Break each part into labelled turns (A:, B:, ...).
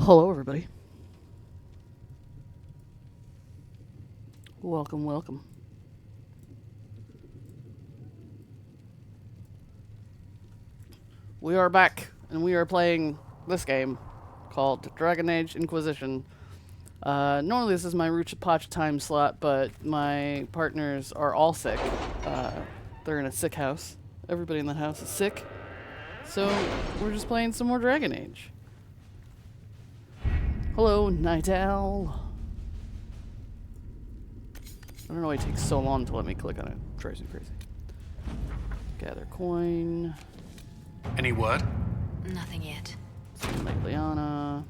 A: Hello, everybody. Welcome, welcome. We are back, and we are playing this game called Dragon Age Inquisition. Normally, this is my Rucha time slot, but my partners are all sick. Uh, they're in a sick house. Everybody in that house is sick. So, we're just playing some more Dragon Age. Hello, Night Owl. I don't know why it takes so long to let me click on it. It drives me crazy. Gather coin.
B: Any word?
C: Nothing yet.
A: Like Liana.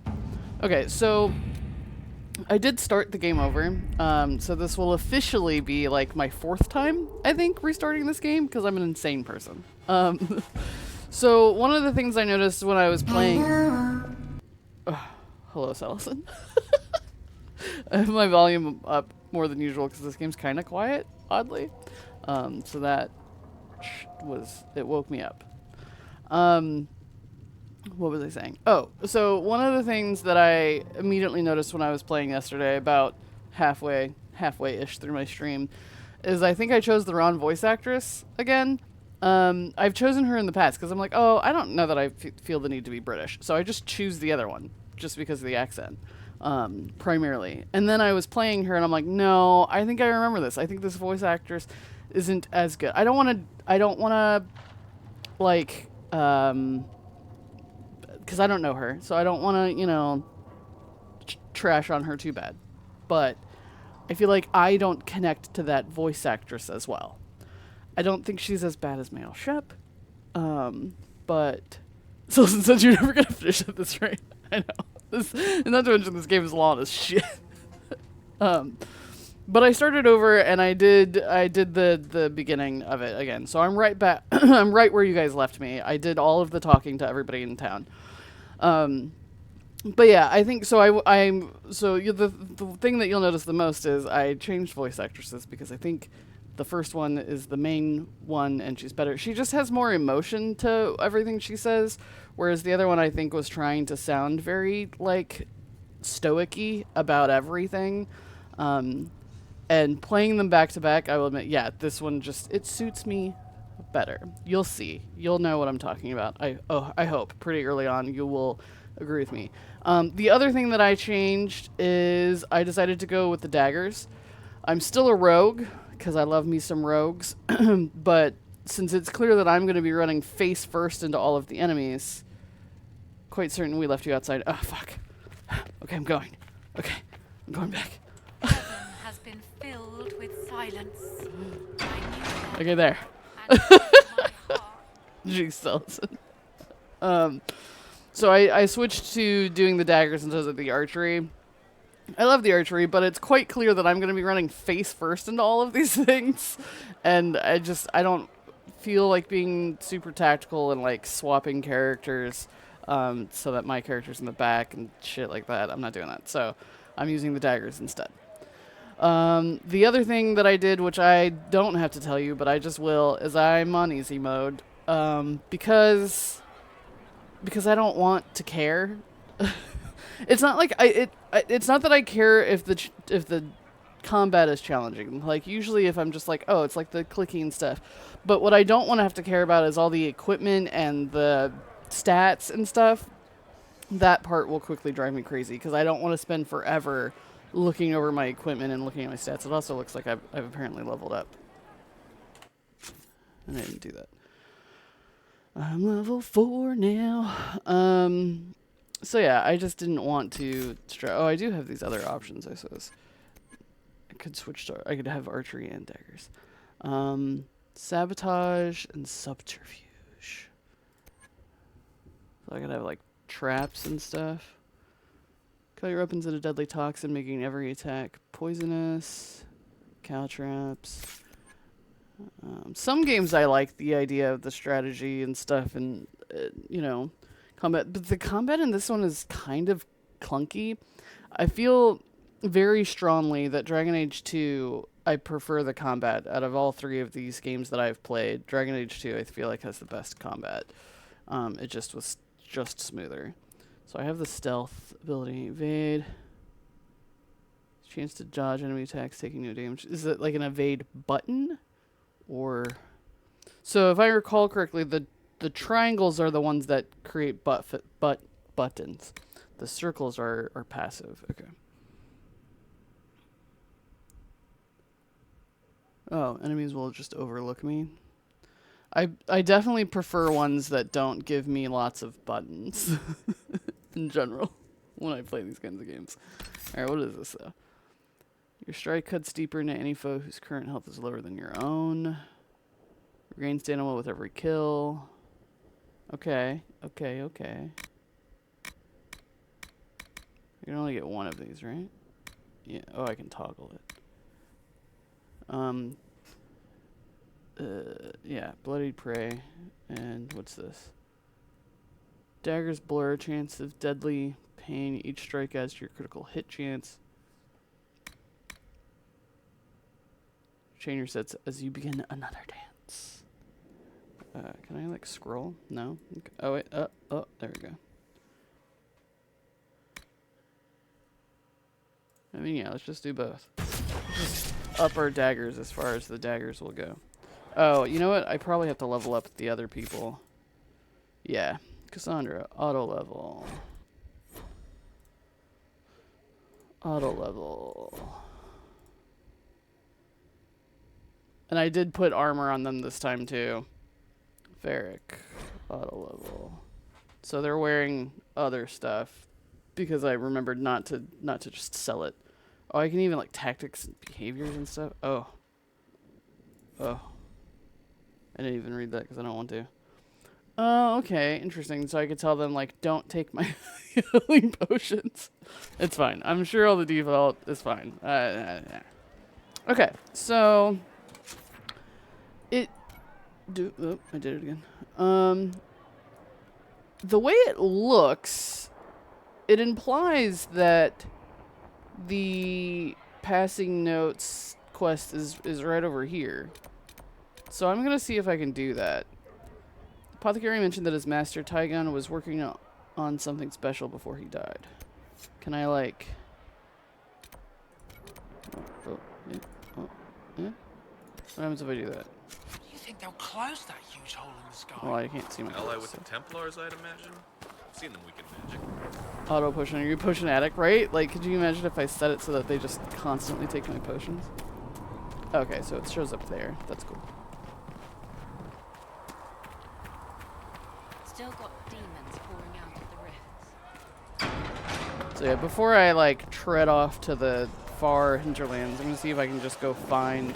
A: Okay, so I did start the game over. So this will officially be like my fourth time, I think, restarting this game because I'm an insane person. So one of the things I noticed when I was playing. Hello, Salison. I have my volume up more than usual because this game's kind of quiet, oddly. So that it woke me up. What was I saying? Oh, so one of the things that I immediately noticed when I was playing yesterday, about halfway-ish through my stream, is I think I chose the wrong voice actress again. I've chosen her in the past because I'm like, oh, I don't know that I feel the need to be British, so I just choose the other one just because of the accent, primarily. And then I was playing her, and I'm like, no, I think I remember this. I think this voice actress isn't as good. I don't want to, like, because I don't know her, so I don't want to, trash on her too bad. But I feel like I don't connect to that voice actress as well. I don't think she's as bad as Meryl Shep, but so since you're never gonna finish at this rate, I know. And not to mention this game is long as shit. But I started over and I did the beginning of it again. So I'm right back. I'm right where you guys left me. I did all of the talking to everybody in town. But yeah, I think so. The thing that you'll notice the most is I changed voice actresses because I think the first one is the main one and she's better. She just has more emotion to everything she says, whereas the other one I think was trying to sound very like stoic-y about everything. And playing them back to back, I will admit, yeah, this one it suits me better. You'll see. You'll know what I'm talking about. I hope pretty early on you will agree with me. The other thing that I changed is I decided to go with the daggers. I'm still a rogue because I love me some rogues, but since it's clear that I'm going to be running face first into all of the enemies, quite certain we left you outside. Oh, fuck. Okay, I'm going. Okay, I'm going back.
C: Has been filled with silence.
A: Okay, there. Jeez, Sullivan. So I switched to doing the daggers instead of the archery. I love the archery, but it's quite clear that I'm going to be running face first into all of these things. And I don't feel like being super tactical and like swapping characters so that my character's in the back and shit like that. I'm not doing that. So I'm using the daggers instead. The other thing that I did, which I don't have to tell you, but I just will, is I'm on easy mode. Because I don't want to care. It's not like it's not that I care if the combat is challenging. Like usually if I'm just like, oh, it's like the clicking stuff. But what I don't want to have to care about is all the equipment and the stats and stuff. That part will quickly drive me crazy because I don't want to spend forever looking over my equipment and looking at my stats. It also looks like I've apparently leveled up. And I didn't do that. I'm level 4 now. So yeah, I just didn't want to oh, I do have these other options, I suppose. I could have archery and daggers. Sabotage and subterfuge. So I could have like traps and stuff. Cut your weapons at a deadly toxin, making every attack poisonous. Cow traps. Some games I like the idea of the strategy and stuff and, combat. But the combat in this one is kind of clunky. I feel very strongly that Dragon Age 2, I prefer the combat. Out of all three of these games that I've played, Dragon Age 2 I feel like has the best combat. It just was just smoother. So I have the stealth ability, evade. Chance to dodge enemy attacks, taking no damage. Is it like an evade button? Or... So if I recall correctly, the triangles are the ones that create buttons. The circles are passive. Okay. Oh, enemies will just overlook me. I definitely prefer ones that don't give me lots of buttons in general when I play these kinds of games. Alright, what is this though? Your strike cuts deeper into any foe whose current health is lower than your own. Regain stamina with every kill. Okay, okay, okay. You can only get one of these, right? Yeah. Oh, I can toggle it. Yeah, bloodied prey. And what's this? Daggers blur, chance of deadly pain. Each strike adds to your critical hit chance. Chain your sets as you begin another dance. Can I like scroll? No? Okay. Oh wait, oh, there we go. I mean, yeah, let's just do both. Just up our daggers as far as the daggers will go. Oh, you know what? I probably have to level up the other people. Yeah. Cassandra, auto level. Auto level. And I did put armor on them this time too. Varric, auto level. So they're wearing other stuff because I remembered not to just sell it. Oh, I can even like tactics and behaviors and stuff. Oh. Oh. I didn't even read that because I don't want to. Oh, okay. Interesting. So I could tell them, like, don't take my healing potions. It's fine. I'm sure all the default is fine. Okay. So... I did it again. The way it looks, it implies that the passing notes quest is right over here. So I'm gonna see if I can do that. Apothecary mentioned that his master Tygon was working on something special before he died. Can I like... yeah. What happens if I do that?
B: You think they'll close that huge hole in the sky?
A: Well, I can't see my
D: Ally
A: face,
D: with
A: so.
D: the Templars, I'd imagine. I've seen them weaken magic.
A: Auto potion. Are you potion addict, right? Like, could you imagine if I set it so that they just constantly take my potions? Okay, so it shows up there. That's cool.
C: Still got demons pouring out of the rifts.
A: So yeah, before I like tread off to the far hinterlands, I'm gonna see if I can just go find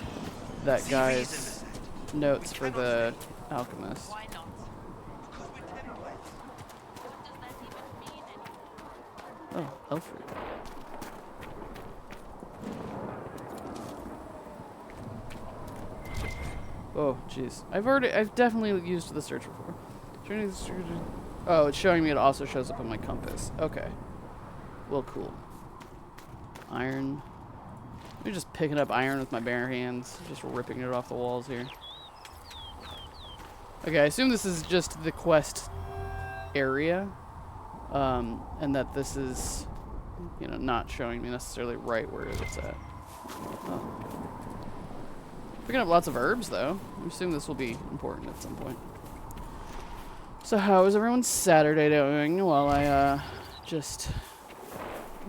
A: that guy's notes for the alchemist.
C: Why not? What does that even mean anymore?
A: Oh, elf root. Oh, jeez. I've definitely used the search before. Oh, it's showing me it also shows up on my compass. Okay. Well, cool. Iron. I'm just picking up iron with my bare hands. Just ripping it off the walls here. Okay, I assume this is just the quest area. And that this is, you know, not showing me necessarily right where it's at. Oh. Picking up lots of herbs, though. I assume this will be important at some point. So how is everyone's Saturday doing while I, just,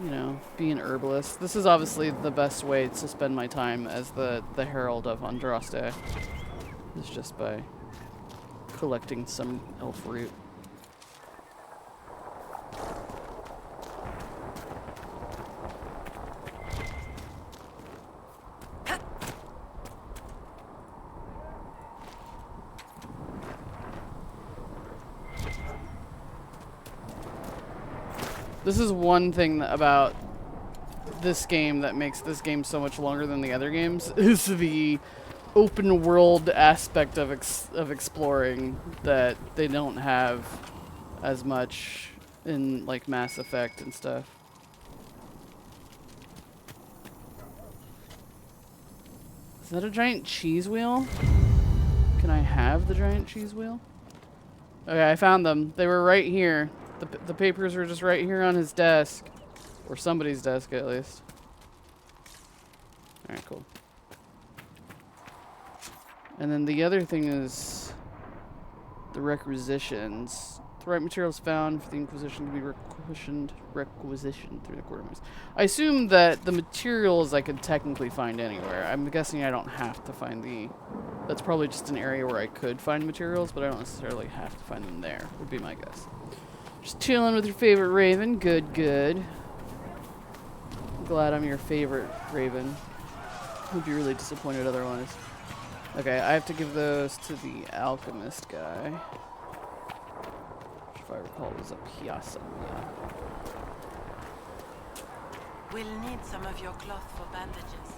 A: you know, be an herbalist? This is obviously the best way to spend my time as the Herald of Andraste. It's just by collecting some elf root. This is one thing about this game that makes this game so much longer than the other games, is the open world aspect of exploring that they don't have as much in like Mass Effect and stuff. Is that a giant cheese wheel? Can I have the giant cheese wheel? Okay, I found them. They were right here. The papers are just right here on his desk. Or somebody's desk, at least. Alright, cool. And then the other thing is the requisitions. The right materials found for the Inquisition to be requisitioned through the quartermaster. I assume that the materials I could technically find anywhere. I'm guessing I don't have to find the... That's probably just an area where I could find materials, but I don't necessarily have to find them there, would be my guess. Just chilling with your favorite raven. Good, good. I'm glad I'm your favorite raven. I'd be really disappointed otherwise. Okay, I have to give those to the alchemist guy. Which, if I recall, was up here somewhere.
E: We'll need some of your cloth for bandages.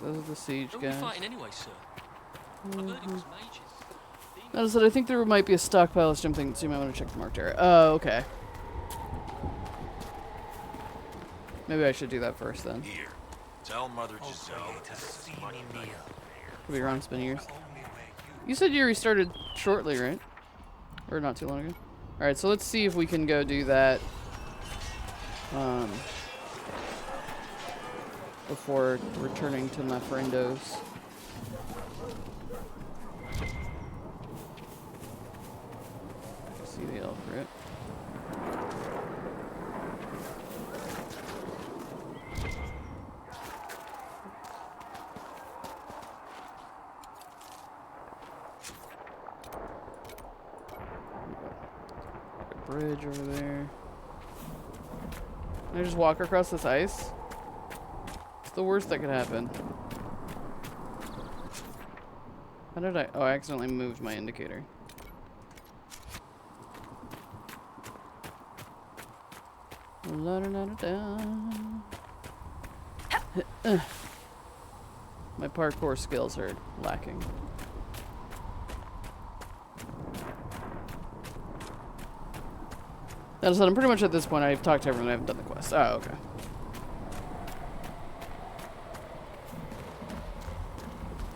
A: Those are the siege
B: Who are we
A: guys.
B: fighting anyway, sir? I've heard it was mages.
A: Notice that I think there might be a stockpile of some things, so you might want to check the marked area. Oh, okay. Maybe I should do that first then.
F: Here, tell Mother Giselle this is my night.
A: Could be wrong, it's been years. You said you restarted shortly, right? Or not too long ago? Alright, so let's see if we can go do that. Before returning to my friendos. See the elf, right? Bridge over there. Can I just walk across this ice? It's the worst that could happen. How did I? Oh, I accidentally moved my indicator. La -da -da -da -da. My parkour skills are lacking. That said, I'm pretty much at this point. I've talked to everyone. I haven't done the quest. Oh, okay.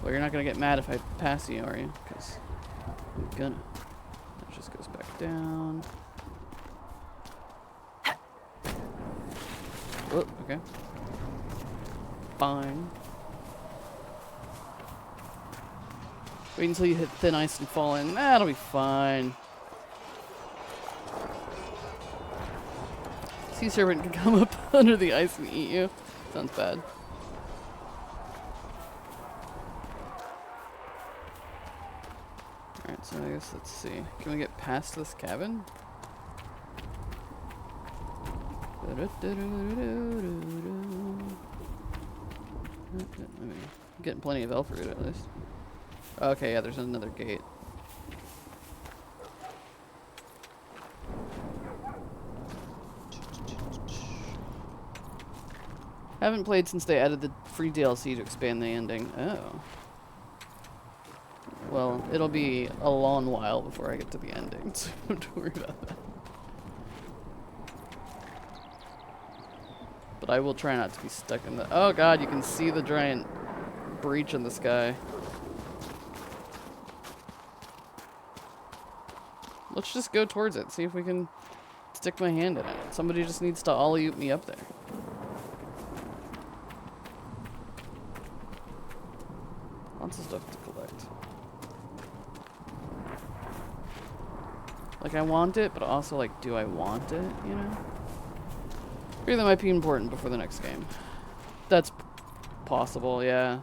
A: Well, you're not gonna get mad if I pass you, are you? Because I'm gonna. That just goes back down. Oh, okay. Fine. Wait until you hit thin ice and fall in. That'll be fine. Sea serpent can come up under the ice and eat you. Sounds bad. Alright, so I guess let's see. Can we get past this cabin? I'm getting plenty of elf root at least. Okay, yeah, there's another gate. Haven't played since they added the free DLC to expand the ending. Oh. Well, it'll be a long while before I get to the ending, so don't worry about that. But I will try not to be stuck in the... Oh god, you can see the giant breach in the sky. Let's just go towards it, see if we can stick my hand in it. Somebody just needs to ollie-oop me up there. Lots of stuff to collect. Like, I want it, but also, like, do I want it, you know? Maybe that might be important before the next game. That's possible, yeah.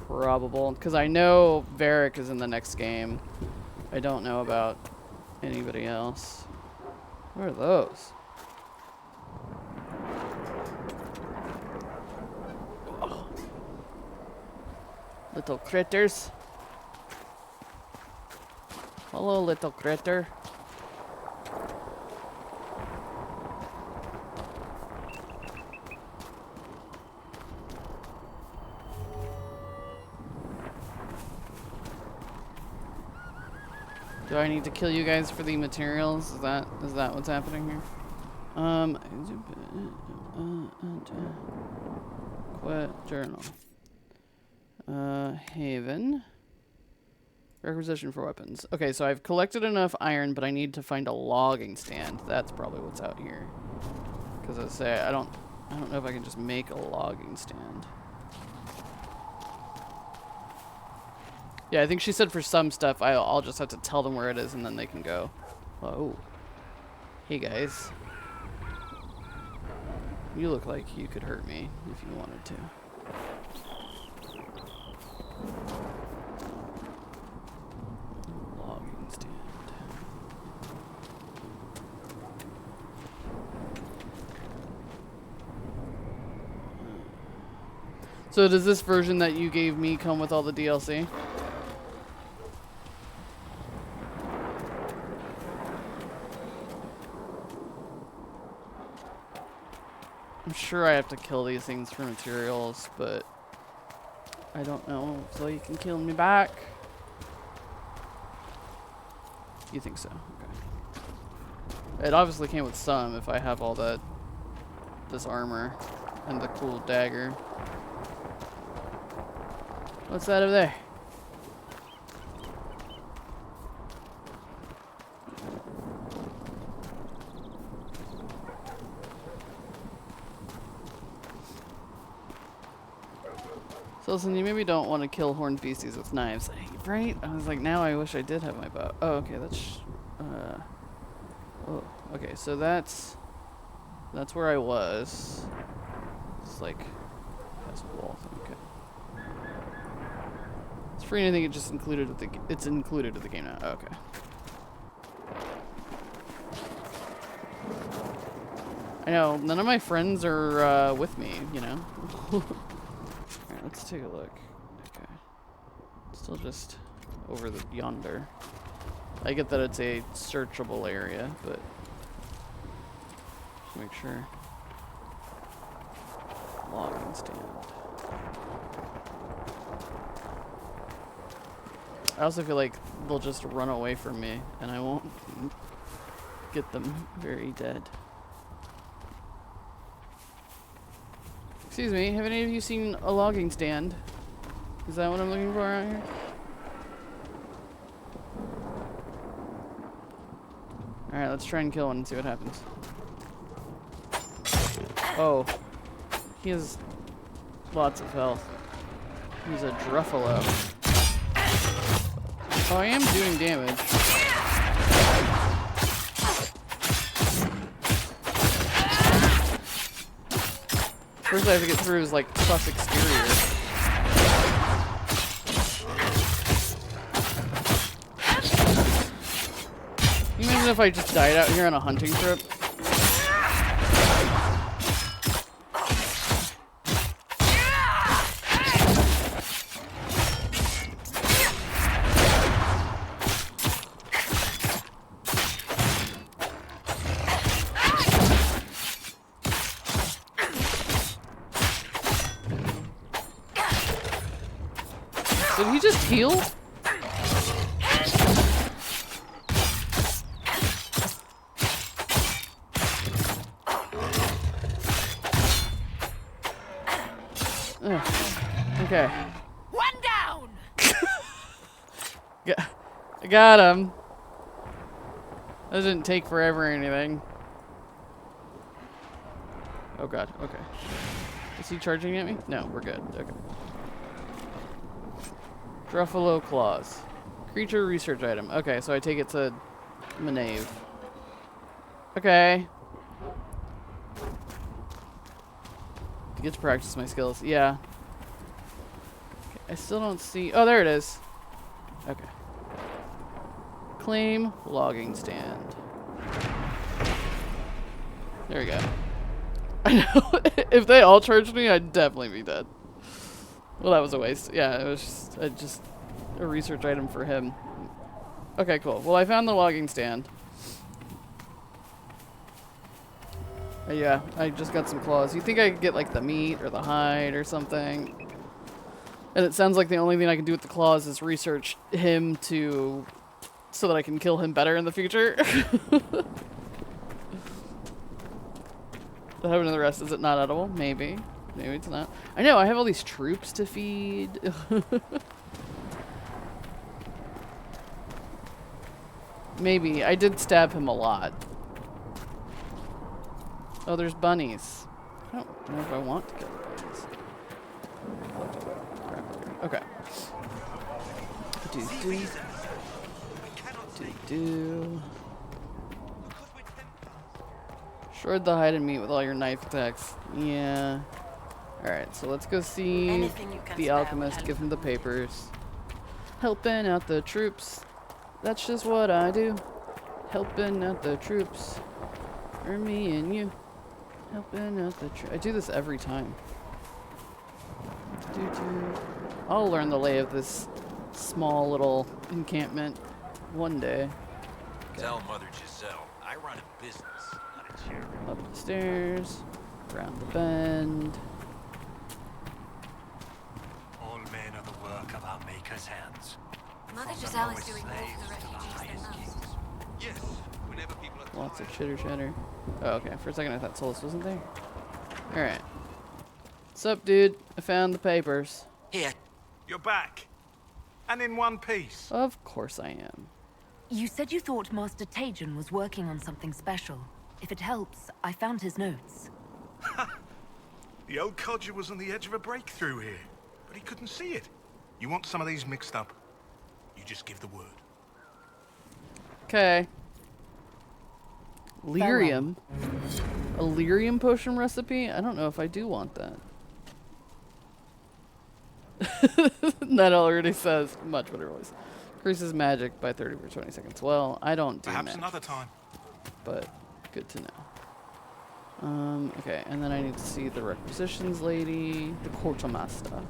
A: Probable. Because I know Varric is in the next game. I don't know about anybody else. What are those? Oh. Little critters. Hello, little critter. Do I need to kill you guys for the materials? Is that what's happening here? Quit journal. Haven. Requisition for weapons. Okay, so I've collected enough iron, but I need to find a logging stand. That's probably what's out here. Because I say I don't know if I can just make a logging stand. Yeah, I think she said for some stuff I'll just have to tell them where it is and then they can go. Whoa. Hey guys. You look like you could hurt me if you wanted to. Logging stand. So does this version that you gave me come with all the DLC? I'm sure I have to kill these things for materials, but I don't know so you can kill me back. You think so? Okay. It obviously came with some if I have all this armor and the cool dagger. What's that over there? So listen, you maybe don't want to kill horned beasties with knives, right? I was like, now I wish I did have my bow. Oh, okay, that's oh, okay, so that's where I was. It's like that's a wall thing. Okay. It's free. I think it just included with it's included with the game now. Oh, okay. I know none of my friends are with me. You know. Alright, let's take a look. Okay. Still just over yonder. I get that it's a searchable area, but just make sure. Logging stand. I also feel like they'll just run away from me and I won't get them very dead. Excuse me, have any of you seen a logging stand? Is that what I'm looking for out here? Alright, let's try and kill one and see what happens. Oh. He has lots of health. He's a Druffalo. Oh, I am doing damage. First I have to get through his, like, plus exterior. Can you imagine if I just died out here on a hunting trip? Did he just heal? Ugh. Okay.
E: One down.
A: I got him. That didn't take forever or anything. Oh god, okay. Is he charging at me? No, we're good. Okay. Druffalo claws. Creature research item. Okay, so I take it to Manave. Okay. To get to practice my skills. Yeah. Okay, I still don't see... Oh, there it is. Okay. Claim logging stand. There we go. I know. If they all charged me, I'd definitely be dead. Well, that was a waste. Yeah, it was just a research item for him. Okay, cool. Well, I found the logging stand. Yeah, I just got some claws. You think I could get, like, the meat or the hide or something? And it sounds like the only thing I can do with the claws is research him to so that I can kill him better in the future. The heaven of the rest, is it not edible? Maybe. Maybe it's not. I know, I have all these troops to feed. Maybe. I did stab him a lot. Oh, there's bunnies. I don't know if I want to kill the bunnies. Okay. Do. Shred the hide and meat with all your knife attacks. Yeah. Alright, so let's go see
E: Anything you can
A: the
E: spare will
A: alchemist,
E: help.
A: give him the papers. Helping out the troops. That's just what I do. Helping out the troops. For me and you. Helping out the troops. I do this every time. I'll learn the lay of this small little encampment one day.
F: Tell Mother Giselle, I run a business, not a charity.
A: Up the stairs, around the bend.
G: All men are the work of our Maker's hands.
C: Mother
G: From the
C: Giselle is
G: lowest
C: doing more
G: slaves
C: for the
G: to the
C: refugees than
G: highest
C: most.
G: kings.
D: Yes, whenever people are
A: Lots of
D: tired.
A: chitter chatter. Oh, okay. For a second I thought Solus wasn't there. Alright. What's up, dude? I found the papers.
F: Here,
G: You're back. And in one piece.
A: Of course I am.
H: You said you thought Master Tajan was working on something special. If it helps, I found his notes.
G: The old codger was on the edge of a breakthrough here, but he couldn't see it. You want some of these mixed up? You just give the word.
A: Okay. Lyrium. A lyrium potion recipe? I don't know if I do want that. That already says much better voice. Increases magic by 30 for 20 seconds. Well, I don't do
G: Perhaps
A: magic,
G: another time.
A: but good to know. Okay, and then I need to see the requisitions lady, the quartermaster.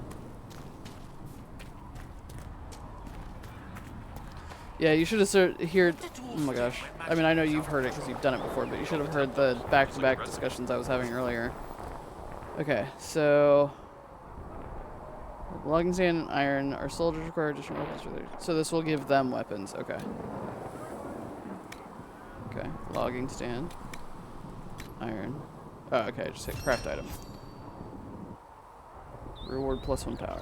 A: Yeah, you should have heard. Oh my gosh. I mean, I know you've heard it because you've done it before, but you should have heard the back-to-back discussions I was having earlier. Okay, so logging sand and iron. Our soldiers require additional weapons for their. So this will give them weapons. Okay. Okay. Logging stand. Iron. Oh, okay. Just hit craft item. Reward +1 power.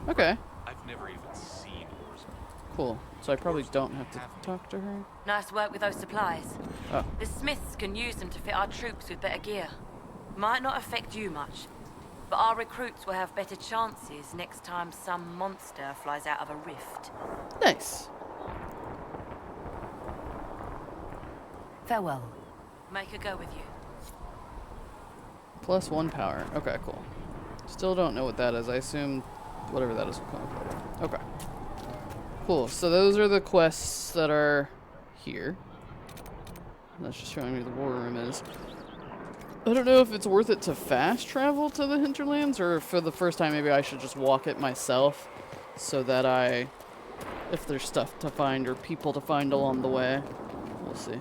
A: Okay.
D: I've never even seen oarsmen.
A: Cool. So I probably don't have to talk to her.
E: Nice work with those supplies.
A: Oh.
E: The smiths can use them to fit our troops with better gear. Might not affect you much, but our recruits will have better chances next time some monster flies out of a rift.
A: Nice.
H: Farewell.
E: Make a go with you.
A: +1 power. Okay, cool. Still don't know what that is. I assume whatever that is will come up later. Okay. Cool. So those are the quests that are here. That's just showing me the war room is. I don't know if it's worth it to fast travel to the Hinterlands, or for the first time maybe I should just walk it myself so that if there's stuff to find or people to find along the way. We'll see.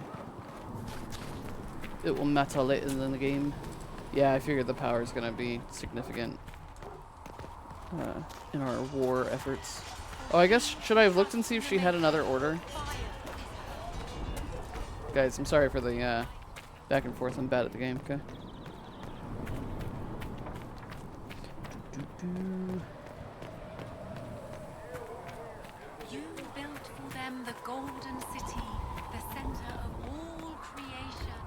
A: It will matter later in the game. Yeah, I figured the power is going to be significant in our war efforts. Oh, I guess, should I have looked and see if she had another order? Guys, I'm sorry for the back and forth. I'm bad at the game, okay?
C: You built for them the golden city, the center of all creation.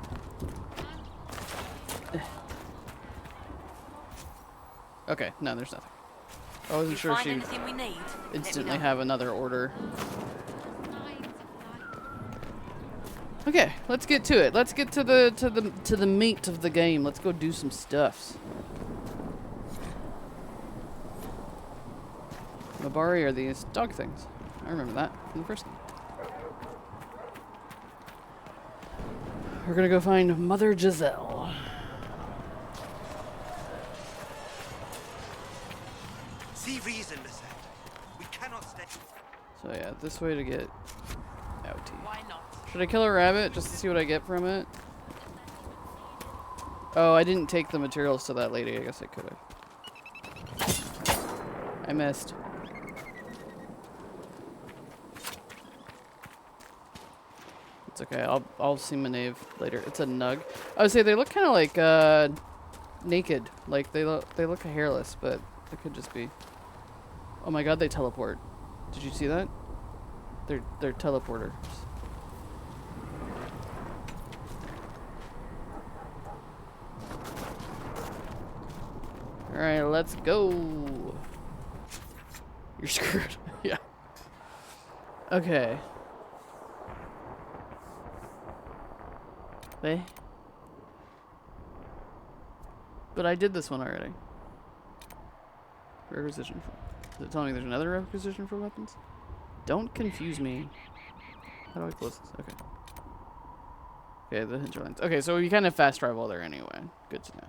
A: Okay, no, there's nothing. I wasn't
E: You
A: sure if
E: find
A: she'd
E: anything we need? let me
A: instantly
E: know.
A: have another order.
C: Lines of light.
A: Okay, let's get to it. Let's get to the meat of the game. Let's go do some stuffs. Mabari are these dog things. I remember that from the first one. We're gonna go find Mother Giselle.
F: see reason, Lisette. We cannot stay.
A: So yeah, this way to get outie.
E: Why not?
A: Should I kill a rabbit just to see what I get from it? Oh, I didn't take the materials to that lady. I guess I could have. I missed. It's okay. I'll see Maeve later. It's a nug. I would say they look kind of like naked. Like they look hairless, but it could just be. Oh my god, they teleport. Did you see that? They're teleporters. All right, let's go. You're screwed. Yeah. Okay. But I did this one already. Requisition for... Is it telling me there's another requisition for weapons? Don't confuse me. How do I close this? Okay. Okay, the Hinterlands. Okay, so we kind of fast travel there anyway. Good to know.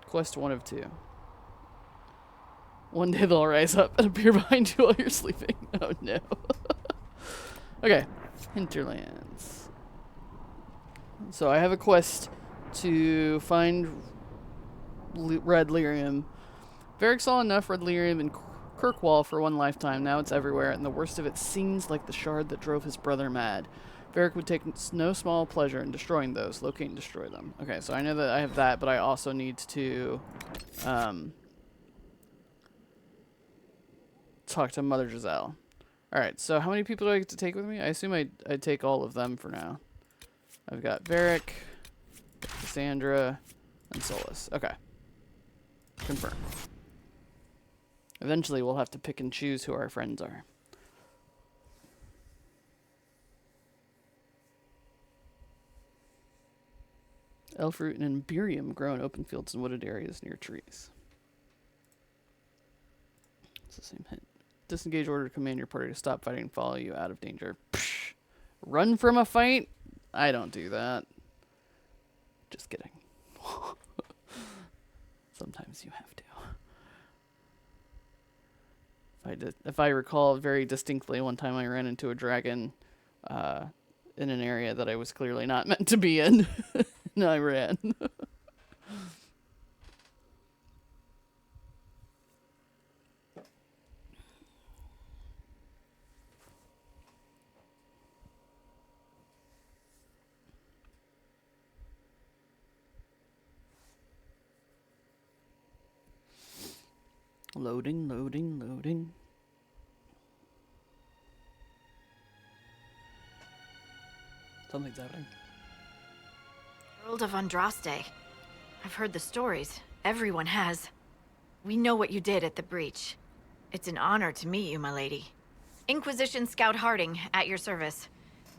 A: Quest 1 of 2. One day they'll rise up and appear behind you while you're sleeping. Oh no. Okay. Hinterlands. So I have a quest to find red lyrium. Varric saw enough red lyrium in Kirkwall for one lifetime. Now it's everywhere, and the worst of it seems like the shard that drove his brother mad. Varric would take no small pleasure in destroying those. Locate and destroy them. Okay, so I know that I have that, but I also need to talk to Mother Giselle. Alright, so how many people do I get to take with me? I assume I'd take all of them for now. I've got Varric, Cassandra, and Solus. Okay. Confirm. Eventually we'll have to pick and choose who our friends are. Elfroot and Imperium grow in open fields and wooded areas near trees. It's the same hint. Disengage order to command your party to stop fighting and follow you out of danger. Psh, run from a fight? I don't do that. Just kidding. Sometimes you have to. If I recall very distinctly, one time I ran into a dragon in an area that I was clearly not meant to be in. And I ran. Loading, loading, loading. Something's happening.
I: World of Andraste. I've heard the stories. Everyone has. We know what you did at the breach. It's an honor to meet you, my lady. Inquisition Scout Harding, at your service.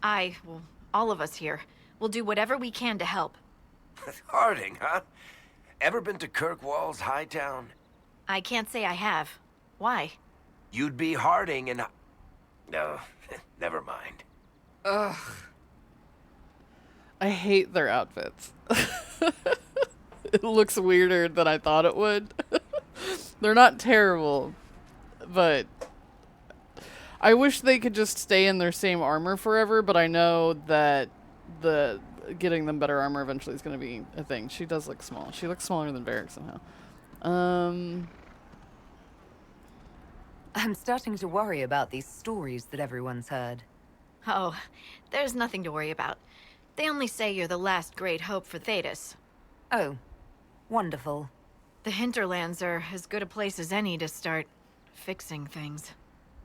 I: Well, all of us here, will do whatever we can to help.
J: Harding, huh? Ever been to Kirkwall's Hightown?
I: I can't say I have. Why?
J: You'd be Harding and... No, never mind.
A: Ugh. I hate their outfits. It looks weirder than I thought it would. They're not terrible, but I wish they could just stay in their same armor forever, but I know that getting them better armor eventually is going to be a thing. She does look small. She looks smaller than Varric somehow.
H: I'm starting to worry about these stories that everyone's heard.
I: Oh, there's nothing to worry about. They only say you're the last great hope for Thetis.
H: Oh, wonderful.
I: The Hinterlands are as good a place as any to start fixing things.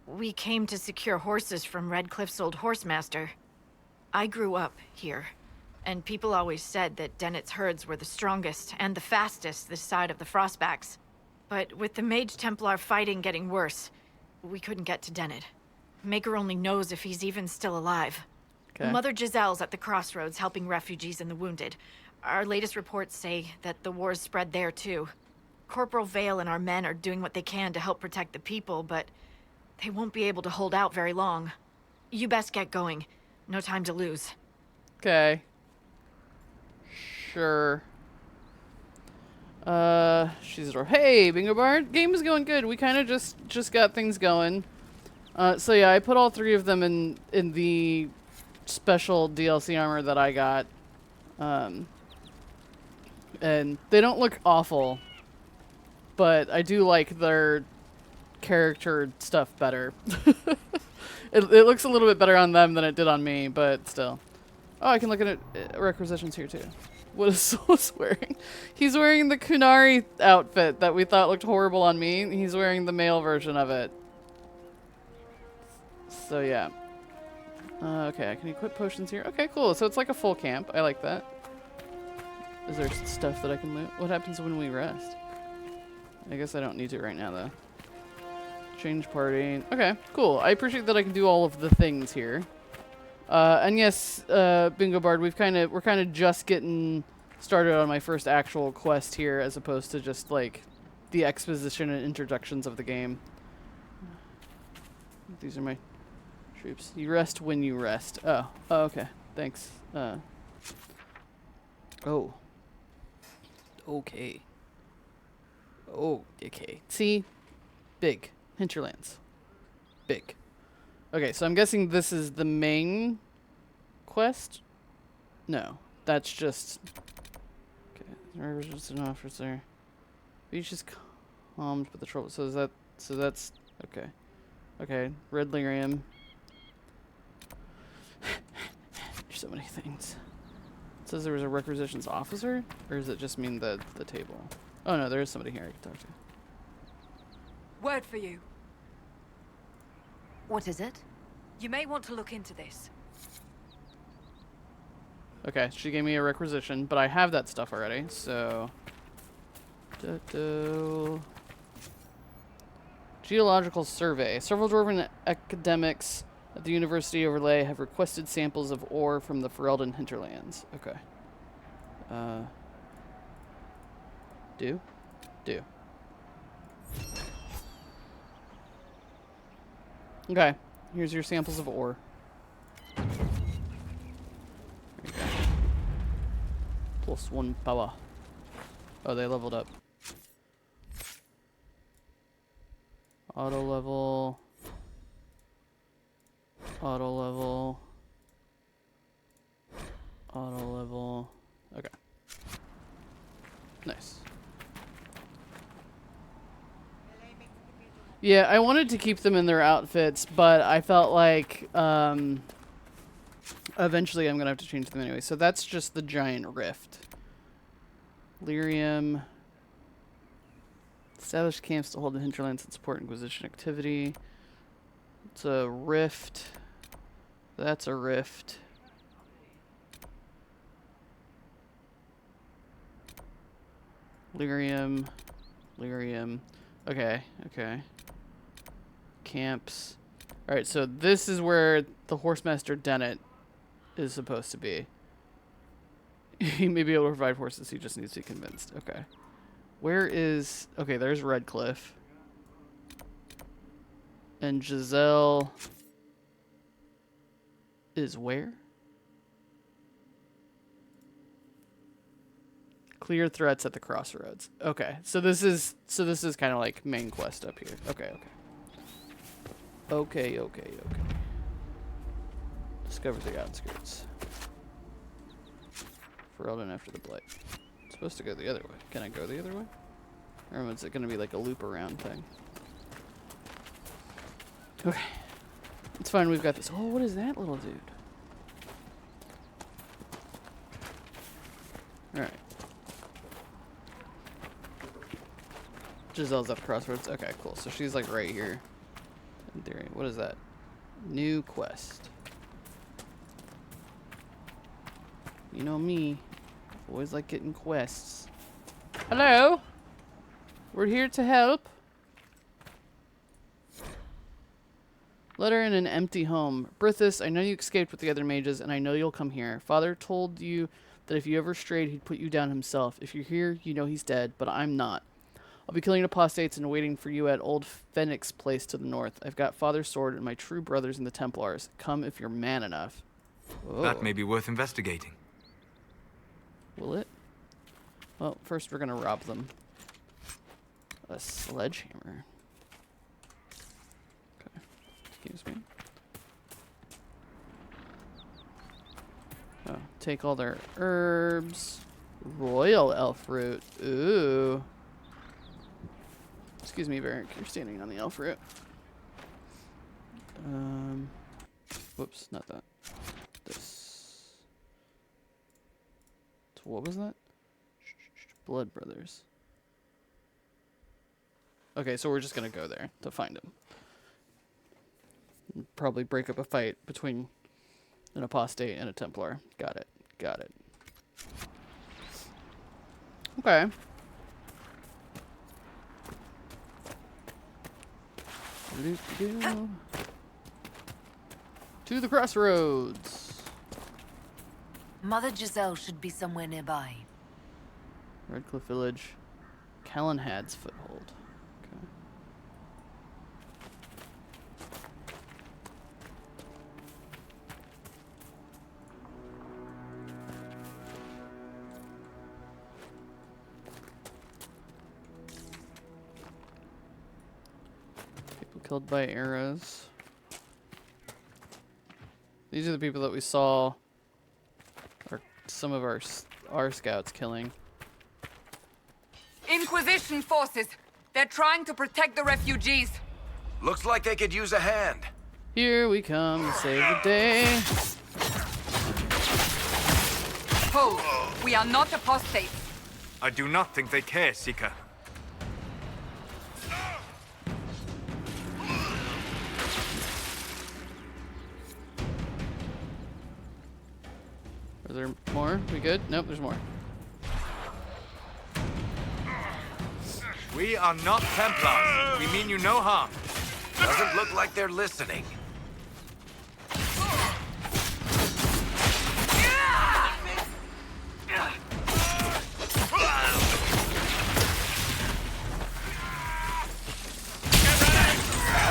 I: We came to secure horses from Redcliffe's old horsemaster. I grew up here, and people always said that Dennett's herds were the strongest and the fastest this side of the Frostbacks. But with the Mage Templar fighting getting worse, we couldn't get to Dennett. Maker only knows if he's even still alive.
A: Okay.
I: Mother Giselle's at the crossroads helping refugees and the wounded. Our latest reports say that the war's spread there too. Corporal Vale and our men are doing what they can to help protect the people, but they won't be able to hold out very long. You best get going. No time to lose.
A: Okay. Sure. She's a hey, Bingo Bard. Game is going good. We kind of just got things going. So yeah, I put all three of them in the special DLC armor that I got. And they don't look awful, but I do like their character stuff better. It looks a little bit better on them than it did on me, but still. Oh, I can look at it, requisitions here too. What is Solus wearing? He's wearing the Kunari outfit that we thought looked horrible on me. He's wearing the male version of it. So yeah. Okay, I can equip potions here. Okay, cool. So it's like a full camp. I like that. Is there stuff that I can loot? What happens when we rest? I guess I don't need to right now, though. Change party. Okay, cool. I appreciate that I can do all of the things here. And yes, Bingo Bard, we're kind of just getting started on my first actual quest here, as opposed to just like the exposition and introductions of the game. These are my troops. You rest when you rest. Oh, okay. Thanks. Oh. Okay. Oh, okay. See? Big. Hinterlands. Big. Okay, so I'm guessing this is the main quest? No. That's just... Okay. There's just an officer. Beach is calmed, but the trouble... So is that... So that's... Okay. Okay. Red lyrium. There's so many things. It says there was a requisitions officer? Or does it just mean the table? Oh no, there is somebody here I can talk to.
K: Word for you.
H: What is it?
K: You may want to look into this.
A: Okay, she gave me a requisition, but I have that stuff already, so... Geological survey. Several dwarven academics at the University of Relay have requested samples of ore from the Ferelden Hinterlands. Okay. Do? Okay. Here's your samples of ore. There you go. +1 power. Oh, they leveled up. Auto level. Auto level. Auto level. Okay. Nice. Yeah, I wanted to keep them in their outfits, but I felt like eventually I'm going to have to change them anyway. So that's just the giant rift. Lyrium. Establish camps to hold the hinterlands and support Inquisition activity. It's a rift. That's a rift. Lyrium. Lyrium. Okay, okay. Camps. Alright, so this is where the Horsemaster Dennett is supposed to be. He may be able to provide horses, he just needs to be convinced. Okay. Where is... Okay, there's Redcliffe. And Giselle is where? Clear threats at the crossroads. Okay, so this is kind of like main quest up here. Okay. Discover the outskirts. Ferelden after the blight. It's supposed to go the other way. Can I go the other way? Or is it going to be like a loop around thing? Okay. It's fine, we've got this. Oh, what is that little dude? Alright. Giselle's at the crossroads. Okay, cool. So she's like right here. In theory. What is that? New quest. You know me. Always like getting quests. Hello? We're here to help. Letter in an empty home. Brithis, I know you escaped with the other mages, and I know you'll come here. Father told you that if you ever strayed, he'd put you down himself. If you're here, you know he's dead, but I'm not. I'll be killing apostates and waiting for you at Old Fenix Place to the north. I've got Father's sword and my true brothers in the Templars. Come if you're man enough. Whoa.
L: That may be worth investigating.
A: Will it? Well, first we're gonna rob them. A sledgehammer. Okay. Excuse me. Oh, take all their herbs. Royal elf root. Ooh. Excuse me, Varric. You're standing on the elf root. Whoops, not that. This. So what was that? Blood Brothers. Okay, so we're just gonna go there to find him. Probably break up a fight between an apostate and a Templar. Got it. Got it. Okay. To the crossroads.
H: Mother Giselle should be somewhere nearby.
A: Redcliffe Village. Callanhad's Foothold. Okay. People killed by arrows. These are the people that we saw some of our scouts killing.
K: Inquisition forces! They're trying to protect the refugees!
J: Looks like they could use a hand.
A: Here we come to save the day.
K: Hold! We are not apostates!
L: I do not think they care, Seeker.
A: Are there more? We good? Nope, there's more.
L: We are not Templars. We mean you no harm.
J: Doesn't look like they're listening.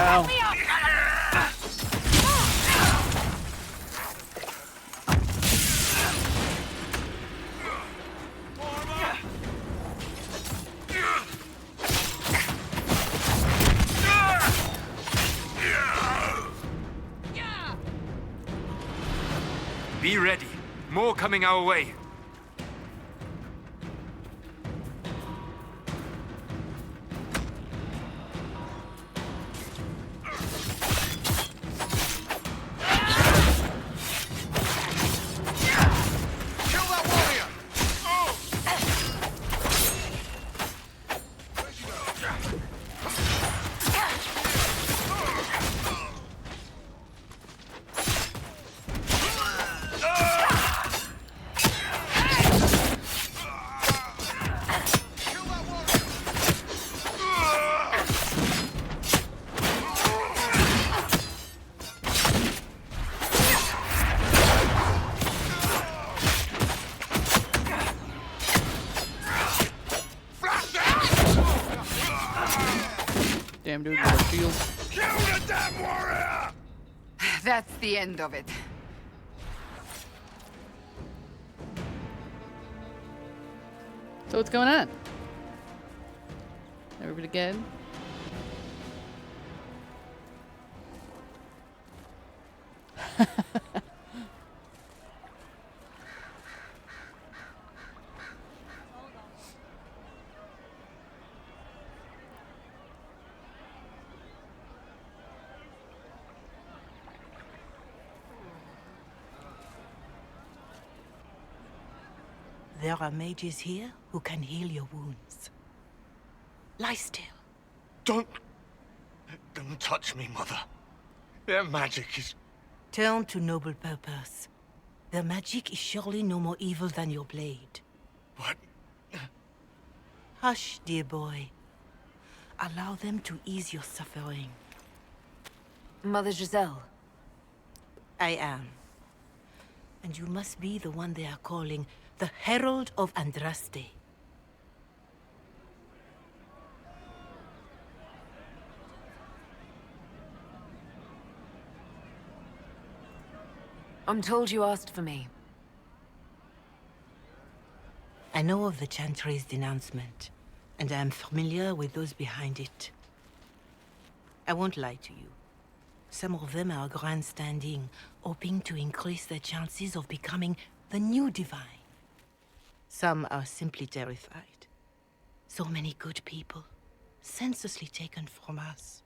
A: Ow.
L: Be ready. More coming our way.
A: Damn dude with a shield.
G: Kill the damn warrior!
K: That's the end of it.
A: So what's going on? Everybody good?
M: There are mages here who can heal your wounds. Lie still.
G: Don't touch me, Mother. Their magic is...
M: Turn to noble purpose. Their magic is surely no more evil than your blade.
G: What?
M: Hush, dear boy. Allow them to ease your suffering.
H: Mother Giselle.
M: I am. And you must be the one they are calling the Herald of Andraste.
H: I'm told you asked for me.
M: I know of the Chantry's denouncement, and I am familiar with those behind it. I won't lie to you. Some of them are grandstanding, hoping to increase their chances of becoming the new divine. Some are simply terrified. So many good people, senselessly taken from us.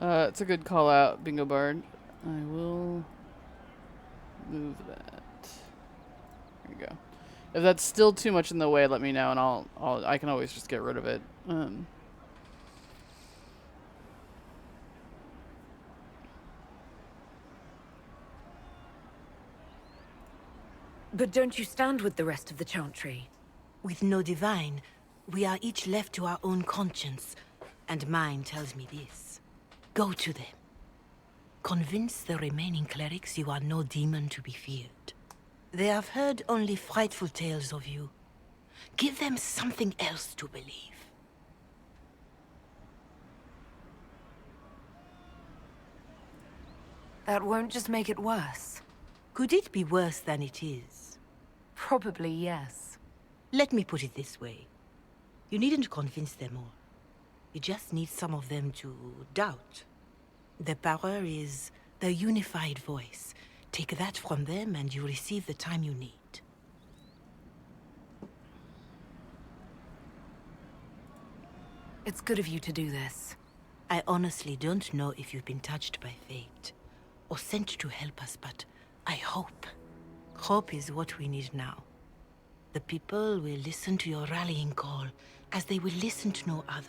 A: It's a good call out, Bingo Bard. I will move that. There you go. If that's still too much in the way, let me know, and I can always just get rid of it.
H: But don't you stand with the rest of the Chantry?
M: With no divine, we are each left to our own conscience, and mine tells me this. Go to them. Convince the remaining clerics you are no demon to be feared. They have heard only frightful tales of you. Give them something else to believe.
H: That won't just make it worse.
M: Could it be worse than it is?
H: Probably yes.
M: Let me put it this way. You needn't convince them all. You just need some of them to doubt. The power is the unified voice. Take that from them and you receive the time you need.
H: It's good of you to do this.
M: I honestly don't know if you've been touched by fate, or sent to help us, but I hope. Hope is what we need now. The people will listen to your rallying call, as they will listen to no other.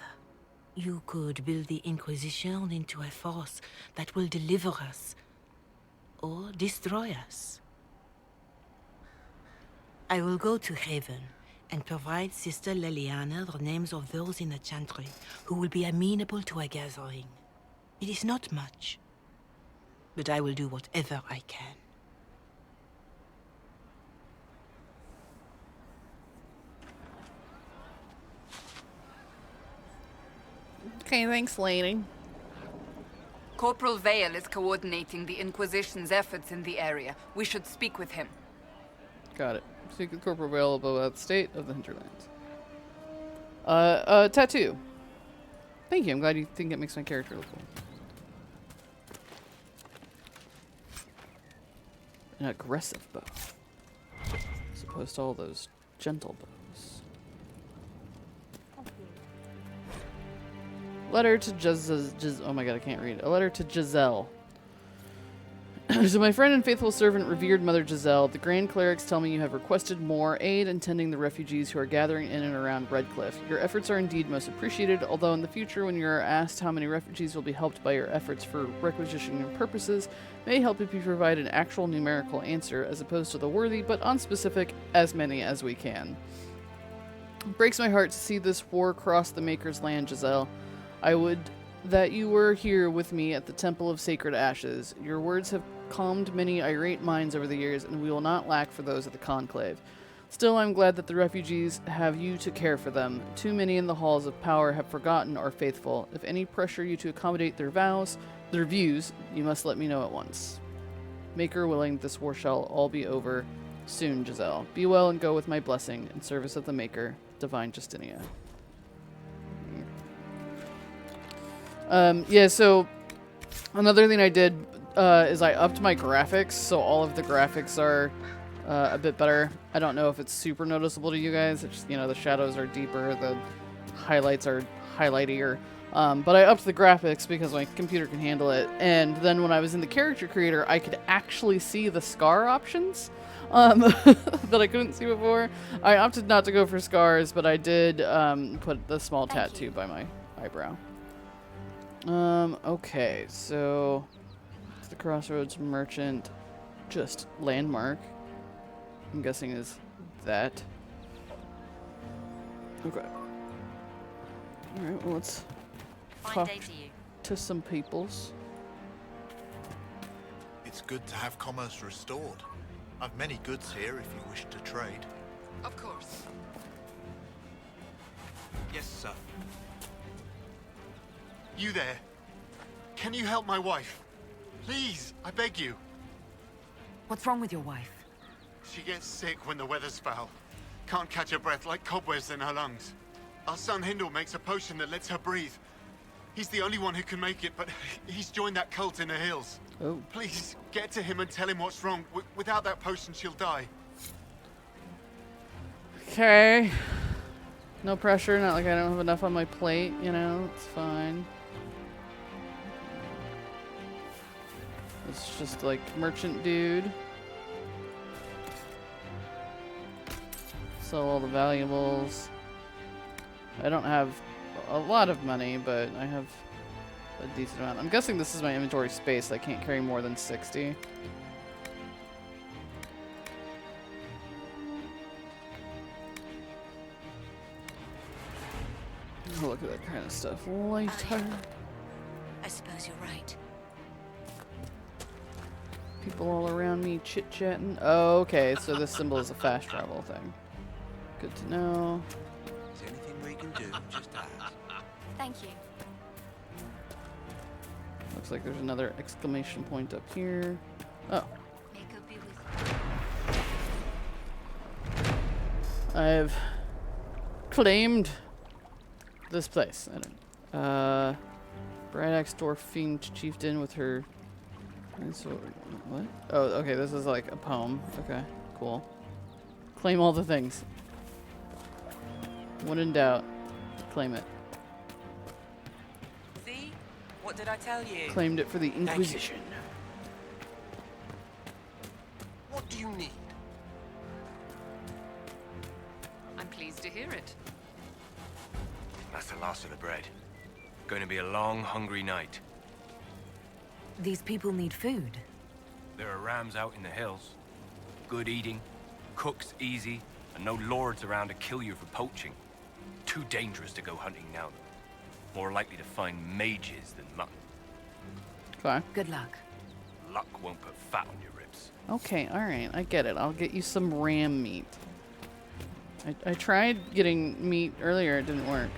M: You could build the Inquisition into a force that will deliver us, or destroy us. I will go to Haven, and provide Sister Leliana the names of those in the Chantry who will be amenable to a gathering. It is not much, but I will do whatever I can.
A: Okay, thanks, lady.
K: Corporal Vale is coordinating the Inquisition's efforts in the area. We should speak with him.
A: Got it. Secret Corporal available about the state of the Hinterlands. Tattoo. Thank you. I'm glad you think it makes my character look cool. An aggressive bow, as opposed to all those gentle bows. Letter to oh my god, I can't read. A letter to Giselle. To my friend and faithful servant, revered Mother Giselle, the Grand Clerics tell me you have requested more aid in tending the refugees who are gathering in and around Redcliffe. Your efforts are indeed most appreciated, although in the future when you are asked how many refugees will be helped by your efforts for requisitioning purposes, may help if you provide an actual numerical answer as opposed to the worthy but unspecific as many as we can. It breaks my heart to see this war cross the Maker's land, Giselle. I would that you were here with me at the Temple of Sacred Ashes. Your words have calmed many irate minds over the years, and we will not lack for those at the Conclave. Still, I'm glad that the refugees have you to care for them. Too many in the halls of power have forgotten our faithful. If any pressure you to accommodate their views, you must let me know at once. Maker willing, this war shall all be over soon, Giselle. Be well and go with my blessing in service of the Maker, Divine Justinia. Yeah, so another thing I did is I upped my graphics, so all of the graphics are a bit better. I don't know if it's super noticeable to you guys. It's just, you know, the shadows are deeper, the highlights are highlightier. But I upped the graphics because my computer can handle it. And then when I was in the character creator, I could actually see the scar options that I couldn't see before. I opted not to go for scars, but I did put the small tattoo by my eyebrow. Okay, so it's the Crossroads Merchant, just landmark, I'm guessing is that. Okay. Alright, well, let's talk to some peoples.
N: It's good to have commerce restored. I've many goods here if you wish to trade.
K: Of course.
G: Yes, sir.
L: You there? Can you help my wife? Please, I beg you.
H: What's wrong with your wife?
L: She gets sick when the weather's foul. Can't catch her breath, like cobwebs in her lungs. Our son Hindle makes a potion that lets her breathe. He's the only one who can make it, but he's joined that cult in the hills.
A: Oh.
L: Please, get to him and tell him what's wrong. Without that potion, she'll die.
A: Okay. No pressure, not like I don't have enough on my plate, you know, it's fine. It's just like merchant dude. Sell all the valuables. I don't have a lot of money, but I have a decent amount. I'm guessing this is my inventory space. I can't carry more than 60. Oh, look at that kind of stuff. Lighter.
E: I suppose you're right.
A: People all around me chit-chatting. Oh, okay, so this symbol is a fast travel thing. Good to know.
J: Is anything we can do? Just ask.
C: Thank you.
A: Looks like there's another exclamation point up here. Oh.
C: May God be with you.
A: I've claimed this place. I don't. Bright Axe Dwarf Fiend Chieftain with her. So, what? Oh, okay. This is like a poem. Okay, cool. Claim all the things. When in doubt, claim it.
O: See? What did I tell you?
A: Claimed it for the Inquisition.
J: What do you need?
K: I'm pleased to hear it.
J: That's the last of the bread. Going to be a long, hungry night.
H: These people need food.
J: There are rams out in the hills. Good eating, cooks easy, and no lords around to kill you for poaching. Too dangerous to go hunting now. More likely to find mages than mutton.
A: Okay.
H: Good luck.
J: Luck won't put fat on your ribs.
A: Okay, alright. I get it. I'll get you some ram meat. I tried getting meat earlier. It didn't work.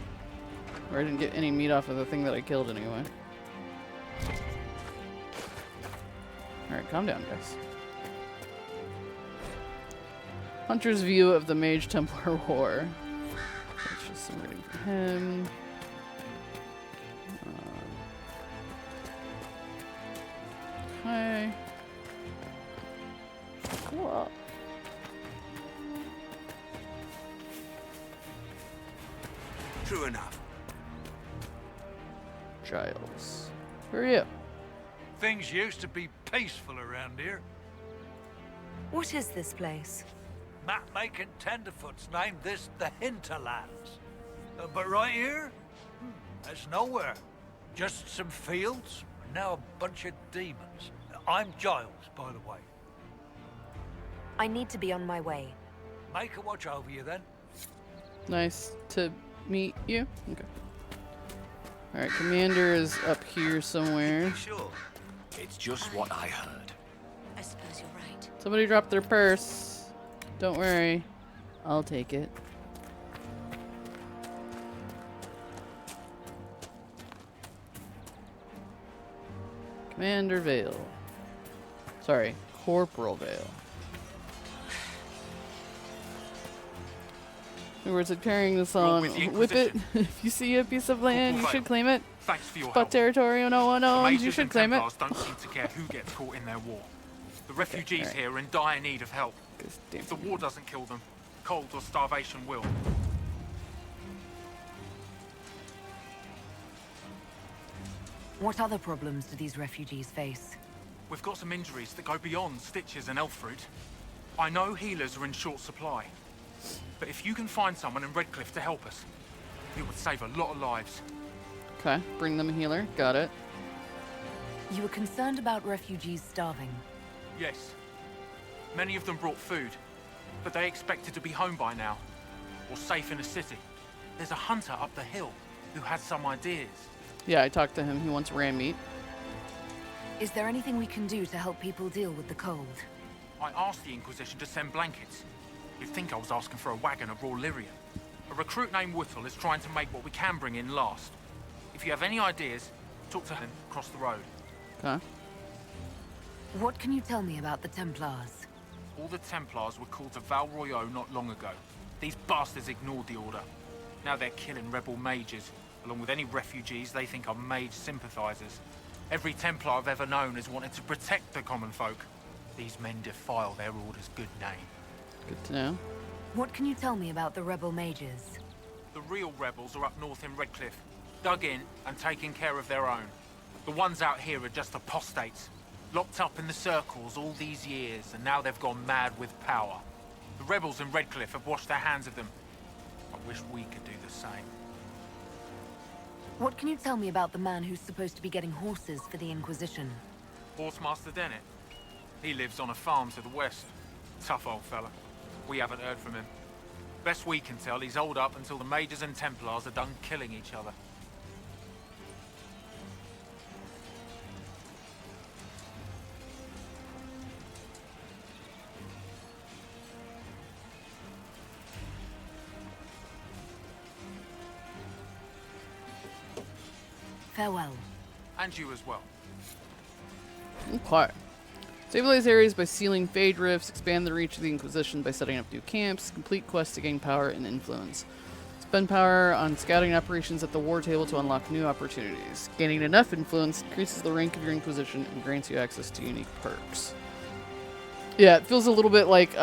A: Or I didn't get any meat off of the thing that I killed anyway. Alright, calm down, guys. Hunter's view of the Mage Templar War. That's just some reading for him. Okay. Cool.
J: True enough.
A: Giles. Who are you?
P: Things used to be peaceful around here.
H: What is this place?
P: Map-making tenderfoots named this the Hinterlands. But right here, there's nowhere. Just some fields, and now a bunch of demons. I'm Giles, by the way.
H: I need to be on my way.
P: Make a watch over you, then.
A: Nice to meet you. Okay. Alright, Commander is up here somewhere.
J: Sure. It's just what I heard.
E: I suppose you're right.
A: Somebody dropped their purse. Don't worry. I'll take it. Commander Vale. Sorry, Corporal Vale. In other words, I'm carrying this on. Whip it. If you see a piece of land, you should claim it.
Q: Thanks for your
A: Spot
Q: help.
A: territory no one owns, you
Q: Mages
A: should
Q: and
A: claim it.
Q: Templars don't seem to care who gets caught in their war. The refugees here are in dire need of help. If the war doesn't kill them, cold or starvation will.
H: What other problems do these refugees face?
Q: We've got some injuries that go beyond stitches and elf fruit. I know healers are in short supply. But if you can find someone in Redcliffe to help us, it would save a lot of lives.
A: Okay, bring them a healer. Got it.
H: You were concerned about refugees starving.
Q: Yes. Many of them brought food, but they expected to be home by now, or safe in a city. There's a hunter up the hill who has some ideas.
A: Yeah, I talked to him. He wants ram meat.
H: Is there anything we can do to help people deal with the cold?
Q: I asked the Inquisition to send blankets. You'd think I was asking for a wagon of raw lyrium. A recruit named Whittle is trying to make what we can bring in last. If you have any ideas, talk to him across the road.
A: Okay.
H: What can you tell me about the Templars?
Q: All the Templars were called to Val Royeaux not long ago. These bastards ignored the order. Now they're killing rebel mages, along with any refugees they think are mage sympathizers. Every Templar I've ever known has wanted to protect the common folk. These men defile their order's good name.
A: Good to know.
H: What can you tell me about the rebel mages?
Q: The real rebels are up north in Redcliffe, dug in and taking care of their own. The ones out here are just apostates. Locked up in the circles all these years, and now they've gone mad with power. The rebels in Redcliffe have washed their hands of them. I wish we could do the same.
H: What can you tell me about the man who's supposed to be getting horses for the Inquisition?
Q: Horsemaster Dennett. He lives on a farm to the west. Tough old fella. We haven't heard from him. Best we can tell, he's holed up until the Mages and Templars are done killing each other.
H: Farewell.
Q: And you as well.
A: Okay. Stabilize areas by sealing fade rifts, expand the reach of the Inquisition by setting up new camps, complete quests to gain power and influence. Spend power on scouting operations at the war table to unlock new opportunities. Gaining enough influence increases the rank of your Inquisition and grants you access to unique perks. Yeah, it feels a little bit like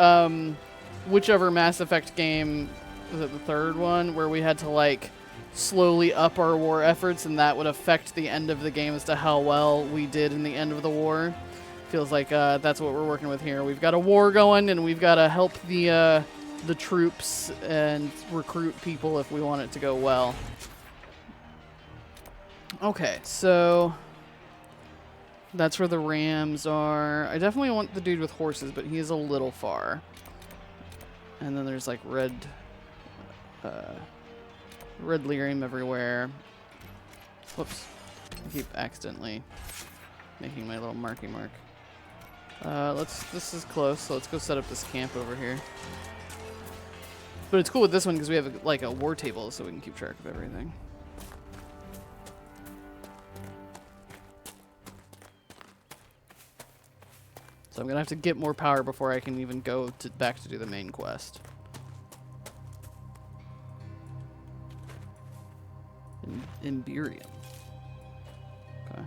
A: whichever Mass Effect game, was it the third one, where we had to like slowly up our war efforts and that would affect the end of the game as to how well we did in the end of the war. Feels like that's what we're working with here. We've got a war going, and we've got to help the troops and recruit people if we want it to go well. Okay, so that's where the rams are. I definitely want the dude with horses, but he is a little far. And then there's like red lyrium everywhere. Whoops. I keep accidentally making my little marky mark. This is close, so let's go set up this camp over here. But it's cool with this one because we have like a war table, so we can keep track of everything. So I'm gonna have to get more power before I can even go back to do the main quest. Iberian. Okay.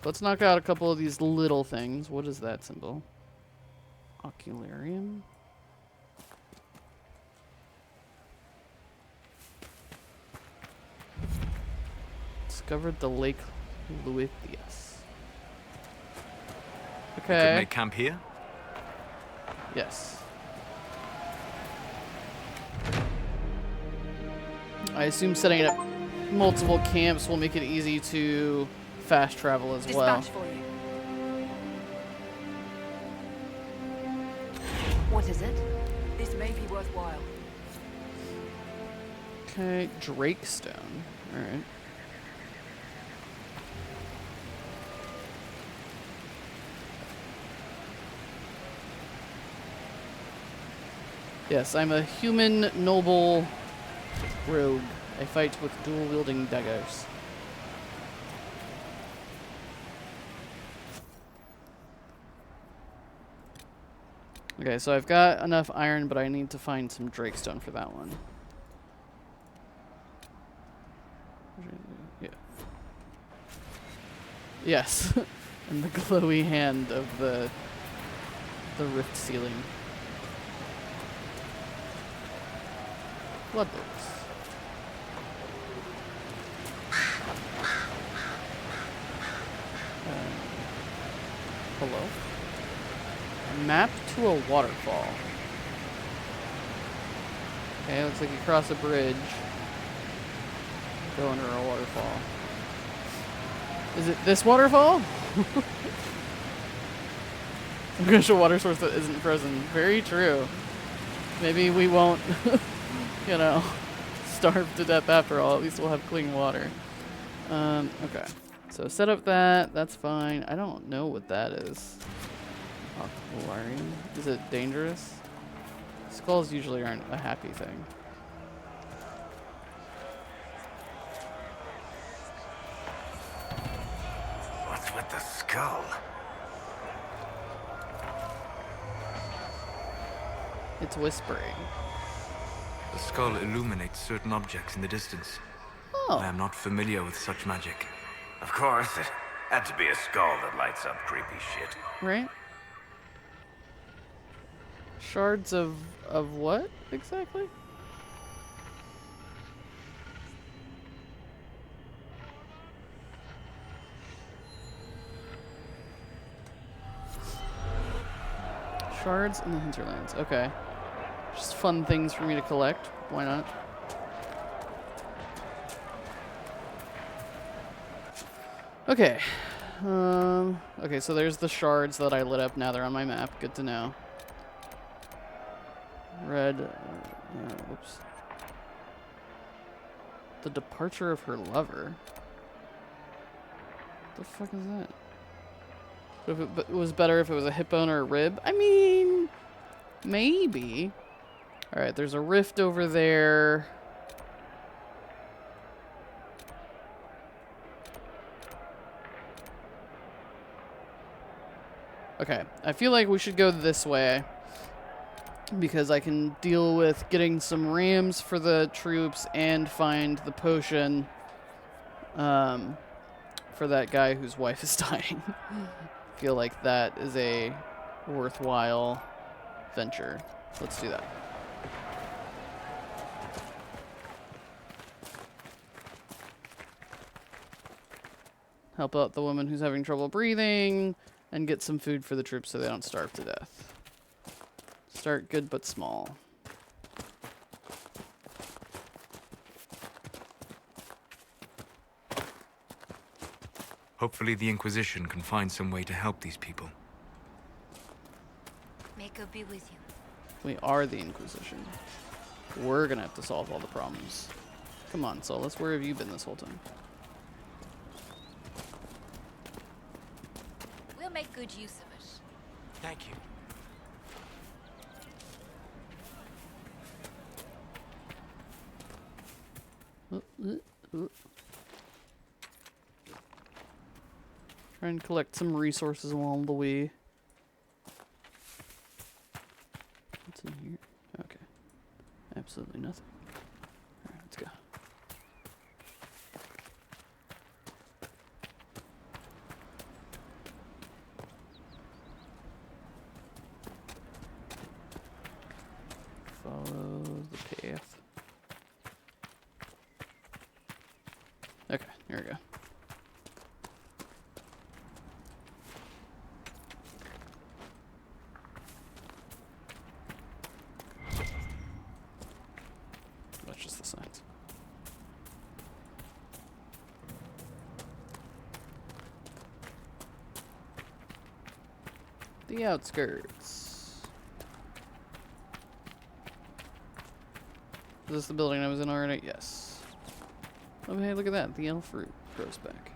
A: Let's knock out a couple of these little things. What is that symbol? Ocularium? Discovered the Lake Luithius. Okay.
R: We could make camp here?
A: Yes. I assume setting up multiple camps will make it easy to fast travel as well.
H: For you. What is it? This may be worthwhile.
A: Okay, Drakestone. Alright. Yes, I'm a human noble rogue. I fight with dual-wielding daggers. Okay, so I've got enough iron, but I need to find some Drakestone for that one. Yeah. Yes, and the glowy hand of the rift ceiling. Blood books. Hello? A map to a waterfall. Okay, looks like you cross a bridge. Go under a waterfall. Is it this waterfall? I'm gonna show a water source that isn't frozen. Very true. Maybe we won't, you know, starve to death after all. At least we'll have clean water. Okay. So set up that. That's fine. I don't know what that is. Aquarium. Is it dangerous? Skulls usually aren't a happy thing.
F: What's with the skull?
A: It's whispering.
F: The skull illuminates certain objects in the distance.
A: Oh.
F: I am not familiar with such magic.
S: Of course, it had to be a skull that lights up creepy shit.
A: Right? Shards of what exactly? Shards in the Hinterlands. Okay. Just fun things for me to collect. Why not? Okay. Okay, so there's the shards that I lit up. Now they're on my map. Good to know. Red. Whoops. The departure of her lover. The fuck is that? So if it was better if it was a hip bone or a rib? I mean, maybe. Alright, there's a rift over there. Okay, I feel like we should go this way. Because I can deal with getting some rams for the troops and find the potion for that guy whose wife is dying. I feel like that is a worthwhile venture. Let's do that. Help out the woman who's having trouble breathing and get some food for the troops so they don't starve to death. Start good but small.
R: Hopefully the Inquisition can find some way to help these people.
C: May God be with you.
A: We are the Inquisition. We're gonna have to solve all the problems. Come on, Solus, where have you been this whole time?
C: We'll make good use of it.
Q: Thank you.
A: Try and collect some resources along the way. What's in here? Okay. Absolutely nothing. Alright, let's go. Follow the path. Okay, here we go. That's just the signs. The outskirts. Is this the building I was in already? Yes. Oh, hey, look at that. The elf fruit grows back.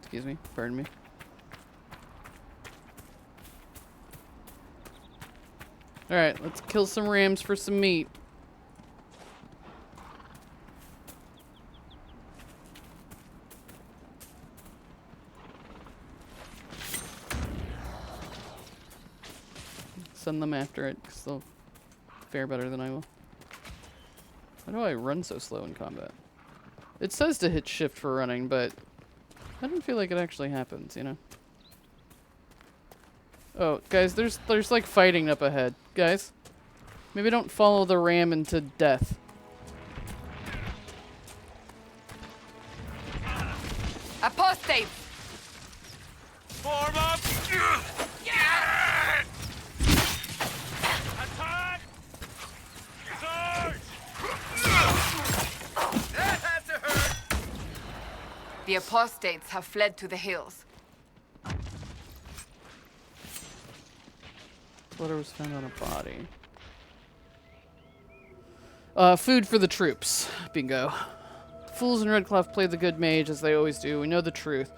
A: Excuse me. Pardon me. Alright, let's kill some rams for some meat. Send them after it, because they'll fare better than I will. Why do I run so slow in combat? It says to hit shift for running, but I don't feel like it actually happens, you know? Oh, guys, there's like fighting up ahead. Guys, maybe don't follow the ram into death.
K: Apostate!
F: Form up! Attack! Charge! That had to hurt!
K: The apostates have fled to the hills.
A: Water was found on a body. Food for the troops. Bingo. Fools in Redcliffe play the good mage, as they always do. We know the truth.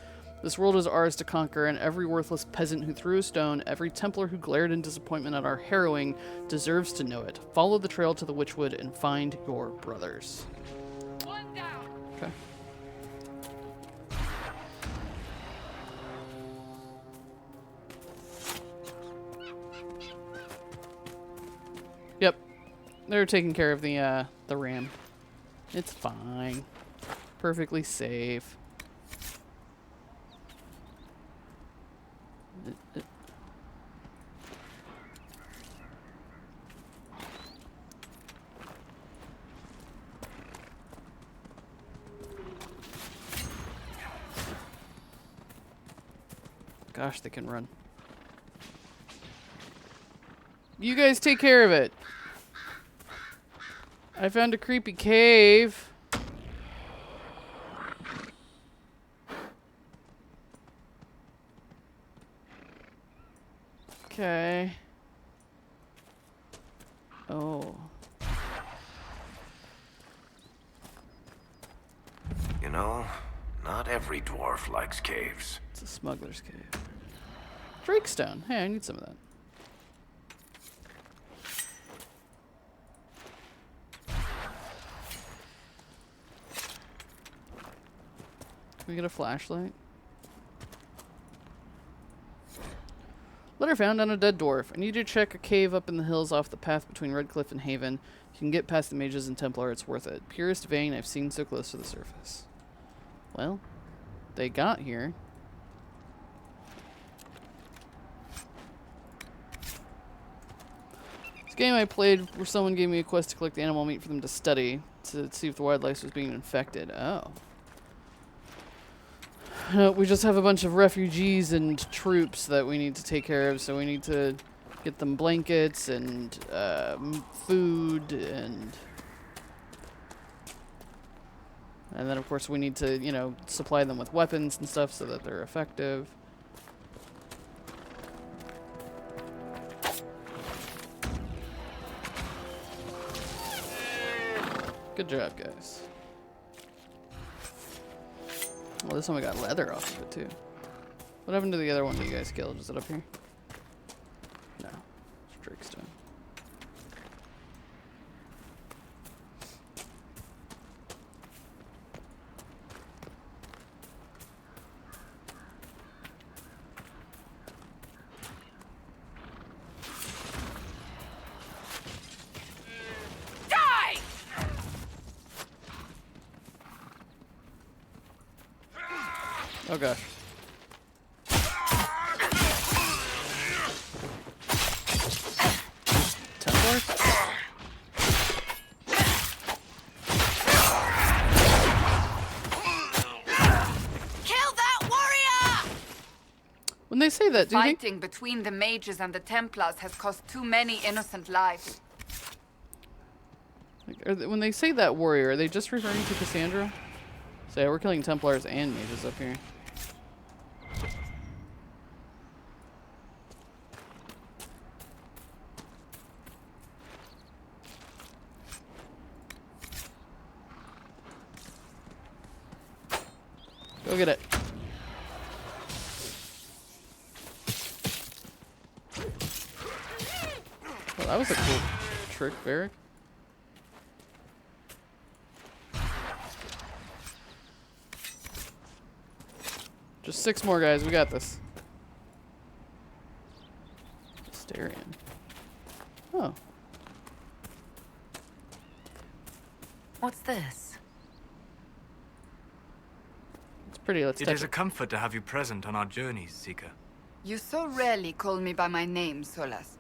A: This world is ours to conquer, and every worthless peasant who threw a stone, every Templar who glared in disappointment at our harrowing, deserves to know it. Follow the trail to the Witchwood and find your brothers.
C: One down.
A: Okay. Yep. They're taking care of the ram. It's fine. Perfectly safe. Gosh, they can run. You guys take care of it. I found a creepy cave. Okay. Oh.
S: You know, not every dwarf likes caves.
A: It's a smuggler's cave. Drakestone. Hey, I need some of that. Can we get a flashlight? Letter found on a dead dwarf. I need to check a cave up in the hills off the path between Redcliffe and Haven. If you can get past the mages and Templar, it's worth it. Purest vein I've seen so close to the surface. Well, they got here. This game I played where someone gave me a quest to collect animal meat for them to study to see if the wildlife was being infected. Oh. We just have a bunch of refugees and troops that we need to take care of, so we need to get them blankets and food and then of course we need to, you know, supply them with weapons and stuff so that they're effective. Good job, guys. Well, this one we got leather off of it, too. What happened to the other one that you guys killed? Is it up here? No. It's Drakestone.
E: Die!
A: Oh gosh. Templars?
E: Kill that warrior!
A: When they say that, do you think...
K: Fighting between the mages and the Templars has cost too many innocent lives.
A: Like, when they say that warrior, are they just referring to Cassandra? So yeah, we're killing Templars and mages up here. Go get it. Well, that was a cool trick, Varric. Just 6 more guys, we got this. Starion. Oh.
H: What's this?
A: It's pretty, let's
R: It
A: touch
R: is a comfort to have you present on our journeys, Seeker.
K: You so rarely call me by my name, Solas.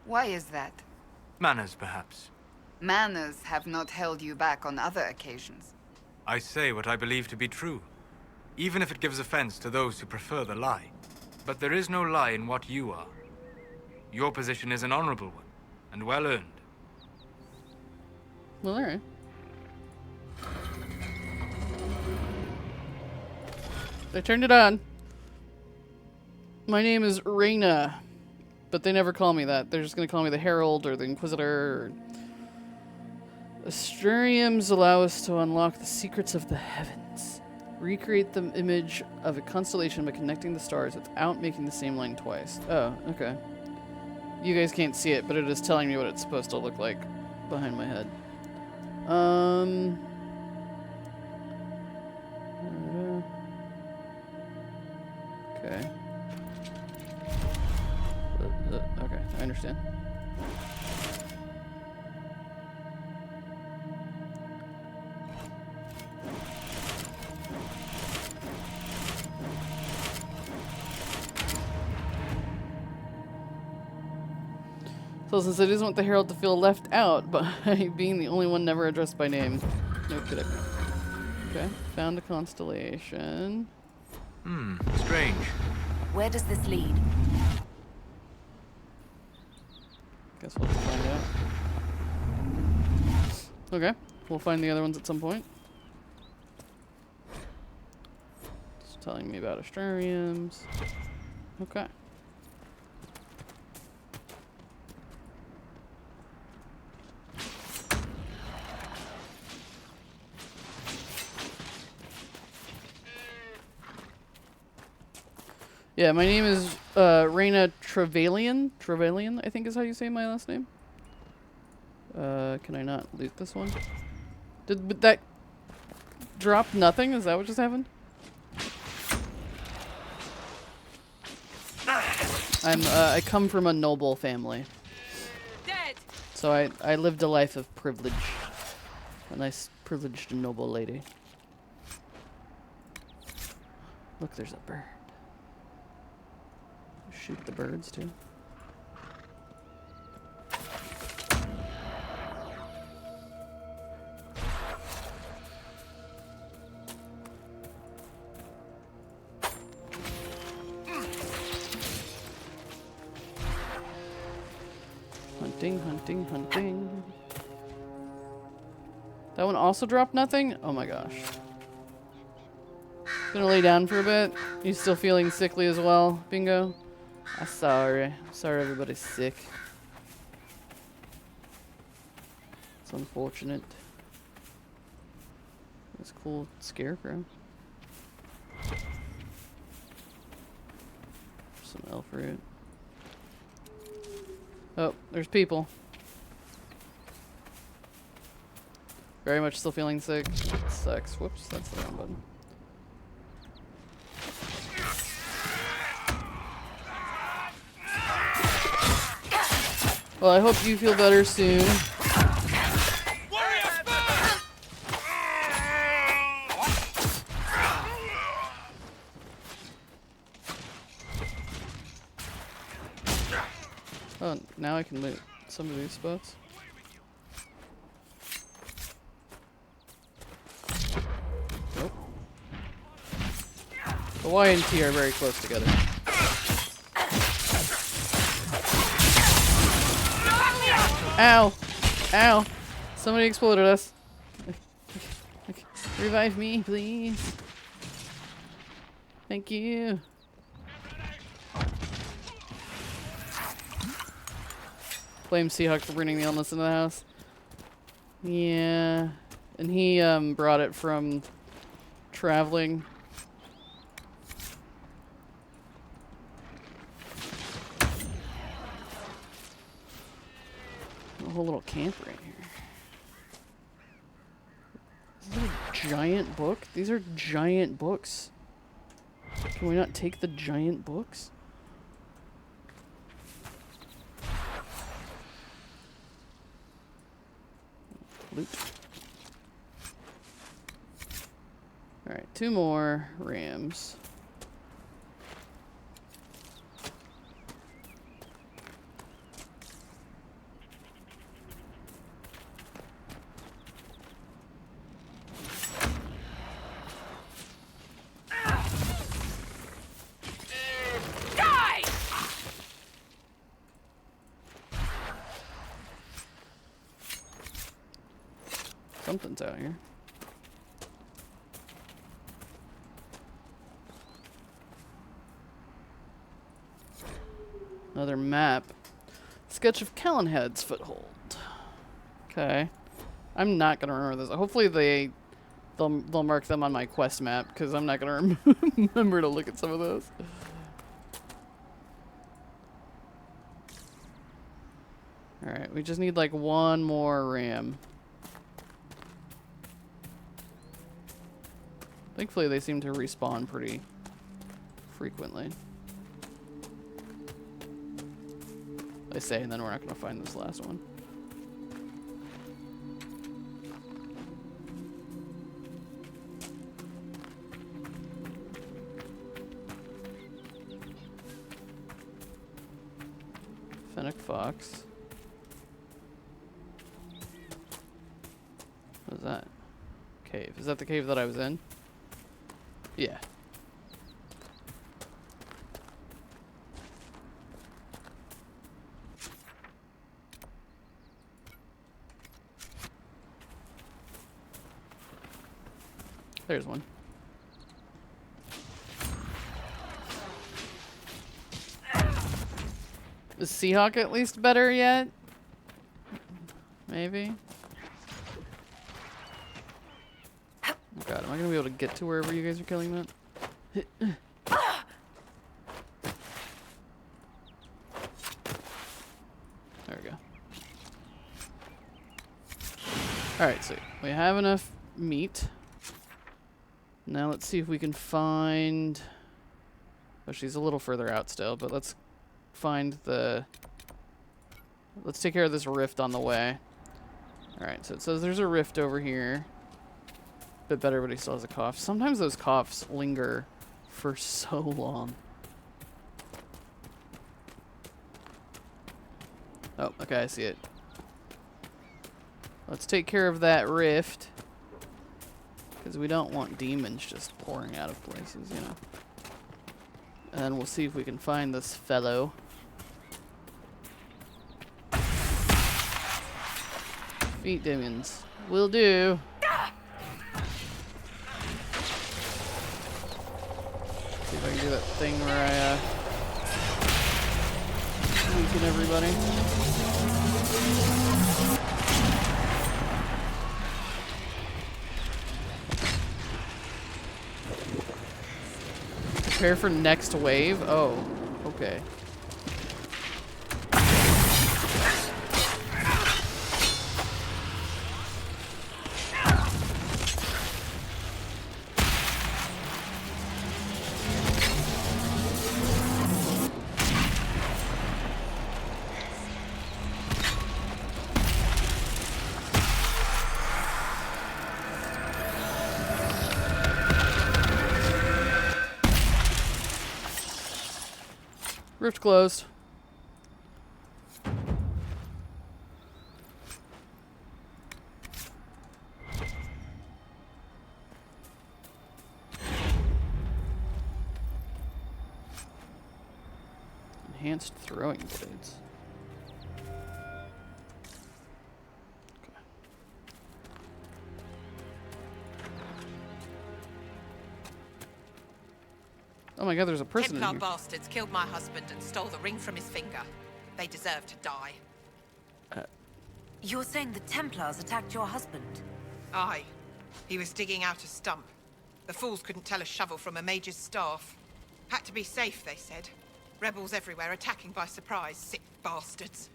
K: Why is that?
R: Manners, perhaps.
K: Manners have not held you back on other occasions.
R: I say what I believe to be true, even if it gives offense to those who prefer the lie. But there is no lie in what you are. Your position is an honorable one, and well earned.
A: Well, alright. They turned it on. My name is Reyna, but they never call me that. They're just gonna call me the Herald or the Inquisitor. Astrariums allow us to unlock the secrets of the heavens. Recreate the image of a constellation by connecting the stars without making the same line twice. Oh, okay. You guys can't see it, but it is telling me what it's supposed to look like behind my head. Okay. Okay, I understand. So since it doesn't want the Herald to feel left out by being the only one never addressed by name. No kidding. Okay, found a constellation.
R: Strange.
H: Where does this lead?
A: Guess we'll have to find out. Okay, we'll find the other ones at some point. It's telling me about astrariums. Okay. Yeah, my name is Reyna Trevelyan. Trevelyan, I think is how you say my last name. Can I not loot this one? Did that drop nothing? Is that what just happened? I come from a noble family.
C: Dead.
A: So I lived a life of privilege. A nice privileged noble lady. Look, there's a bird. Shoot the birds too. Hunting, hunting, hunting. That one also dropped nothing? Oh my gosh. Gonna lay down for a bit. You still feeling sickly as well, Bingo? I'm sorry. Sorry everybody's sick. It's unfortunate. That's a cool scarecrow. Some elf root. Oh, there's people. Very much still feeling sick. Sucks. Whoops, that's the wrong button. Well, I hope you feel better soon. Oh, now I can loot some of these spots. Nope. The Y and T are very close together. Ow! Ow! Somebody exploded us. Revive me, please. Thank you. Blame Seahawk for bringing the illness into the house. Yeah. And he brought it from traveling. A whole little camp right here. Is this a giant book? These are giant books. Can we not take the giant books? Loot. Alright, 2 more rams. Something's out here. Another map. Sketch of Callanhead's Foothold. Okay. I'm not gonna remember this. Hopefully they'll mark them on my quest map, because I'm not gonna remember to look at some of those. Alright, we just need like 1 more ram. Thankfully, they seem to respawn pretty frequently. I say, and then we're not going to find this last one. Fennec Fox. What is that? Cave. Is that the cave that I was in? Yeah. There's one. Is Seahawk at least better yet? Maybe? Oh god, am I gonna be able to get to wherever you guys are killing that? There we go. Alright, so we have enough meat. Now let's see if we can find... Oh, she's a little further out still, but let's find the... Let's take care of this rift on the way. Alright, so it says there's a rift over here. Bit better, but he still has a cough. Sometimes those coughs linger for so long. Oh, okay, I see it. Let's take care of that rift. Because we don't want demons just pouring out of places, you know. And then we'll see if we can find this fellow. Feet demons. Will do. See if I can do that thing where I weaken everybody. Prepare for next wave? Oh, okay. Rift closed. Enhanced throwing blades. Oh my god, there's a person in
O: Templar
A: here.
O: bastards killed my husband and stole the ring from his finger. They deserve to die.
H: You're saying the Templars attacked your husband?
O: Aye. He was digging out a stump. The fools couldn't tell a shovel from a mage's staff. Had to be safe, they said. Rebels everywhere attacking by surprise, sick bastards.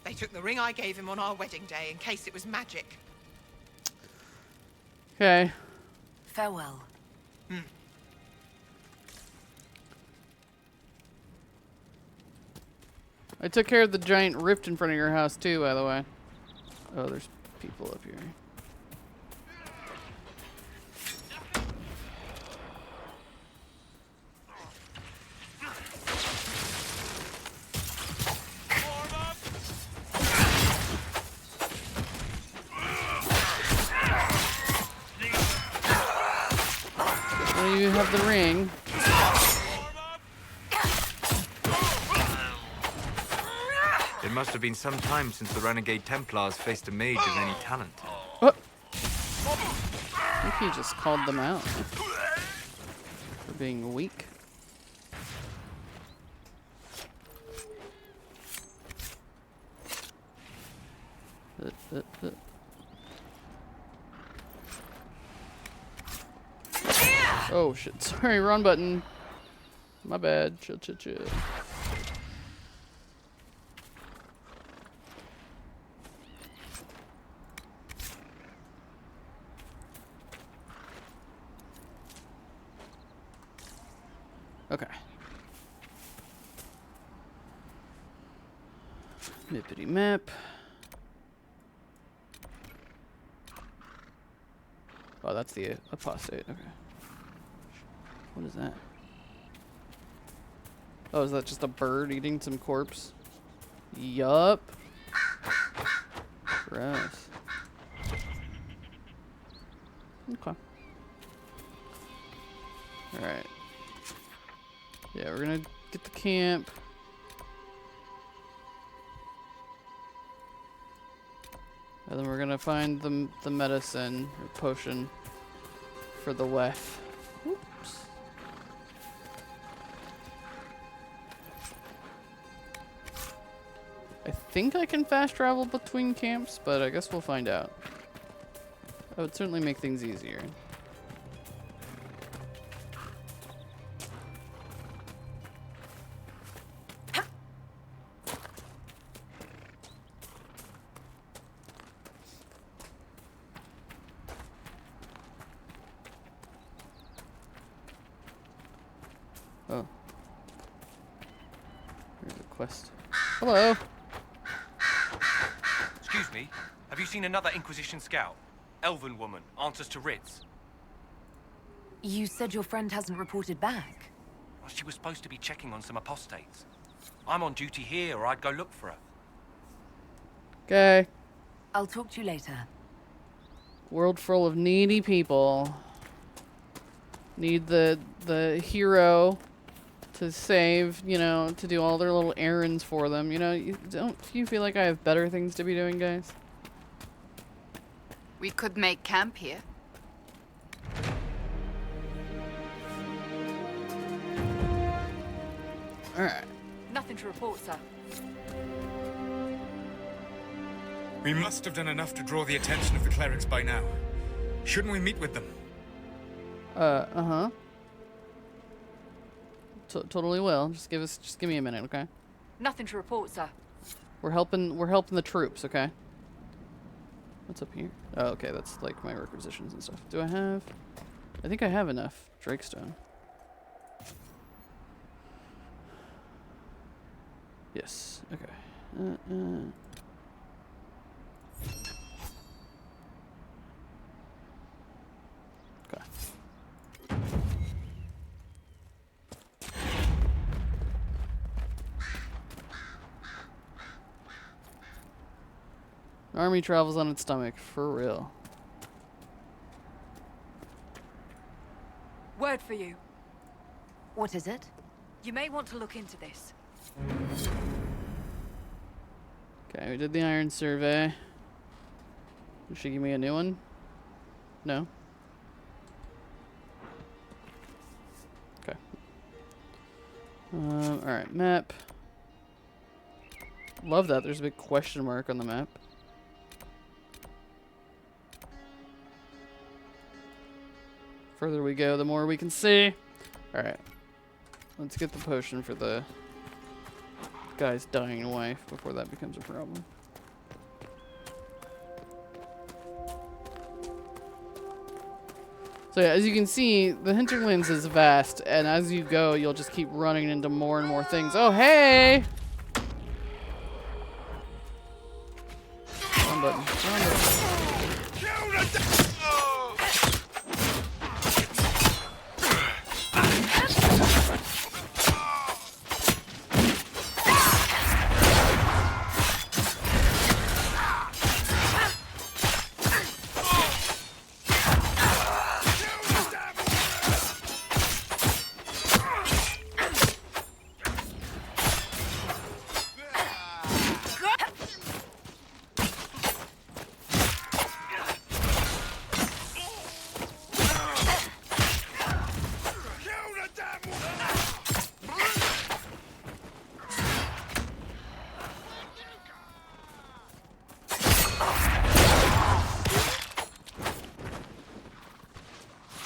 O: They took the ring I gave him on our wedding day in case it was magic.
A: Okay.
H: Farewell.
A: I took care of the giant rift in front of your house too, by the way. Oh, there's people up here. Well, you have the ring.
R: It must have been some time since the Renegade Templars faced a mage of any talent.
A: I think he just called them out for being weak. Oh shit, sorry, wrong button. My bad. Chill, chill, chill. Okay. Mippity map. Oh, that's the apostate. Okay. What is that? Oh, is that just a bird eating some corpse? Yup. Gross. Okay. Alright. Yeah, we're gonna get the camp. And then we're gonna find the medicine or potion for the WEF. Oops. I think I can fast travel between camps, but I guess we'll find out. That would certainly make things easier. Oh. Here's a quest. Hello.
J: Excuse me, have you seen another Inquisition scout? Elven woman, answers to writs.
H: You said your friend hasn't reported back.
J: Well, she was supposed to be checking on some apostates. I'm on duty here, or I'd go look for her.
A: Okay.
H: I'll talk to you later.
A: World full of needy people. Need the hero to save, you know, to do all their little errands for them. You know, do you feel like I have better things to be doing, guys?
K: We could make camp here.
A: Alright.
E: Nothing to report, sir.
R: We must have done enough to draw the attention of the clerics by now. Shouldn't we meet with them?
A: Uh-huh. Totally will. Just give me a minute, okay?
E: Nothing to report, sir.
A: We're helping the troops, okay? What's up here? Oh, okay, that's like my requisitions and stuff. Do I have? I think I have enough Drakestone. Yes. Okay. Okay. Army travels on its stomach, for real.
E: Word for you.
H: What is it?
E: You may want to look into this.
A: Okay, we did the iron survey. Did she give me a new one? No? Okay. Alright, map. Love that. There's a big question mark on the map. Further we go, the more we can see. Alright. Let's get the potion for the guy's dying wife before that becomes a problem. So yeah, as you can see, the Hinterlands is vast, and as you go, you'll just keep running into more and more things. Oh, hey! Wrong button. Wrong button.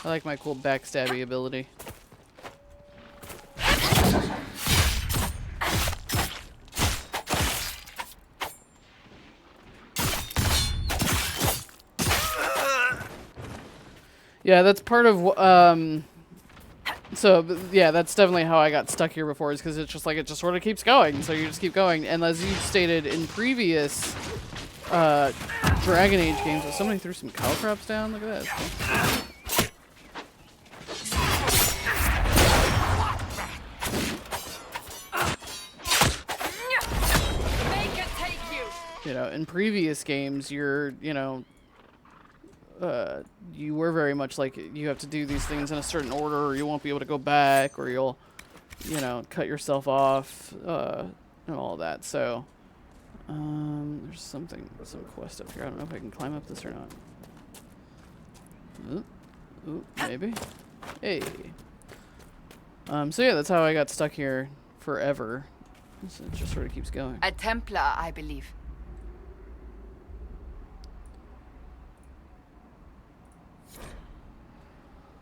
A: I like my cool backstabby ability. Yeah, that's part of so yeah, that's definitely how I got stuck here before, is because it's just like it just sort of keeps going, so you just keep going. And as you stated in previous Dragon Age games, somebody threw some caltrops down. Look at that. You know, in previous games, you're, you know, you were very much like, you have to do these things in a certain order, or you won't be able to go back, or you'll, you know, cut yourself off, and all that. So, there's some quest up here. I don't know if I can climb up this or not. Ooh, maybe. Hey. So yeah, that's how I got stuck here forever. So it just sort of keeps going.
K: A Templar, I believe.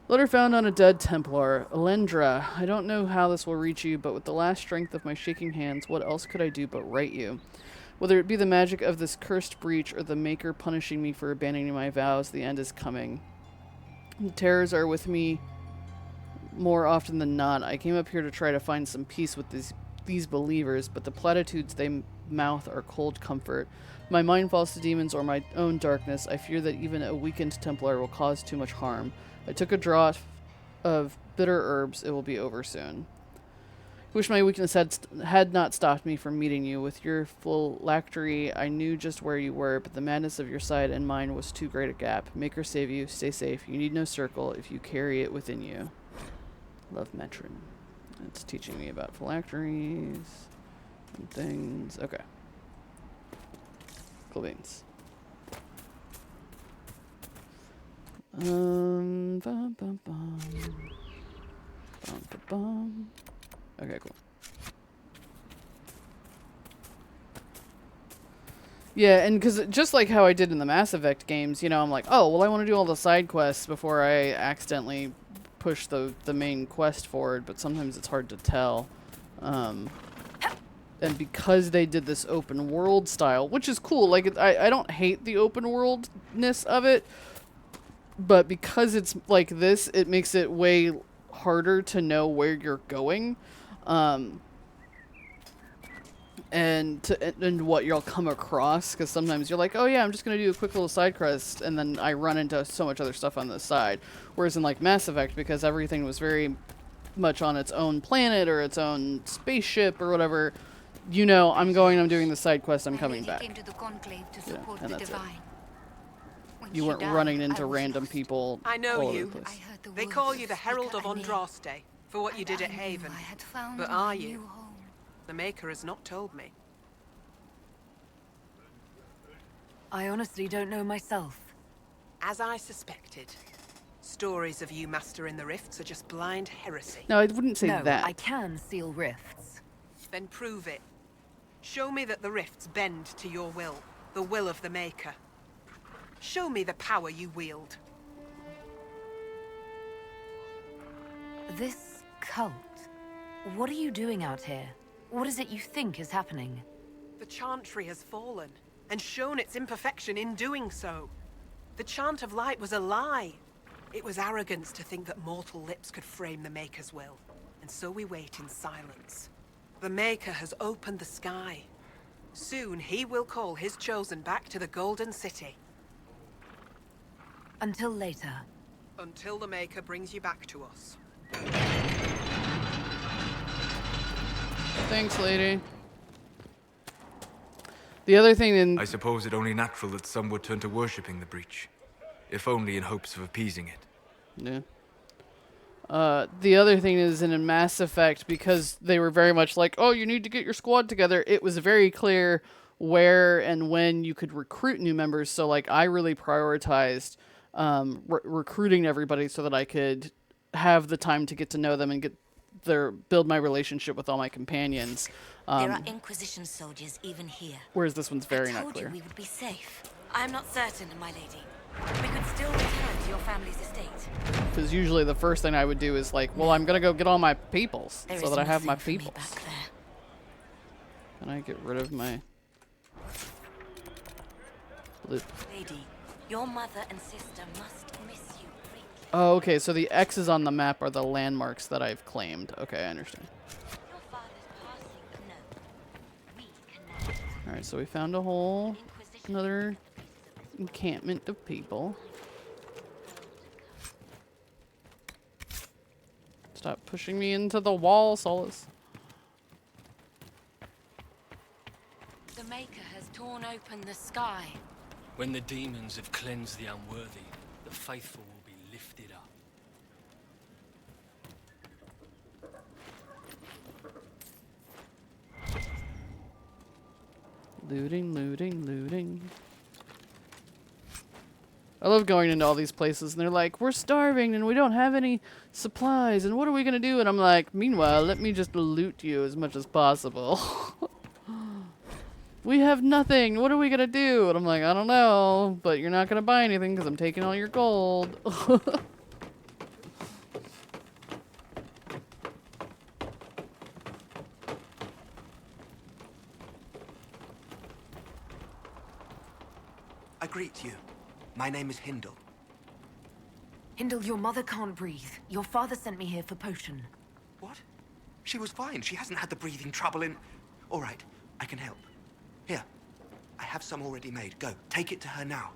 A: Letter found on a dead Templar. Elendra, I don't know how this will reach you, but with the last strength of my shaking hands, what else could I do but write you? Whether it be the magic of this cursed breach or the Maker punishing me for abandoning my vows, the end is coming. The terrors are with me more often than not. I came up here to try to find some peace with these believers, but the platitudes they mouth are cold comfort. My mind falls to demons or my own darkness. I fear that even a weakened Templar will cause too much harm. I took a draught of bitter herbs. It will be over soon. Wish my weakness had not stopped me from meeting you. With your phylactery, I knew just where you were, but the madness of your side and mine was too great a gap. Maker save you. Stay safe. You need no circle if you carry it within you. Love Metron. It's teaching me about phylacteries and things. Okay. Cool beans. Bum, bum, bum. Bum, bum, bum. Okay, cool. Yeah, and because just like how I did in the Mass Effect games, you know, I'm like, oh, well, I want to do all the side quests before I accidentally push the main quest forward, but sometimes it's hard to tell. And because they did this open world style, which is cool, like, I don't hate the open worldness of it, but because it's like this, it makes it way harder to know where you're going. And what you'll come across, because sometimes you're like, oh yeah, I'm just gonna do a quick little side quest, and then I run into so much other stuff on the side. Whereas in like Mass Effect, because everything was very much on its own planet or its own spaceship or whatever, you know, I'm doing the side quest, I'm coming back.
C: Came to the conclave to
A: Yeah,
C: support
A: and
C: the
A: that's it.
C: divine. When
A: You
C: she
A: weren't
C: died,
A: running
C: I
A: into
C: was
A: random
C: lost.
A: people
O: I know
A: all over
O: you.
A: the place.
O: They call you the Herald of Andraste for what you did at Haven. But are you? The Maker has not told me.
H: I honestly don't know myself.
O: As I suspected, stories of you mastering the rifts are just blind heresy.
A: No, I wouldn't say
H: No,
A: that.
H: I can seal rifts.
O: Then prove it. Show me that the rifts bend to your will, the will of the Maker. Show me the power you wield.
H: This cult. What are you doing out here? What is it you think is happening?
O: The Chantry has fallen, and shown its imperfection in doing so. The Chant of Light was a lie. It was arrogance to think that mortal lips could frame the Maker's will. And so we wait in silence. The Maker has opened the sky. Soon he will call his chosen back to the Golden City.
H: Until later.
O: Until the Maker brings you back to us.
A: Thanks, lady. The other thing in...
R: I suppose it only natural that some would turn to worshipping the breach, if only in hopes of appeasing it.
A: Yeah. The other thing is in Mass Effect, because they were very much like, oh, you need to get your squad together, it was very clear where and when you could recruit new members. So, like, I really prioritized recruiting everybody so that I could have the time to get to know them and build my relationship with all my companions.
E: There are Inquisition soldiers even here.
A: Whereas this one's very not
E: I told
A: clear.
E: you we would be safe. I'm not certain, my lady. We could still return to your family's estate.
A: Because usually the first thing I would do is like, well, I'm going to go get all my peoples
E: There
A: so
E: is
A: that I have my
E: nothing for me
A: peoples.
E: back there.
A: Can I get rid of my... Blip.
E: Lady, your mother and sister must miss you greatly.
A: Oh, okay, so the X's on the map are the landmarks that I've claimed. Okay, I understand.
E: Your father's passing a note. We connect.
A: Alright, so we found a whole... another encampment of people. Stop pushing me into the wall, Solus.
E: The Maker has torn open the sky.
B: When the demons have cleansed the unworthy, the faithful will be lifted up.
A: Looting, looting, looting. I love going into all these places and they're like, we're starving and we don't have any supplies and what are we gonna do? And I'm like, meanwhile, let me just loot you as much as possible. We have nothing. What are we gonna do? And I'm like, I don't know, but you're not gonna buy anything because I'm taking all your gold.
T: I greet you. My name is Hindle.
H: Hindle, your mother can't breathe. Your father sent me here for potion.
T: What? She was fine. She hasn't had the breathing trouble in... All right, I can help. Here, I have some already made. Go, take it to her now.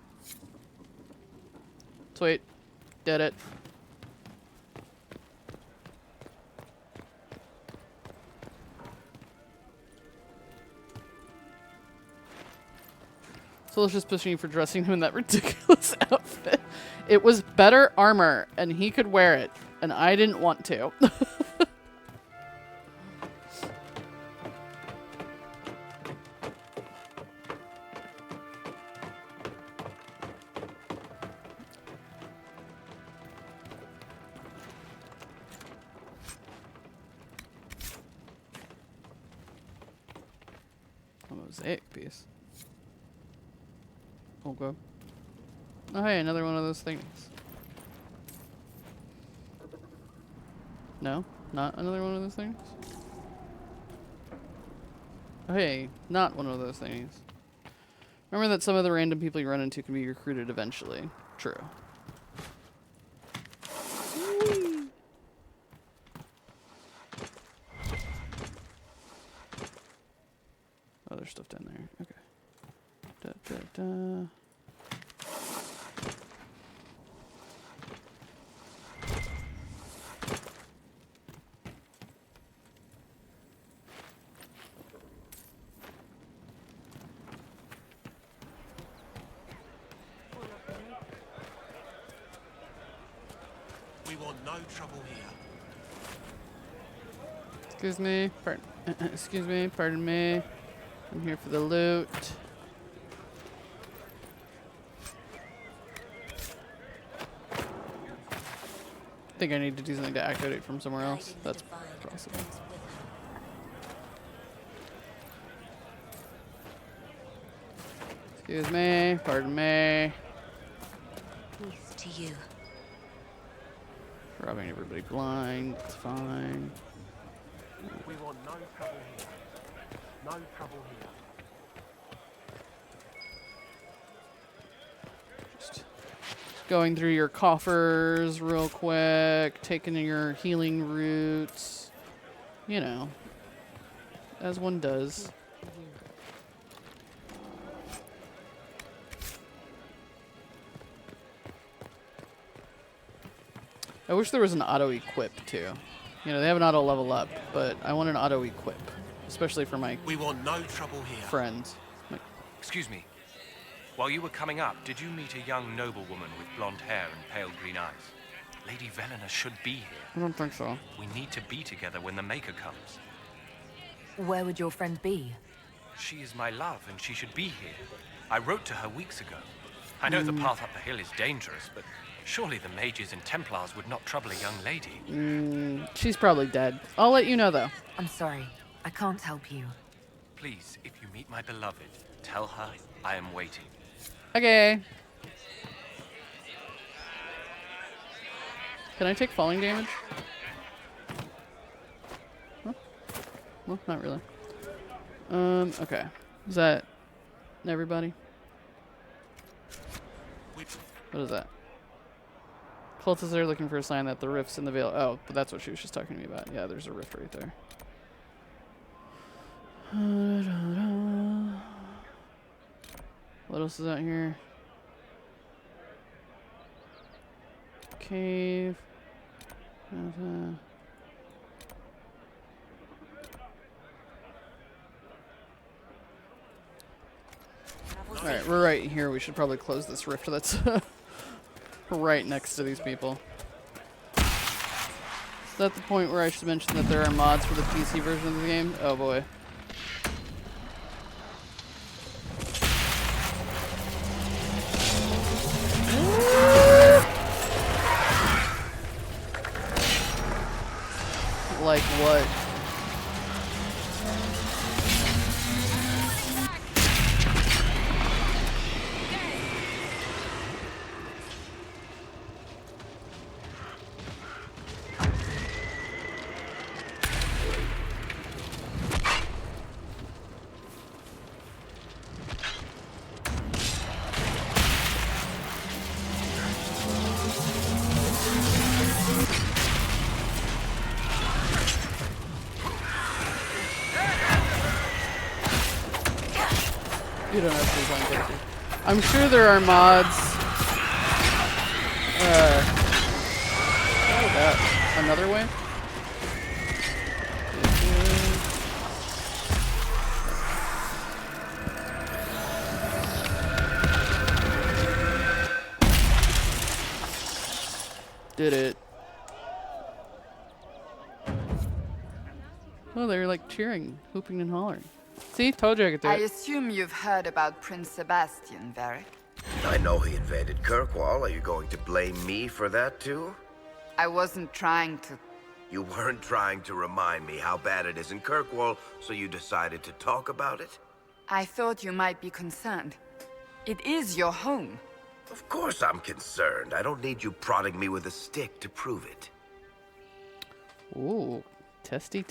A: Sweet. Did it. So let's just push me for dressing him in that ridiculous outfit. It was better armor, and he could wear it, and I didn't want to. A mosaic piece. Okay. Oh hey, another one of those things. No? Not another one of those things? Oh hey, not one of those things. Remember that some of the random people you run into can be recruited eventually. True. Whee! Oh, there's stuff down there. Okay. Da, da, da.
T: We want no trouble here.
A: Excuse me, excuse me, pardon me. I'm here for the loot. I think I need to do something to activate it from somewhere else. That's possible. Excuse me, pardon me.
U: Peace to you.
A: Robbing everybody blind, it's fine.
T: We want no trouble here. No trouble here.
A: Just going through your coffers real quick, taking your healing roots. You know, as one does. I wish there was an auto-equip, too. You know, they have an auto-level up, but I want an auto-equip. Especially for my
T: We want no trouble here.
A: friends.
J: Excuse me. While you were coming up, did you meet a young noblewoman with blonde hair and pale green eyes? Lady Velena should be here.
A: I don't think so.
J: We need to be together when the Maker comes.
H: Where would your friend be?
J: She is my love, and she should be here. I wrote to her weeks ago. I know the path up the hill is dangerous, but surely the mages and Templars would not trouble a young lady.
A: She's probably dead. I'll let you know, though.
H: I'm sorry. I can't help you.
J: Please, if you meet my beloved, tell her I am waiting.
A: Okay. Can I take falling damage? Huh? Well, not really. Okay. Is that everybody? What is that? Cultists are looking for a sign that the rift's in the veil. Oh, but that's what she was just talking to me about. Yeah, there's a rift right there. What else is out here? Cave. Alright, we're right here. We should probably close this rift that's right next to these people. Is that the point where I should mention that there are mods for the PC version of the game? Oh boy. what. You don't have to be blind character. I'm sure there are mods. Oh, that another way. Did it. Oh, they're like cheering, whooping and hollering. See, told you I could do
K: I
A: it.
K: assume you've heard about Prince Sebastian, Varric.
S: I know he invaded Kirkwall. Are you going to blame me for that too?
K: I wasn't trying to.
S: You weren't trying to remind me how bad it is in Kirkwall, so you decided to talk about it?
K: I thought you might be concerned. It is your home.
S: Of course I'm concerned. I don't need you prodding me with a stick to prove it.
A: Ooh, testy.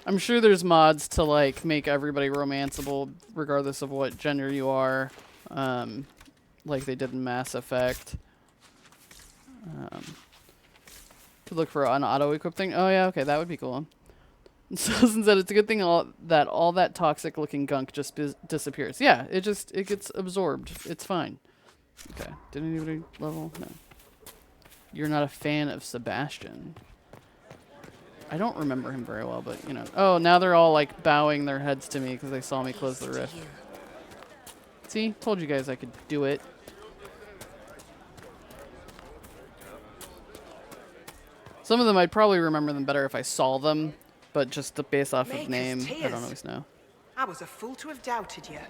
A: I'm sure there's mods to like make everybody romanceable regardless of what gender you are, like they did in Mass Effect. Could look for an auto-equip thing. Oh yeah, okay, that would be cool. Susan said it's a good thing all that toxic-looking gunk just disappears. Yeah, it gets absorbed. It's fine. Okay, did anybody level? No. You're not a fan of Sebastian. I don't remember him very well, but, you know. Oh, now they're all, like, bowing their heads to me because they saw me close the rift. See? Told you guys I could do it. Some of them, I'd probably remember them better if I saw them, but just based off of name, I don't always know.
O: I was a fool to have doubted you.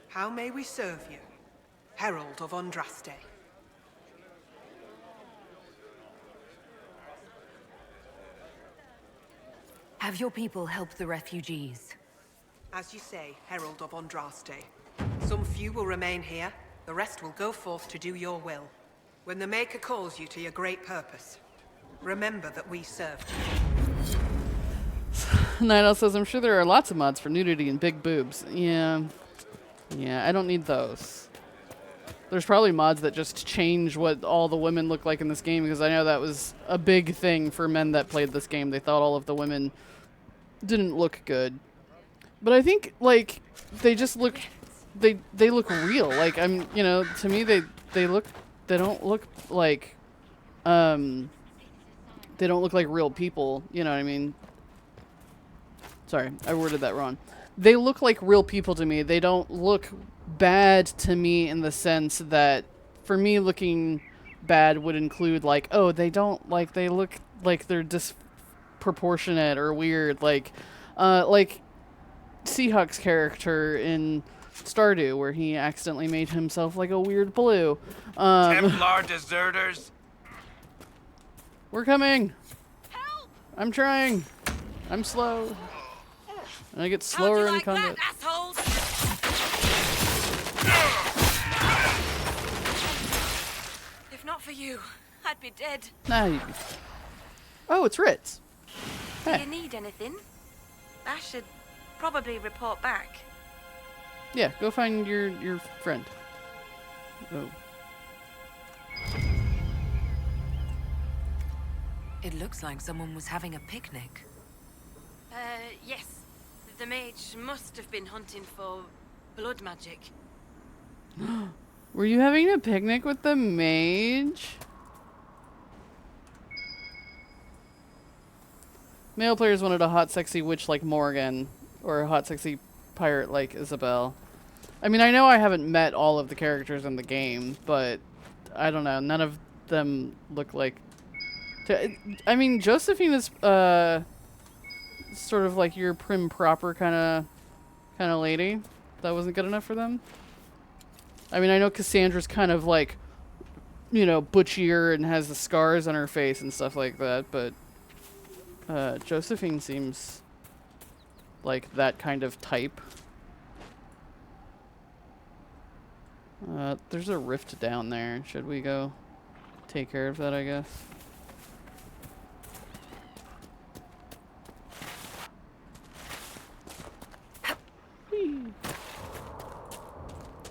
O: How may we serve you? Herald of Andraste.
H: Have your people helped the refugees?
O: As you say, Herald of Andraste. Some few will remain here, the rest will go forth to do your will. When the Maker calls you to your great purpose, remember that we served you.
A: Nidal says, I'm sure there are lots of mods for nudity and big boobs. Yeah, I don't need those. There's probably mods that just change what all the women look like in this game, because I know that was a big thing for men that played this game. They thought all of the women didn't look good. But I think, like, they just look, they look real. Like, to me, they don't look like, they don't look like real people, you know what I mean? Sorry, I worded that wrong. They look like real people to me. They don't look bad to me in the sense that, for me, looking bad would include, like, oh, they look like they're disproportionate or weird, like Seahawk's character in Stardew, where he accidentally made himself like a weird blue.
S: Templar deserters!
A: We're coming! Help! I'm trying! I'm slow. And I get slower in combat.
E: If not for you, I'd be dead.
A: Nah, you'd be... Oh, it's Ritz.
E: Do
A: Hey.
E: you need anything? I should probably report back.
A: Yeah, go find your friend. Oh.
H: It looks like someone was having a picnic.
E: Yes. The mage must have been hunting for blood magic.
A: Were you having a picnic with the mage? Male players wanted a hot, sexy witch like Morgan, or a hot, sexy pirate like Isabel. I mean, I know I haven't met all of the characters in the game, but I don't know. None of them look like... I mean, Josephine is sort of like your prim proper kind of lady. That wasn't good enough for them. I mean, I know Cassandra's kind of like, you know, butchier and has the scars on her face and stuff like that, but Josephine seems like that kind of type. There's a rift down there. Should we go take care of that, I guess?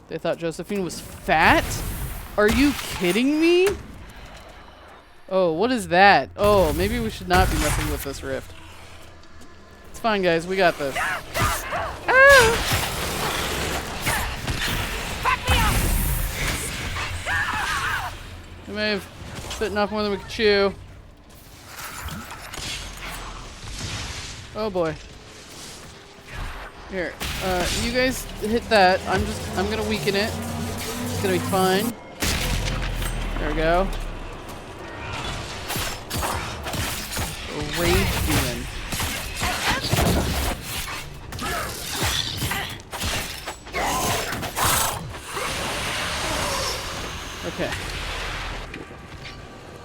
A: They thought Josephine was fat? Are you kidding me? Oh, what is that? Oh, maybe we should not be messing with this rift. It's fine, guys. We got this. Ah! We may have bitten off more than we could chew. Oh boy. Here, you guys hit that. I'm gonna weaken it. It's gonna be fine. There we go. A rage demon. Okay.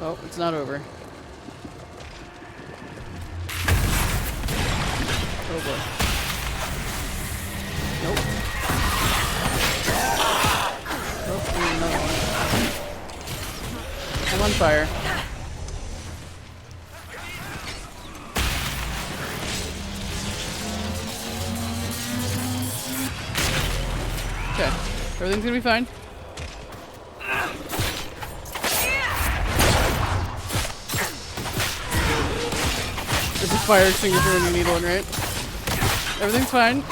A: Oh, it's not over. Oh boy. Nope. Oh, there's another one. I'm on fire. Okay. Everything's gonna be fine. There's a fire extinguisher when you need one, right? Everything's fine.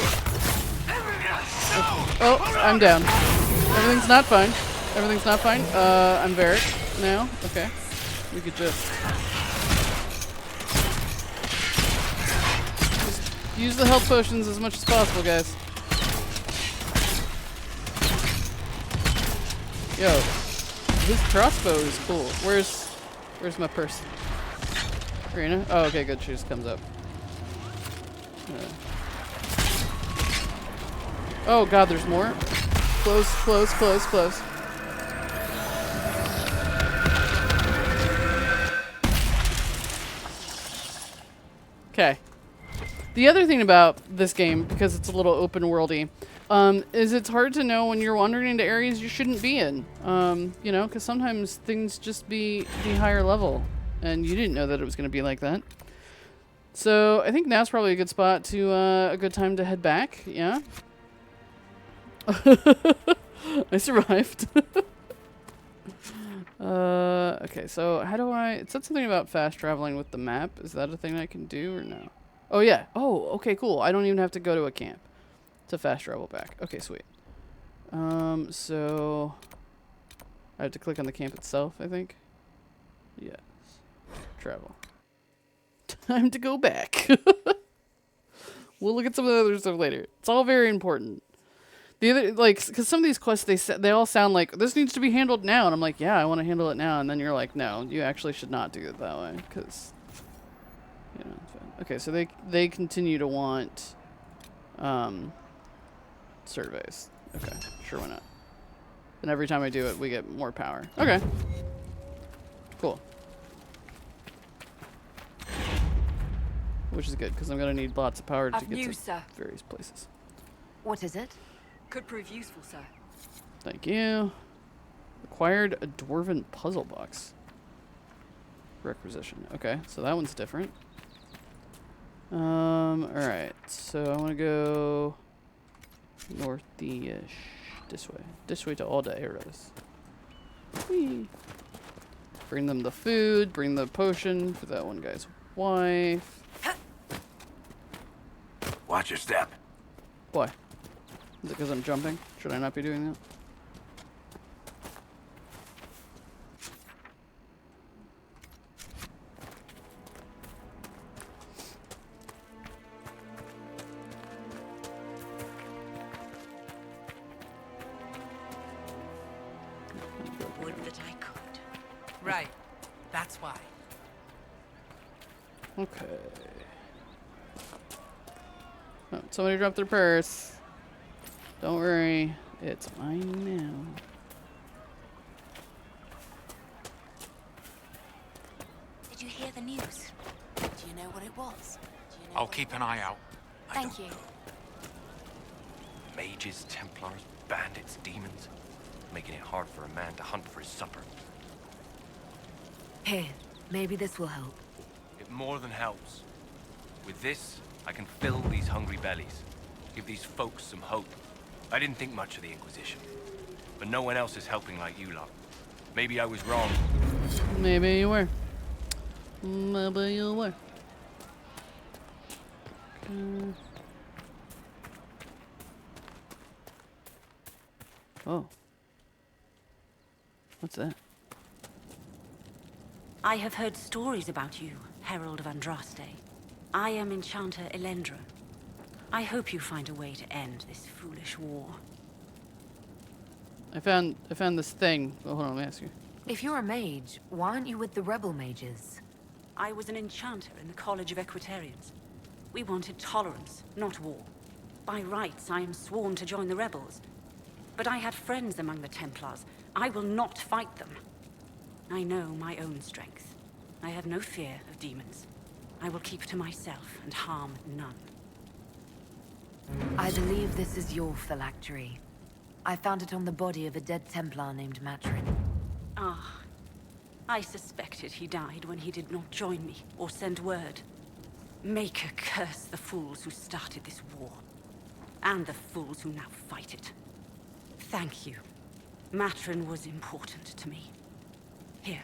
A: Oh, I'm down. Everything's not fine. Everything's not fine. I'm Varric now. Okay. We could just use the health potions as much as possible, guys. Yo, his crossbow is cool. Where's my purse? Arena? Oh, okay, good. She just comes up. Oh god, there's more. Close, close, close, close. Okay. The other thing about this game, because it's a little open worldy, is it's hard to know when you're wandering into areas you shouldn't be in. You know, because sometimes things just be higher level, and you didn't know that it was going to be like that. So I think now's probably a good spot to a good time to head back. Yeah. I survived. Okay, so how do I... It said something about fast traveling with the map. Is that a thing I can do or no? Oh, yeah. Oh, okay, cool. I don't even have to go to a camp to fast travel back. Okay, sweet. So... I have to click on the camp itself, I think. Yes. Travel. Time to go back. We'll look at some of the other stuff later. It's all very important. The other, like, because some of these quests, they all sound like, this needs to be handled now. And I'm like, yeah, I want to handle it now. And then you're like, no, you actually should not do it that way. Because, you know. Okay, so they continue to want surveys. Okay, sure, why not? And every time I do it, we get more power. Okay. Cool. Which is good, because I'm going to need lots of power to get to various places.
H: What is it?
D: Could prove useful, sir.
A: Thank you. Acquired a dwarven puzzle box. Requisition. Okay, so that one's different. Alright, so I want to go north-ish. This way. This way to all the arrows. Whee. Bring them the food, bring the potion for that one guy's wife.
F: Watch your step.
A: Why? Is it because I'm jumping? Should I not be doing that?
U: Would that I could.
O: Right. That's why.
A: Okay. Oh, somebody dropped their purse. Don't worry. It's mine now.
U: Did you hear the news?
H: Do you know what it was?
Q: I'll keep an eye out.
H: Thank you.
J: Mages, Templars, bandits, demons. Making it hard for a man to hunt for his supper.
H: Here, maybe this will help.
J: It more than helps. With this, I can fill these hungry bellies. Give these folks some hope. I didn't think much of the Inquisition. But no one else is helping like you lot. Maybe I was wrong.
A: Maybe you were. Maybe you were. Oh. What's that?
U: I have heard stories about you, Herald of Andraste. I am Enchanter Elendra. I hope you find a way to end this foolish war.
A: I found this thing. Oh, hold on, let me ask you.
H: If you're a mage, why aren't you with the rebel mages?
U: I was an enchanter in the College of Equitarians. We wanted tolerance, not war. By rights, I am sworn to join the rebels. But I had friends among the Templars. I will not fight them. I know my own strength. I have no fear of demons. I will keep to myself and harm none.
H: I believe this is your phylactery. I found it on the body of a dead Templar named Matrin.
U: Ah. I suspected he died when he did not join me or send word. Maker curse the fools who started this war. And the fools who now fight it. Thank you. Matrin was important to me. Here,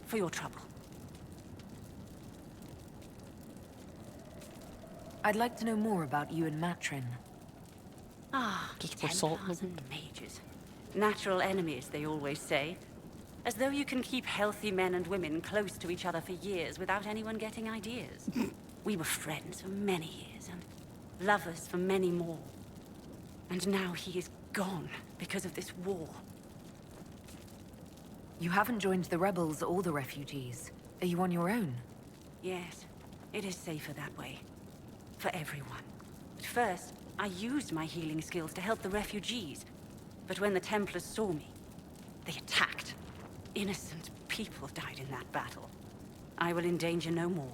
U: for your trouble.
H: I'd like to know more about you and Matrin.
U: Ah,
A: Just for salt
U: and mages. Natural enemies, they always say. As though you can keep healthy men and women close to each other for years without anyone getting ideas. We were friends for many years, and lovers for many more. And now he is gone because of this war.
H: You haven't joined the rebels or the refugees. Are you on your own?
U: Yes, it is safer that way. For everyone. But first, I used my healing skills to help the refugees. But when the Templars saw me, they attacked. Innocent people died in that battle. I will endanger no more.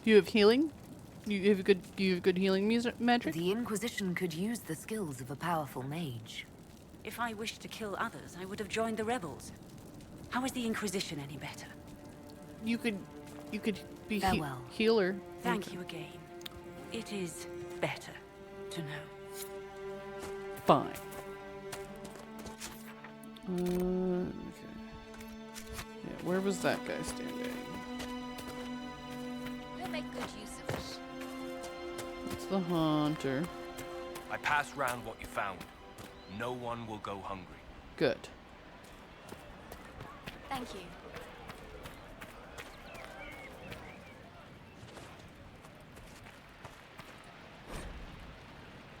A: You have healing? You have good healing magic?
H: The Inquisition could use the skills of a powerful mage.
U: If I wished to kill others, I would have joined the rebels. How is the Inquisition any better?
A: You could be
U: Farewell.
A: healer.
U: Thank you again. It is better to know.
A: Fine. Okay. Yeah, where was that guy standing?
U: We'll make good use of it.
A: It's the hunter.
J: I passed round what you found. No one will go hungry.
A: Good.
U: Thank you.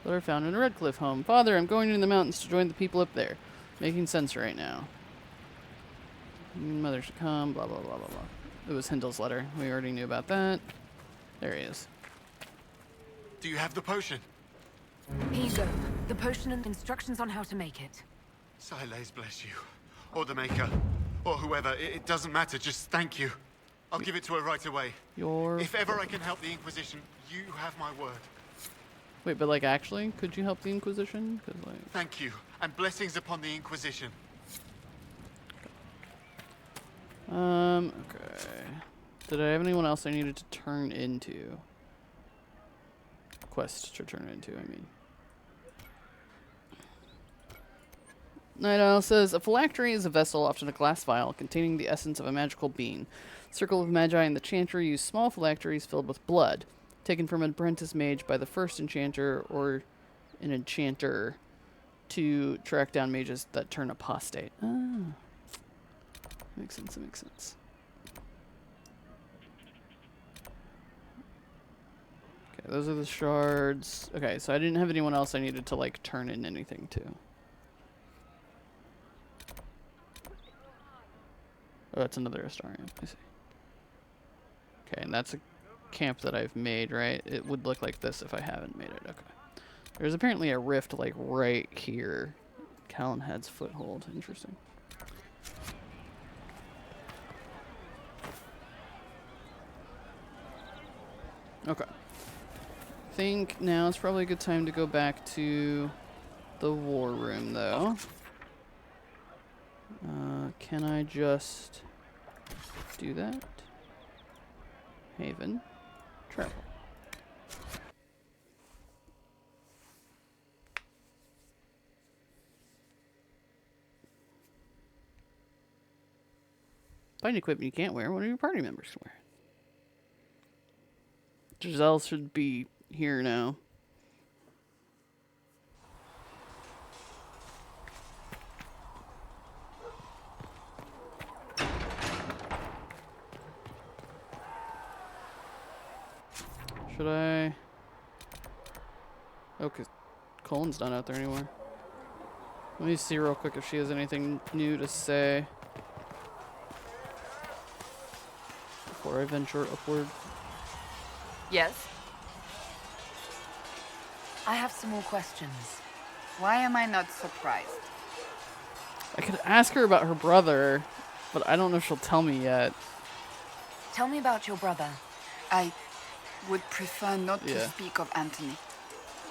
A: Letter found in a Redcliffe home. Father, I'm going into the mountains to join the people up there. Making sense right now. Mother should come, blah, blah, blah, blah, blah. It was Hindel's letter. We already knew about that. There he is.
L: Do you have the potion?
H: Here you go. The potion and instructions on how to make it.
L: Silas bless you. Or the Maker. Or whoever. It doesn't matter. Just thank you. I'll give it to her right away. If ever I can help the Inquisition, you have my word.
A: Wait, but like actually, could you help the Inquisition? 'Cause like.
L: Thank you, and blessings upon the Inquisition.
A: Okay. Did I have anyone else I needed to turn into? Quest to turn into, I mean. Night Owl says, a phylactery is a vessel, often a glass vial, containing the essence of a magical being. Circle of Magi and the Chantry use small phylacteries filled with blood, taken from an apprentice mage by the first enchanter or an enchanter to track down mages that turn apostate. Ah. Makes sense, that makes sense. Okay, those are the shards. Okay, so I didn't have anyone else I needed to, like, turn in anything to. Oh, that's another Astarian. I see. Okay, and that's a camp that I've made, right? It would look like this if I haven't made it. Okay. There's apparently a rift, like, right here. Callanhead's foothold. Interesting. Okay. I think now is probably a good time to go back to the war room, though. Can I just do that? Haven. Travel. Find equipment you can't wear. One of your party members can wear. Giselle should be here now. Should I? Okay, Colin's not out there anymore. Let me see real quick if she has anything new to say before I venture upward.
K: Yes?
H: I have some more questions.
K: Why am I not surprised?
A: I could ask her about her brother, but I don't know if she'll tell me yet.
H: Tell me about your brother.
K: I would prefer not to
A: Yeah.
K: speak of Anthony.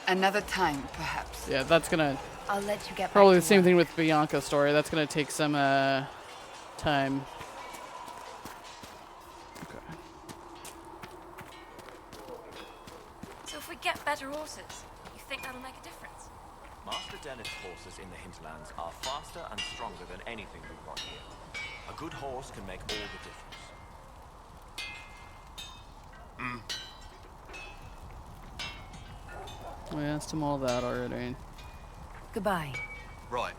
K: Another time, perhaps.
A: Yeah, that's gonna...
H: I'll let you get
A: Probably
H: back
A: the
H: to
A: same
H: work.
A: thing with Bianca's story. That's gonna take some, time.
E: So if we get better horses, you think that'll make a difference?
I: Master Dennett's horses in the Hinterlands are faster and stronger than anything we've got here. A good horse can make all the difference.
A: I asked him all that already.
H: Goodbye.
N: Right.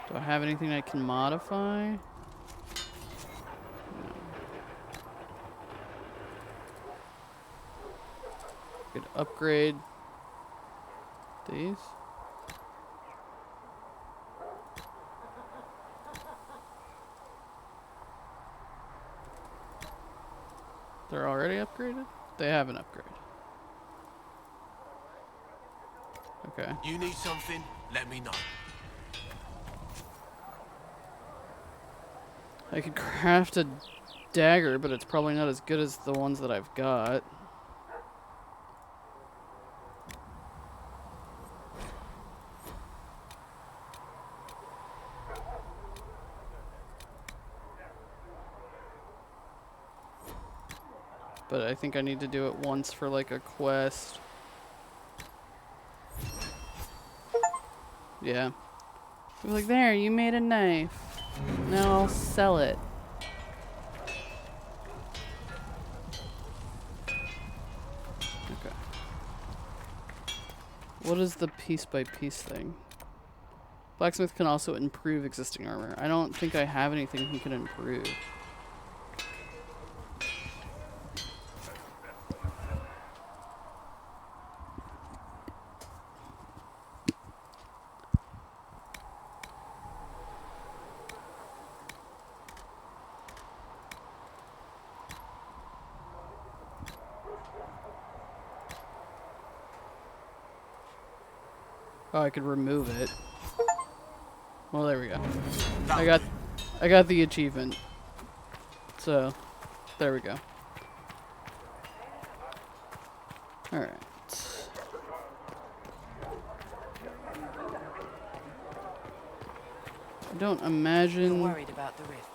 A: Do I have anything I can modify? No. Could upgrade these. They're already upgraded? They have an upgrade. Okay.
F: You need something? Let me know.
A: I could craft a dagger, but it's probably not as good as the ones that I've got. But I think I need to do it once for like a quest. Yeah. Be like, there, you made a knife. Now I'll sell it. Okay. What is the piece by piece thing? Blacksmith can also improve existing armor. I don't think I have anything he can improve. Oh, I could remove it. Well, there we go. I got the achievement. So, there we go. All right. I don't imagine
H: You're worried about the rift.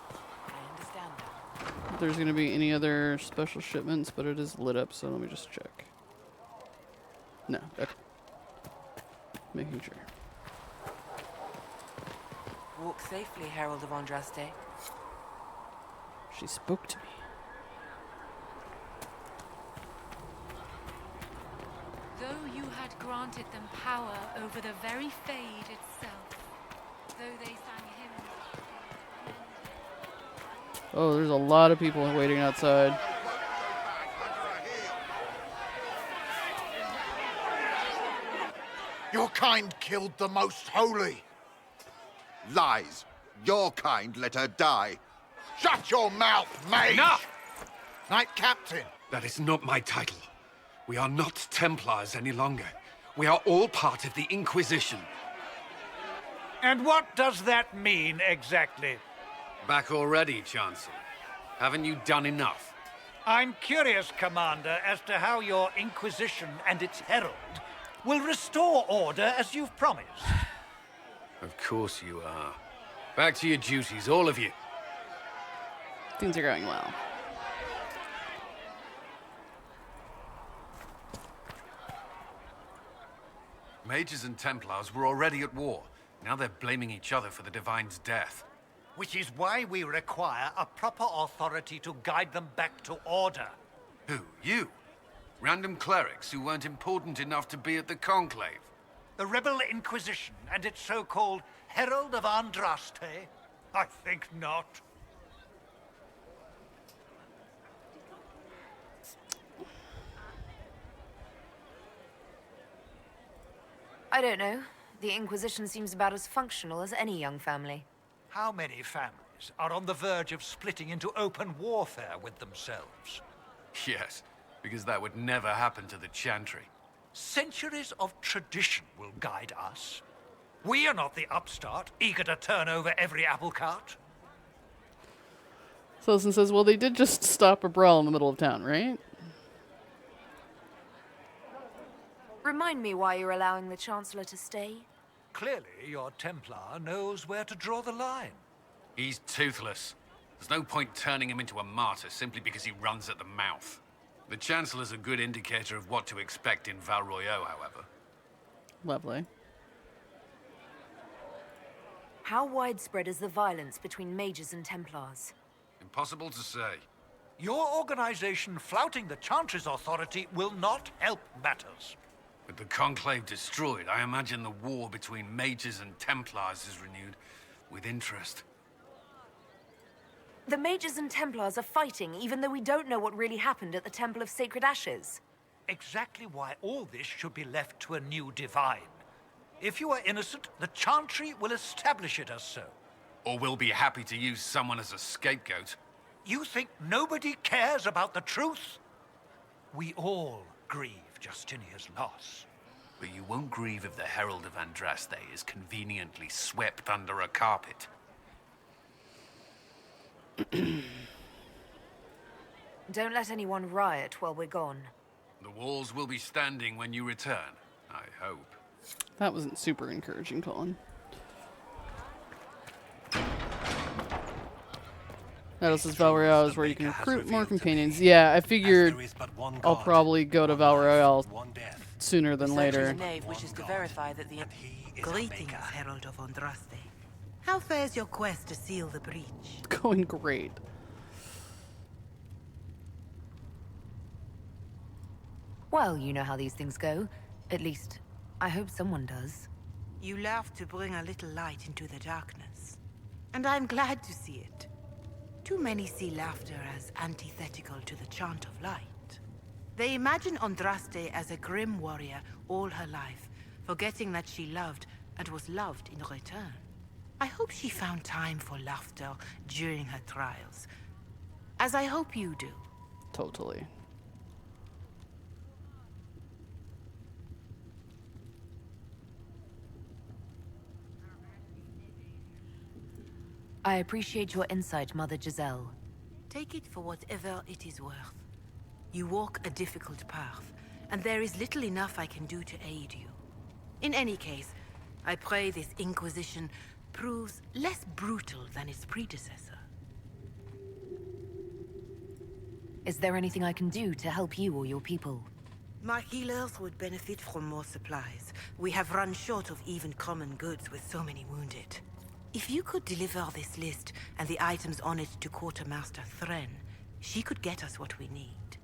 H: I understand that.
A: there's gonna be any other special shipments, but it is lit up, so let me just check. No, okay. Making sure.
E: Walk safely, Herald of Andraste.
A: She spoke to me.
C: Though you had granted them power over the very Fade itself, though they sang hymns.
A: Oh, there's a lot of people waiting outside.
N: Your kind killed the most holy.
V: Lies. Your kind let her die. Shut your mouth, mage!
W: Enough!
N: Knight Captain.
W: That is not my title. We are not Templars any longer. We are all part of the Inquisition.
P: And what does that mean exactly?
W: Back already, Chancellor. Haven't you done enough?
P: I'm curious, Commander, as to how your Inquisition and its herald will restore order as you've promised.
W: Of course you are. Back to your duties, all of you.
A: Things are going well.
W: Mages and Templars were already at war. Now they're blaming each other for the Divine's death.
P: Which is why we require a proper authority to guide them back to order.
W: Who? You? Random clerics who weren't important enough to be at the Conclave?
P: The Rebel Inquisition and its so-called Herald of Andraste? I think not.
H: I don't know. The Inquisition seems about as functional as any young family.
P: How many families are on the verge of splitting into open warfare with themselves?
W: Yes, because that would never happen to the Chantry.
P: Centuries of tradition will guide us. We are not the upstart, eager to turn over every apple cart.
A: Sullivan says, well, they did just stop a brawl in the middle of town, right?
H: Remind me why you're allowing the Chancellor to stay?
P: Clearly, your Templar knows where to draw the line.
W: He's toothless. There's no point turning him into a martyr simply because he runs at the mouth. The Chancellor's a good indicator of what to expect in Val Royeaux, however.
A: Lovely.
H: How widespread is the violence between mages and Templars?
W: Impossible to say.
P: Your organization flouting the Chantry's authority will not help matters.
W: With the Conclave destroyed, I imagine the war between mages and Templars is renewed with interest.
H: The mages and Templars are fighting, even though we don't know what really happened at the Temple of Sacred Ashes.
P: Exactly why all this should be left to a new divine. If you are innocent, the Chantry will establish it as so.
W: Or we'll be happy to use someone as a scapegoat.
P: You think nobody cares about the truth? We all grieve Justinia's loss.
W: But you won't grieve if the Herald of Andraste is conveniently swept under a carpet.
H: Don't let anyone riot while we're gone.
W: The walls will be standing when you return, I hope.
A: That wasn't super encouraging, Colin. That also says Val Royeaux is where you can recruit more companions. Yeah, I figured I'll probably go to Val Royeaux sooner than later.
G: Knave wishes to verify that the greetings, Herald of Andraste. How fares your quest to seal the breach?
A: It's going great.
H: Well, you know how these things go. At least, I hope someone does.
G: You laugh to bring a little light into the darkness. And I'm glad to see it. Too many see laughter as antithetical to the chant of light. They imagine Andraste as a grim warrior all her life, forgetting that she loved and was loved in return. I hope she found time for laughter during her trials, as I hope you do.
A: Totally.
H: I appreciate your insight, Mother Giselle.
G: Take it for whatever it is worth. You walk a difficult path, and there is little enough I can do to aid you. In any case, I pray this Inquisition proves less brutal than its predecessor.
H: Is there anything I can do to help you or your people?
G: My healers would benefit from more supplies. We have run short of even common goods with so many wounded. If you could deliver this list and the items on it to Quartermaster Thren, she could get us what we need.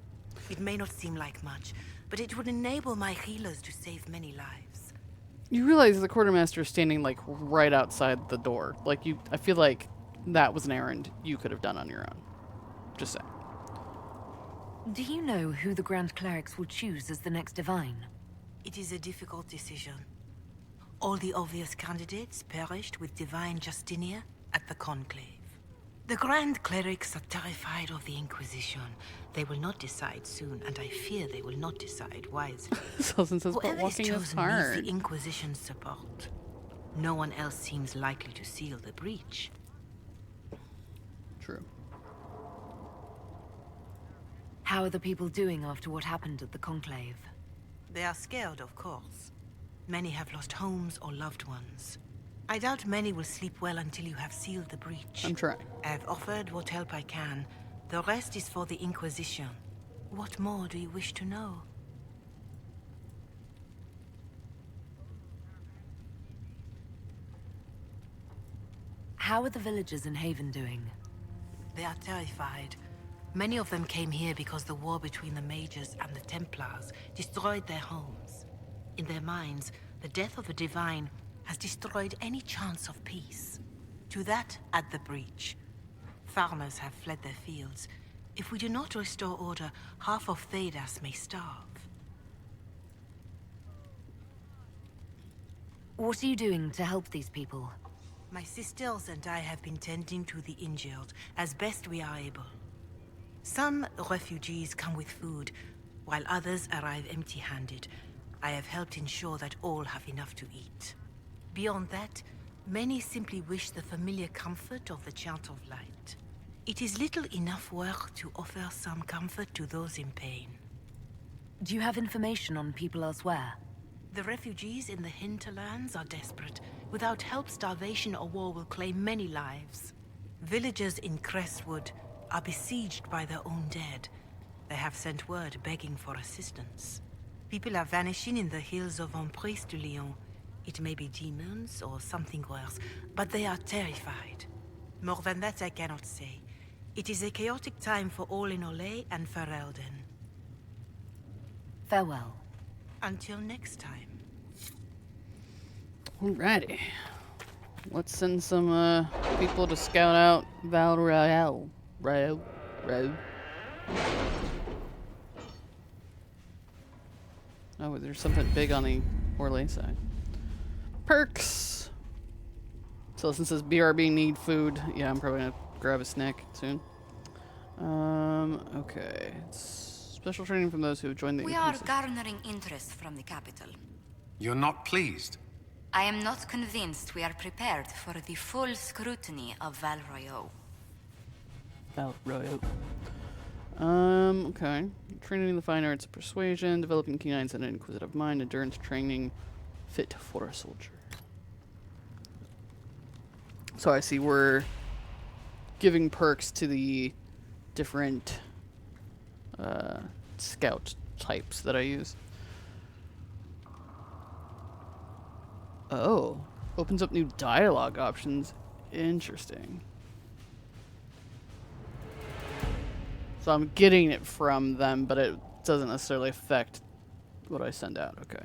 G: It may not seem like much, but it would enable my healers to save many lives.
A: You realize the quartermaster is standing like right outside the door. Like I feel like that was an errand you could have done on your own. Just saying.
H: Do you know who the Grand Clerics will choose as the next divine?
G: It is a difficult decision. All the obvious candidates perished with Divine Justinia at the Conclave. The Grand Clerics are terrified of the Inquisition. They will not decide soon, and I fear they will not decide wisely.
A: Sullivan says, but
G: Whoever is
A: walking is
G: chosen
A: hard.
G: needs the Inquisition's support. No one else seems likely to seal the breach.
A: True.
H: How are the people doing after what happened at the Conclave?
G: They are scared, of course. Many have lost homes or loved ones. I doubt many will sleep well until you have sealed the breach.
A: I'm trying.
G: I have offered what help I can. The rest is for the Inquisition. What more do you wish to know?
H: How are the villagers in Haven doing?
G: They are terrified. Many of them came here because the war between the Mages and the Templars destroyed their homes. In their minds, the death of the Divine has destroyed any chance of peace. To that, add the breach. Farmers have fled their fields. If we do not restore order, half of Thedas may starve.
H: What are you doing to help these people?
G: My sisters and I have been tending to the injured as best we are able. Some refugees come with food, while others arrive empty-handed. I have helped ensure that all have enough to eat. Beyond that, many simply wish the familiar comfort of the Chant of Light. It is little enough work to offer some comfort to those in pain.
H: Do you have information on people elsewhere?
G: The refugees in the Hinterlands are desperate. Without help, starvation or war will claim many lives. Villagers in Crestwood are besieged by their own dead. They have sent word begging for assistance. People are vanishing in the hills of Emprise de Lyon. It may be demons or something worse, but they are terrified. More than that I cannot say. It is a chaotic time for all in Olay and Ferelden.
H: Farewell.
G: Until next time.
A: Alrighty. Let's send some people to scout out Val Royeaux. Oh, there's something big on the Orlais side. Perks! So since this BRB need food, yeah, I'm probably gonna grab a snack soon. Okay. Special training from those who have joined the
C: We are
A: Inquisition.
C: garnering interest from the capital.
W: You're not pleased?
C: I am not convinced we are prepared for the full scrutiny of Val Royeaux.
A: Val Royeaux. Okay. Training in the fine arts of persuasion, developing keen eyes and an inquisitive mind, endurance training, fit for a soldier. So I see we're giving perks to the different scout types that I use. Oh, opens up new dialogue options. Interesting. So I'm getting it from them, but it doesn't necessarily affect what I send out. Okay.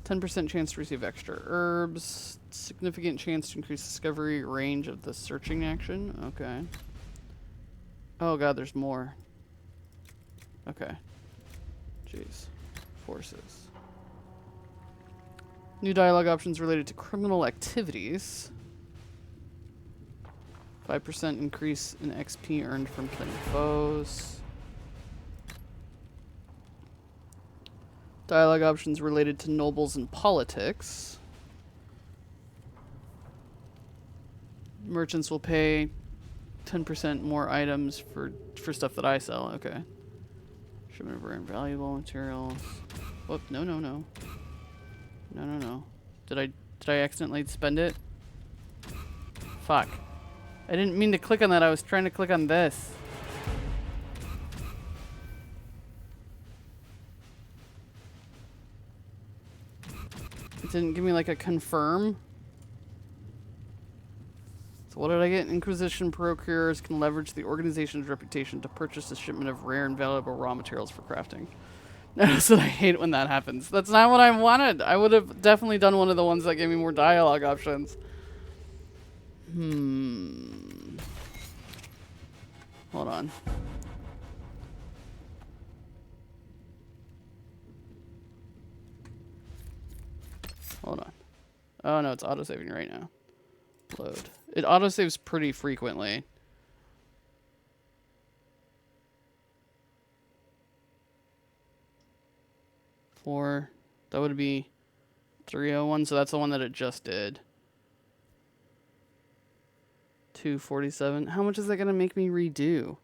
A: 10% chance to receive extra herbs. Significant chance to increase discovery range of the searching action. Okay. Oh god, there's more. Okay. Jeez. Forces. New dialogue options related to criminal activities. 5% increase in XP earned from killing foes. Dialogue options related to nobles and politics. Merchants will pay 10% more items for stuff that I sell. Okay. Shipment of rare and valuable materials. Whoop, no. No. Did I accidentally spend it? Fuck. I didn't mean to click on that. I was trying to click on this. It didn't give me like a confirm. So what did I get? Inquisition procurers can leverage the organization's reputation to purchase a shipment of rare and valuable raw materials for crafting. Notice that I hate when that happens. That's not what I wanted. I would have definitely done one of the ones that gave me more dialogue options. Hold on. Hold on. Oh no, it's autosaving right now. Load. It autosaves pretty frequently. That would be 301, so that's the one that it just did. 247. How much is that going to make me redo?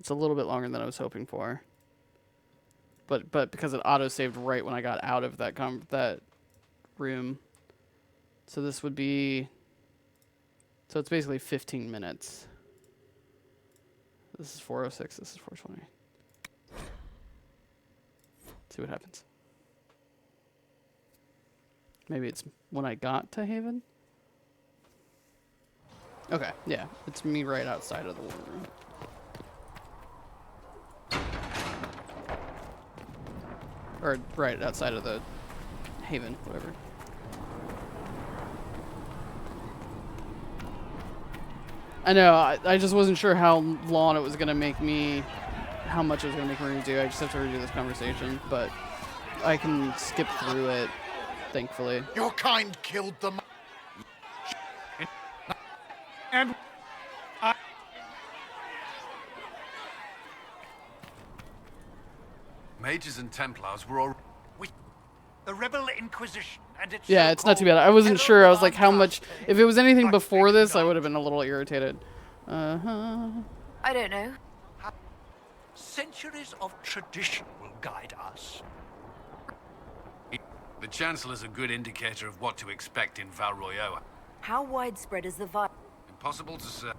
A: it's a little bit longer than I was hoping for. But because it auto-saved right when I got out of that room. So this would be... So it's basically 15 minutes. This is 406, this is 420. See what happens. Maybe it's when I got to Haven? Okay, yeah. It's me right outside of the war room. Or right outside of the Haven, whatever. I know, I just wasn't sure how long it was going to make me, how much it was going to make me redo. I just have to redo this conversation, but I can skip through it, thankfully.
V: Your kind killed them.
P: And I...
W: Mages and Templars were all...
P: The Rebel Inquisition and its...
A: Yeah, it's not too bad. I wasn't sure. I was like, how much... If it was anything before this, I would have been a little irritated. Uh-huh.
E: I don't know.
P: Centuries of tradition will guide us.
W: The Chancellor's a good indicator of what to expect in Val Royeaux.
E: How widespread is the virus?
W: Impossible to say.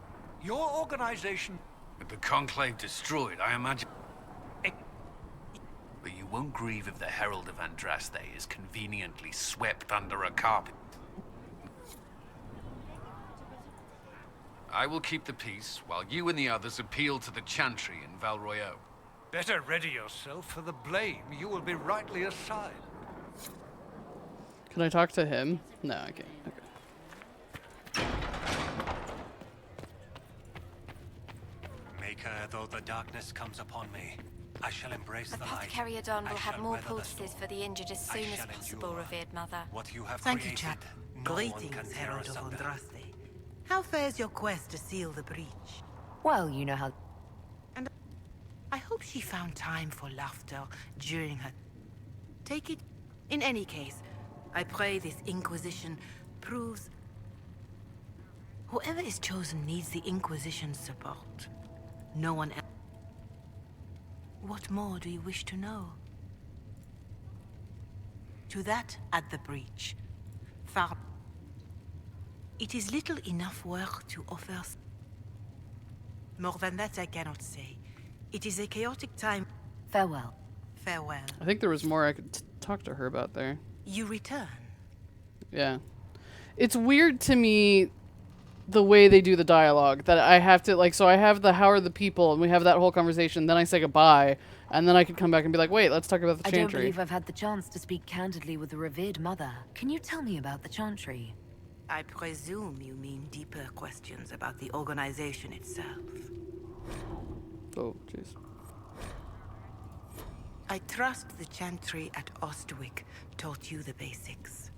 P: Your organization...
W: With the Conclave destroyed, I imagine... But you won't grieve if the Herald of Andraste is conveniently swept under a carpet. I will keep the peace, while you and the others appeal to the Chantry in Val Royeaux.
P: Better ready yourself for the blame you will be rightly assigned.
A: Can I talk to him? No, I can't. Okay.
B: Maker, though the darkness comes upon me, I shall embrace the light.
M: Apothecary Adon will
B: I
M: have
B: shall
M: more
B: weather the
M: poultices
B: storm.
M: for the injured as
B: I
M: soon as
B: shall
M: possible,
B: endure.
M: revered mother.
B: What you have
G: Thank you,
B: created,
G: chap.
B: no one can
G: Greetings,
B: tear
G: Herald of
B: asunder.
G: Andraste. How fares your quest to seal the breach?
H: Well, you know how...
G: And I hope she found time for laughter during her... Take it... In any case, I pray this Inquisition proves... Whoever is chosen needs the Inquisition's support. No one else... What more do you wish to know? To that at the breach. Far... It is little enough work to offer... More than that I cannot say. It is a chaotic time...
H: Farewell.
G: Farewell.
A: I think there was more I could talk to her about there.
G: You return.
A: Yeah. It's weird to me the way they do the dialogue, that I have to, like, so I have the how are the people, and we have that whole conversation, then I say goodbye, and then I could come back and be like, wait, let's talk about the
H: I
A: Chantry.
H: don't believe I've had the chance to speak candidly with the revered mother. Can you tell me about the Chantry?
G: I presume you mean deeper questions about the organization itself.
A: Oh, jeez.
G: I trust the Chantry at Ostwick taught you the basics.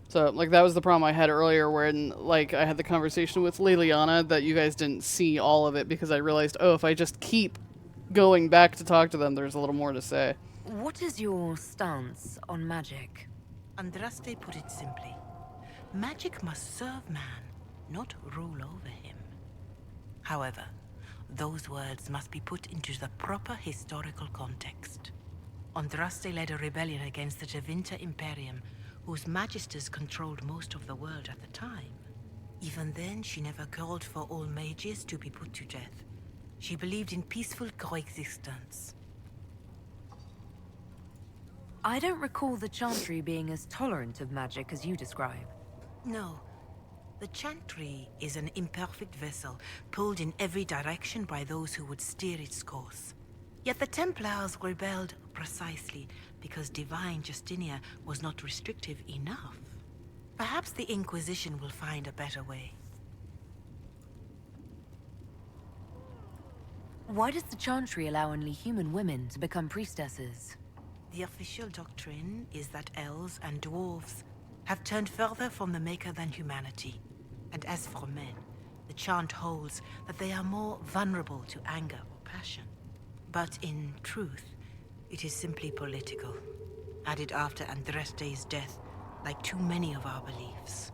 A: So, like, that was the problem I had earlier when, like, I had the conversation with Liliana that you guys didn't see all of it because I realized, oh, if I just keep going back to talk to them, there's a little more to say.
H: What is your stance on magic?
G: Andraste put it simply. Magic must serve man, not rule over him. However, those words must be put into the proper historical context. Andraste led a rebellion against the Tevinter Imperium, whose magisters controlled most of the world at the time. Even then, she never called for all mages to be put to death. She believed in peaceful coexistence.
H: I don't recall the Chantry being as tolerant of magic as you describe.
G: No. The Chantry is an imperfect vessel, pulled in every direction by those who would steer its course. Yet the Templars rebelled precisely because divine Justinia was not restrictive enough. Perhaps the Inquisition will find a better way.
H: Why does the Chantry allow only human women to become priestesses?
G: The official doctrine is that elves and dwarves have turned further from the Maker than humanity. And as for men, the chant holds that they are more vulnerable to anger or passion. But in truth, it is simply political, added after Andraste's death, like too many of our beliefs.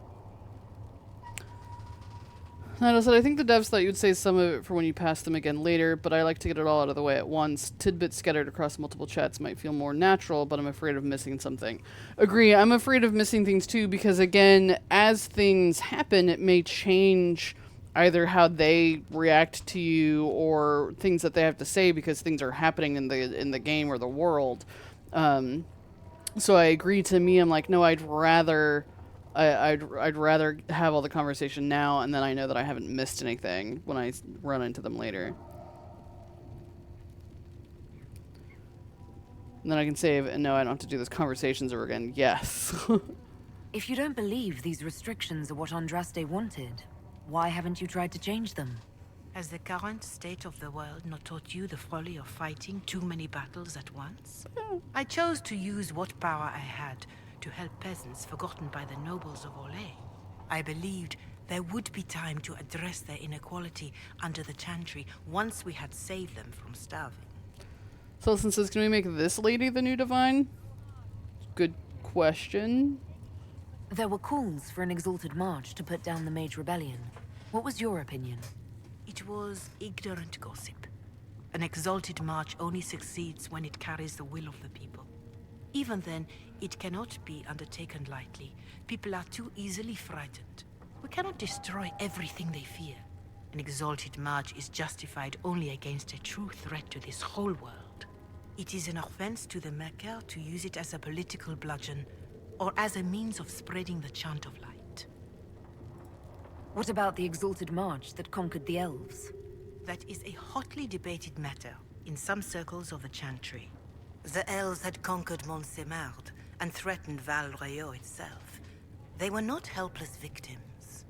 A: And I said, I think the devs thought you'd say some of it for when you pass them again later, but I like to get it all out of the way at once. Tidbits scattered across multiple chats might feel more natural, but I'm afraid of missing something. Agree, I'm afraid of missing things too, because again, as things happen, it may change either how they react to you or things that they have to say because things are happening in the game or the world. So I agree. To me, I'm like, no, I'd rather have all the conversation now, and then I know that I haven't missed anything when I run into them later. And then I can save, and no, I don't have to do those conversations over again. Yes.
H: If you don't believe these restrictions are what Andraste wanted, why haven't you tried to change them?
G: Has the current state of the world not taught you the folly of fighting too many battles at once? I chose to use what power I had to help peasants forgotten by the nobles of Orlais. I believed there would be time to address their inequality under the Chantry once we had saved them from starving.
A: Sultan says, can we make this lady the new divine? Good question.
H: There were calls for an exalted march to put down the Mage Rebellion. What was your opinion?
G: It was ignorant gossip. An exalted march only succeeds when it carries the will of the people. Even then, it cannot be undertaken lightly. People are too easily frightened. We cannot destroy everything they fear. An exalted march is justified only against a true threat to this whole world. It is an offense to the Maker to use it as a political bludgeon, or as a means of spreading the chant of light.
H: What about the exalted march that conquered the elves?
G: That is a hotly debated matter in some circles of the Chantry. The elves had conquered Montsemard and threatened Val Royeaux itself. They were not helpless victims.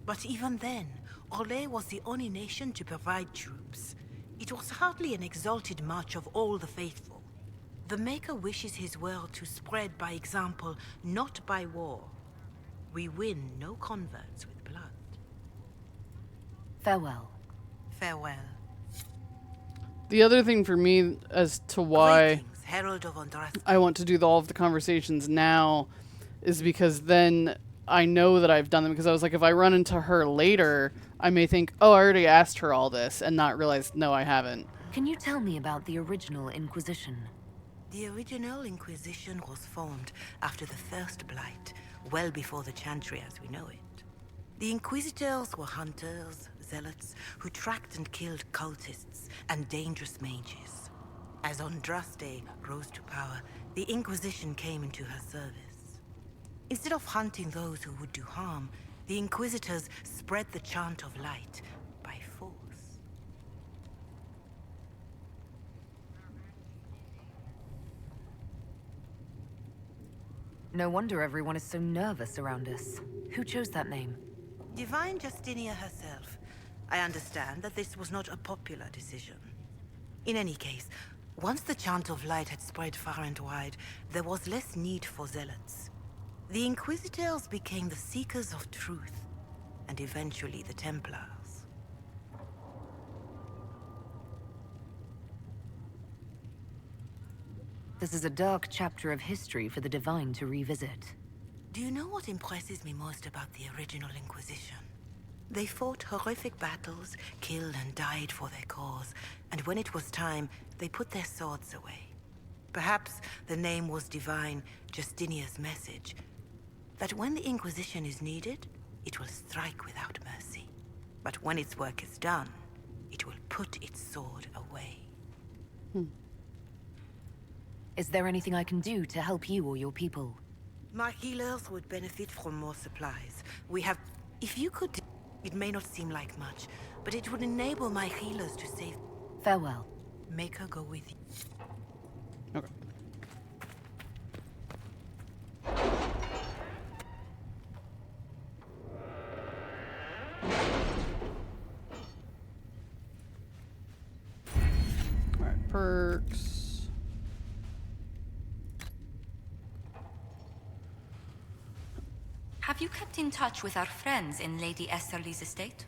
G: But even then, Orlais was the only nation to provide troops. It was hardly an exalted march of all the faithful. The Maker wishes his world to spread by example, not by war. We win no converts with blood.
H: Farewell.
G: Farewell.
A: The other thing for me as to why
G: Greetings, Herald of Andraste.
A: I want to do all of the conversations now is because then I know that I've done them, because I was like, if I run into her later, I may think, oh, I already asked her all this, and not realize, no, I haven't.
H: Can you tell me about the original Inquisition?
G: The original Inquisition was formed after the First Blight, well before the Chantry as we know it. The Inquisitors were hunters, zealots, who tracked and killed cultists and dangerous mages. As Andraste rose to power, the Inquisition came into her service. Instead of hunting those who would do harm, the Inquisitors spread the chant of light by force.
H: No wonder everyone is so nervous around us. Who chose that name?
G: Divine Justinia herself. I understand that this was not a popular decision. In any case, once the chant of light had spread far and wide, there was less need for zealots. The Inquisitors became the seekers of truth, and eventually the Templars.
H: This is a dark chapter of history for the Divine to revisit.
G: Do you know what impresses me most about the original Inquisition? They fought horrific battles, killed and died for their cause, and when it was time, they put their swords away. Perhaps the name was Divine Justinia's message, that when the Inquisition is needed, it will strike without mercy. But when its work is done, it will put its sword away.
H: Is there anything I can do to help you or your people?
G: My healers would benefit from more supplies. We have... If you could... It may not seem like much, but it would enable my healers to save...
H: Farewell.
G: Make her go with you.
A: Okay. Alright, perks.
C: Have you kept in touch with our friends in Lady Esterly's estate?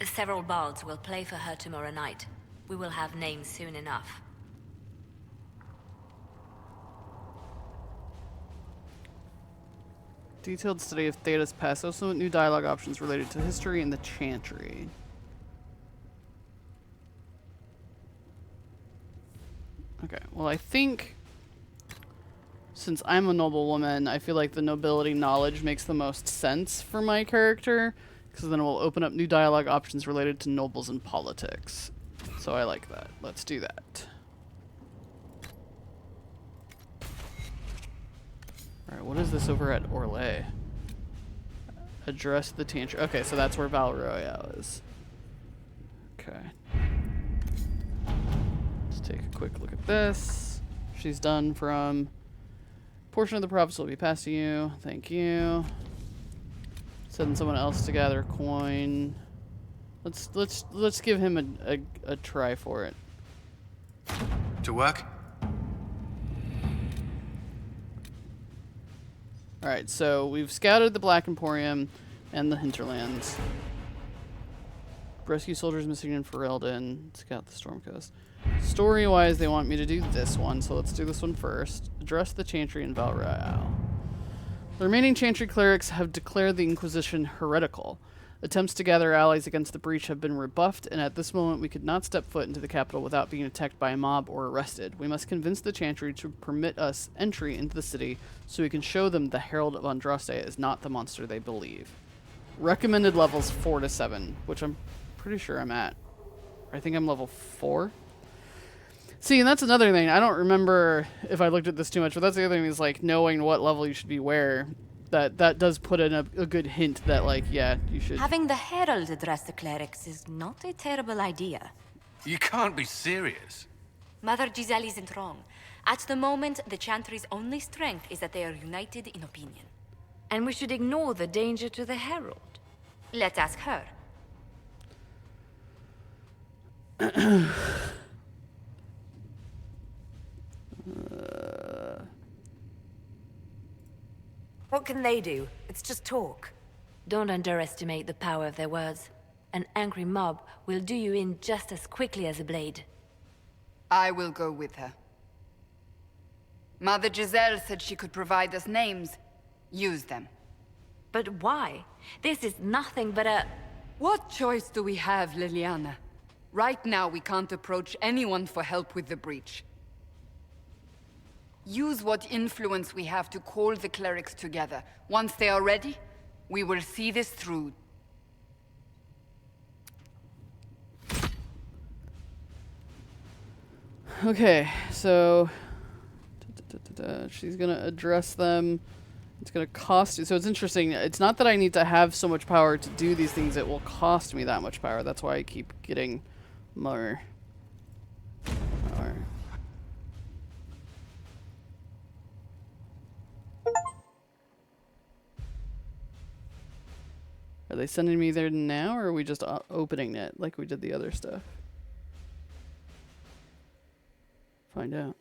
C: Several bards will play for her tomorrow night. We will have names soon enough.
A: Detailed study of Theda's past. Also with new dialogue options related to history and the Chantry. Okay, well I think since I'm a noblewoman, I feel like the nobility knowledge makes the most sense for my character, because then it will open up new dialogue options related to nobles and politics. So I like that. Let's do that. Alright, what is this over at Orlais? Address the tantrum. Okay, so that's where Val Royeaux is. Okay. Let's take a quick look at this. She's done from... Portion of the profits will be passed to you. Thank you. Send someone else to gather coin. Let's give him a try for it.
W: To work?
A: Alright, so we've scouted the Black Emporium and the Hinterlands. Rescue soldiers missing in Ferelden. Scout the Storm Coast. Story-wise, they want me to do this one, so let's do this one first. Address the Chantry in Val Royeaux. The remaining Chantry clerics have declared the Inquisition heretical. Attempts to gather allies against the breach have been rebuffed, and at this moment we could not step foot into the capital without being attacked by a mob or arrested. We must convince the Chantry to permit us entry into the city so we can show them the Herald of Andraste is not the monster they believe. Recommended levels 4 to 7, which I'm pretty sure I'm at. I think I'm level 4. See, and that's another thing. I don't remember if I looked at this too much, but that's the other thing is like knowing what level you should be where. That does put in a good hint that like, yeah, you should.
C: Having the Herald address the clerics is not a terrible idea.
W: You can't be serious.
C: Mother Giselle isn't wrong. At the moment, the Chantry's only strength is that they are united in opinion.
H: And we should ignore the danger to the Herald.
C: Let's ask her.
H: What can they do? It's just talk. Don't underestimate the power of their words. An angry mob will do you in just as quickly as a blade.
K: I will go with her. Mother Giselle said she could provide us names. Use them.
H: But why? This is nothing but a...
K: What choice do we have, Liliana? Right now, we can't approach anyone for help with the breach. Use what influence we have to call the clerics together. Once they are ready, we will see this through.
A: Okay, so she's gonna address them. It's gonna cost you. So it's interesting. It's not that I need to have so much power to do these things. It will cost me that much power. That's why I keep getting more power. Are they sending me there now, or are we just opening it like we did the other stuff? Find out.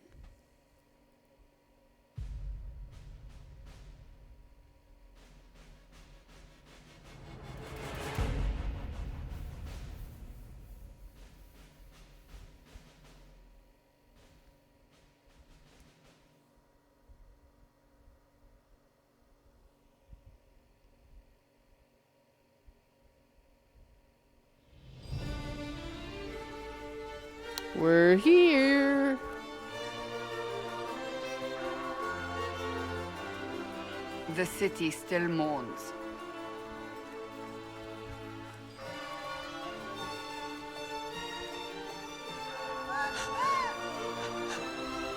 A: We're here.
K: The city still mourns.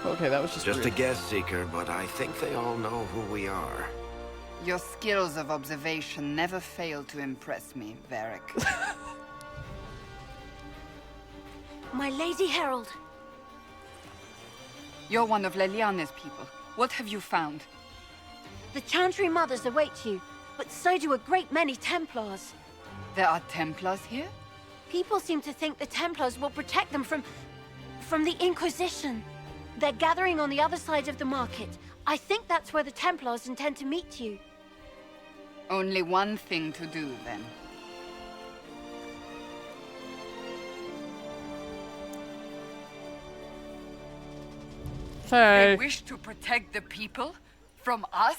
A: Okay, that was
S: just a guest seeker, but I think they all know who we are.
K: Your skills of observation never fail to impress me, Varric.
H: My Lady Herald.
K: You're one of Leliane's people. What have you found?
H: The Chantry Mothers await you, but so do a great many Templars.
K: There are Templars here?
H: People seem to think the Templars will protect them from the Inquisition. They're gathering on the other side of the market. I think that's where the Templars intend to meet you.
K: Only one thing to do, then.
A: Hey.
K: They wish to protect the people from us?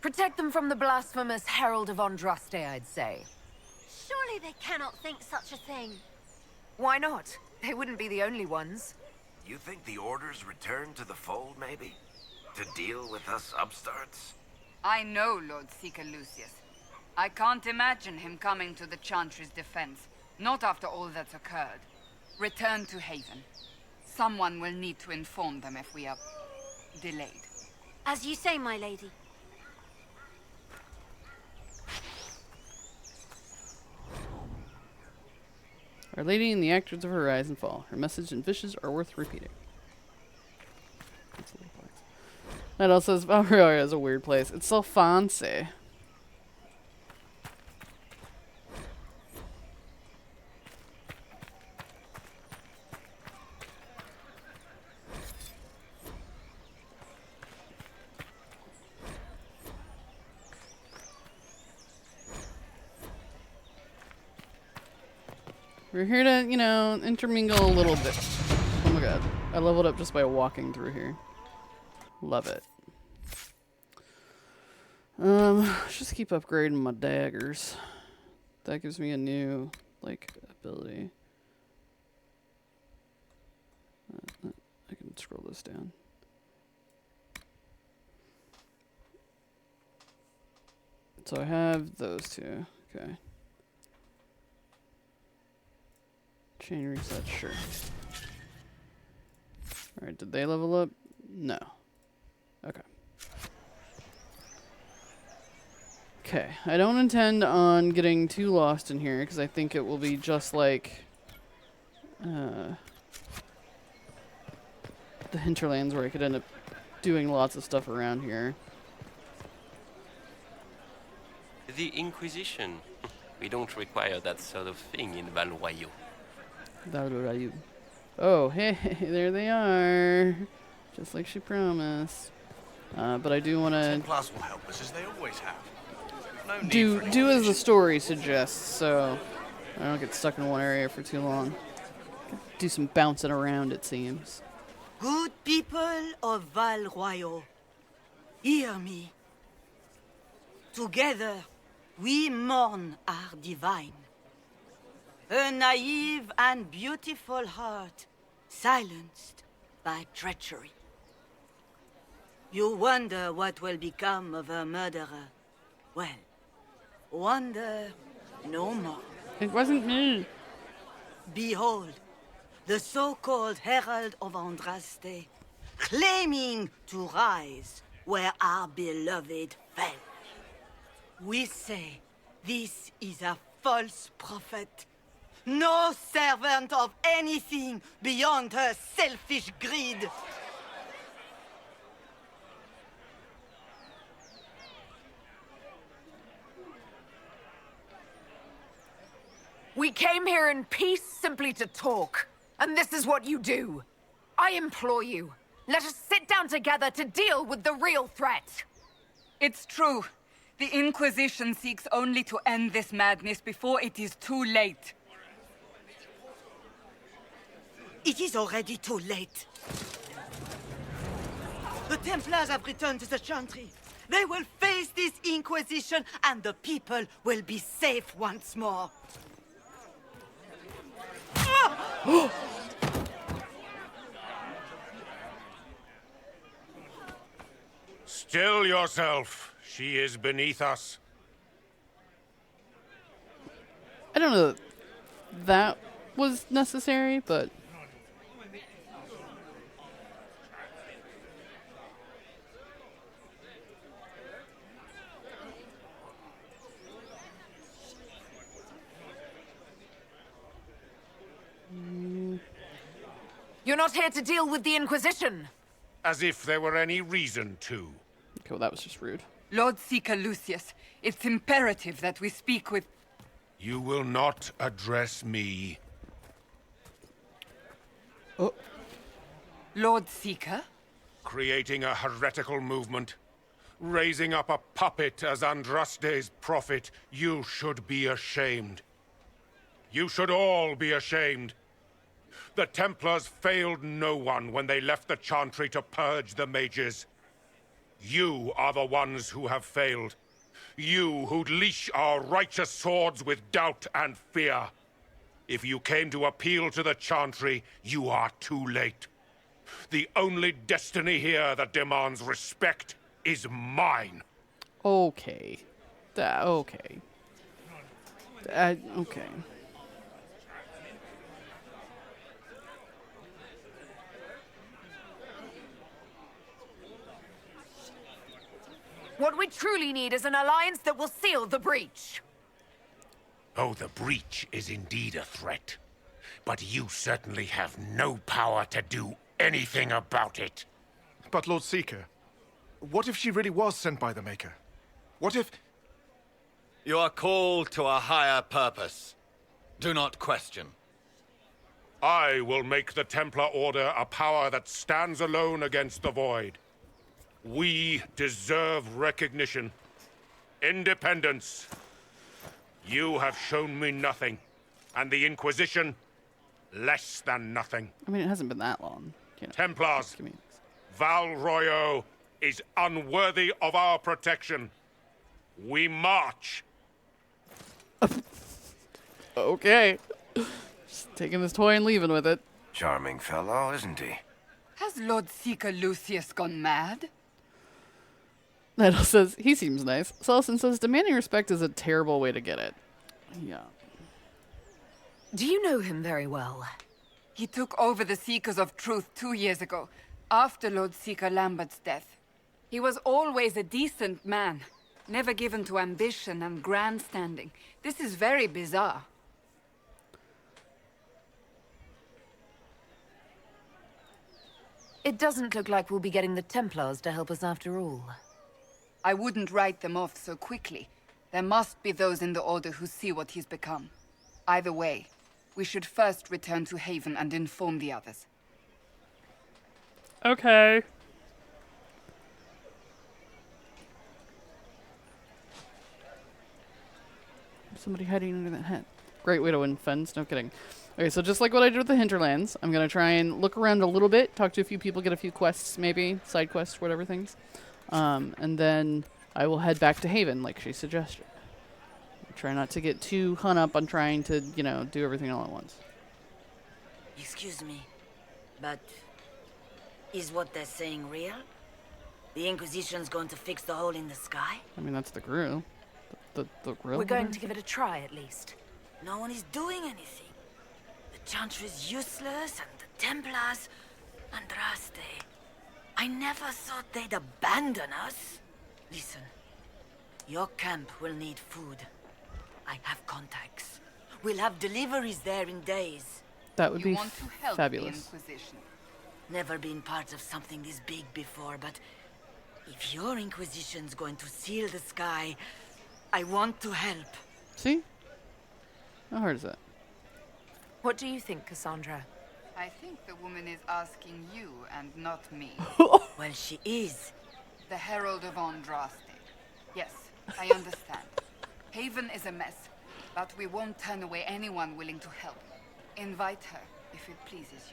M: Protect them from the blasphemous Herald of Andraste, I'd say.
H: Surely they cannot think such a thing.
M: Why not? They wouldn't be the only ones.
S: You think the Order's return to the fold, maybe? To deal with us upstarts?
K: I know Lord Seeker Lucius. I can't imagine him coming to the Chantry's defense. Not after all that's occurred. Return to Haven. Someone will need to inform them if we are delayed.
H: As you say, my lady.
A: Our Lady and the actors of her rise and fall. Her message and wishes are worth repeating. That also says Val Royeaux is a weird place. It's so fancy. We're here to, you know, intermingle a little bit. Oh my god. I leveled up just by walking through here. Love it. Just keep upgrading my daggers. That gives me a new, like, ability. I can scroll this down. So I have those two. Okay. Chain reset, sure. Alright, did they level up? No. Okay. Okay, I don't intend on getting too lost in here because I think it will be just like the Hinterlands where I could end up doing lots of stuff around here.
R: The Inquisition. We don't require that sort of thing in Val Royeaux.
A: Val Royeaux. Oh, hey, there they are. Just like she promised. But I do want to
N: Templars will help us as they always have. No need
A: do as the story suggests, so I don't get stuck in one area for too long. Do some bouncing around, it seems.
T: Good people of Val Royeaux, hear me. Together, we mourn our divine. A naive and beautiful heart, silenced by treachery. You wonder what will become of a murderer. Well, wonder no more.
A: It wasn't me.
T: Behold, the so-called Herald of Andraste, claiming to rise where our beloved fell. We say this is a false prophet. No servant of anything beyond her selfish greed.
M: We came here in peace simply to talk. And this is what you do. I implore you, let us sit down together to deal with the real threat.
K: It's true. The Inquisition seeks only to end this madness before it is too late.
T: It is already too late. The Templars have returned to the Chantry. They will face this Inquisition, and the people will be safe once more.
X: Still yourself. She is beneath us.
A: I don't know that was necessary, but
M: You're not here to deal with the Inquisition.
X: As if there were any reason to.
A: Okay, well, that was just rude.
K: Lord Seeker Lucius, it's imperative that we speak with...
X: You will not address me.
A: Oh.
K: Lord Seeker?
X: Creating a heretical movement. Raising up a puppet as Andraste's prophet. You should be ashamed. You should all be ashamed. The Templars failed no one when they left the Chantry to purge the mages. You are the ones who have failed. You who'd leash our righteous swords with doubt and fear. If you came to appeal to the Chantry, you are too late. The only destiny here that demands respect is mine.
A: Okay. Okay. Okay.
M: What we truly need is an alliance that will seal the breach.
X: Oh, the breach is indeed a threat. But you certainly have no power to do anything about it.
D: But Lord Seeker, what if she really was sent by the Maker? What if...
J: You are called to a higher purpose. Do not question.
X: I will make the Templar Order a power that stands alone against the Void. We deserve recognition. Independence. You have shown me nothing. And the Inquisition, less than nothing.
A: I mean, it hasn't been that long. You know,
X: Templars, Val Royeaux is unworthy of our protection. We march.
A: Okay. Just taking this toy and leaving with it.
S: Charming fellow, isn't he?
K: Has Lord Seeker Lucius gone mad?
A: Idle says, he seems nice. Sullivan says, demanding respect is a terrible way to get it. Yeah.
M: Do you know him very well?
K: He took over the Seekers of Truth 2 years ago, after Lord Seeker Lambert's death. He was always a decent man, never given to ambition and grandstanding. This is very bizarre.
M: It doesn't look like we'll be getting the Templars to help us after all.
K: I wouldn't write them off so quickly. There must be those in the Order who see what he's become. Either way, we should first return to Haven and inform the others.
A: Okay. Somebody hiding under that hat. Great way to win funds, no kidding. Okay, so just like what I did with the Hinterlands, I'm going to try and look around a little bit, talk to a few people, get a few quests maybe, side quests, whatever things. And then I will head back to Haven, like she suggested. Try not to get too hung up on trying to, you know, do everything all at once.
O: Excuse me, but is what they're saying real? The Inquisition's going to fix the hole in the sky?
A: I mean, that's the grill. The grill?
M: We're going to give it a try, at least.
O: No one is doing anything. The Chantry's useless, and the Templars... Andraste. I never thought they'd abandon us. Listen, your camp will need food. I have contacts. We'll have deliveries there in days.
A: That would be
K: want to help
A: fabulous.
K: The Inquisition.
O: Never been part of something this big before, but if your Inquisition's going to seal the sky, I want to help.
A: See? How hard is that?
M: What do you think, Cassandra?
K: I think the woman is asking you and not me.
O: Well, she is.
K: The Herald of Andraste. Yes, I understand. Haven is a mess, but we won't turn away anyone willing to help. Invite her, if it pleases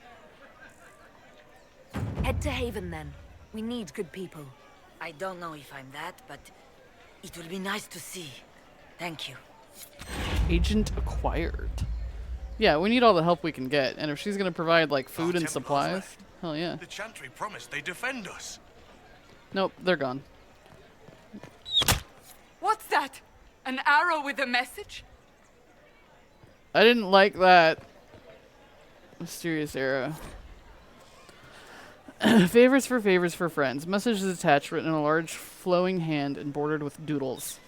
K: you.
M: Head to Haven, then. We need good people.
O: I don't know if I'm that, but it will be nice to see. Thank you.
A: Agent acquired. Yeah, we need all the help we can get, and if she's gonna provide like food and supplies, hell yeah.
N: The Chantry promised they'd defend us.
A: Nope, they're gone.
K: What's that? An arrow with a message?
A: I didn't like that. Mysterious arrow. Favors for friends. Message is attached, written in a large flowing hand and bordered with doodles.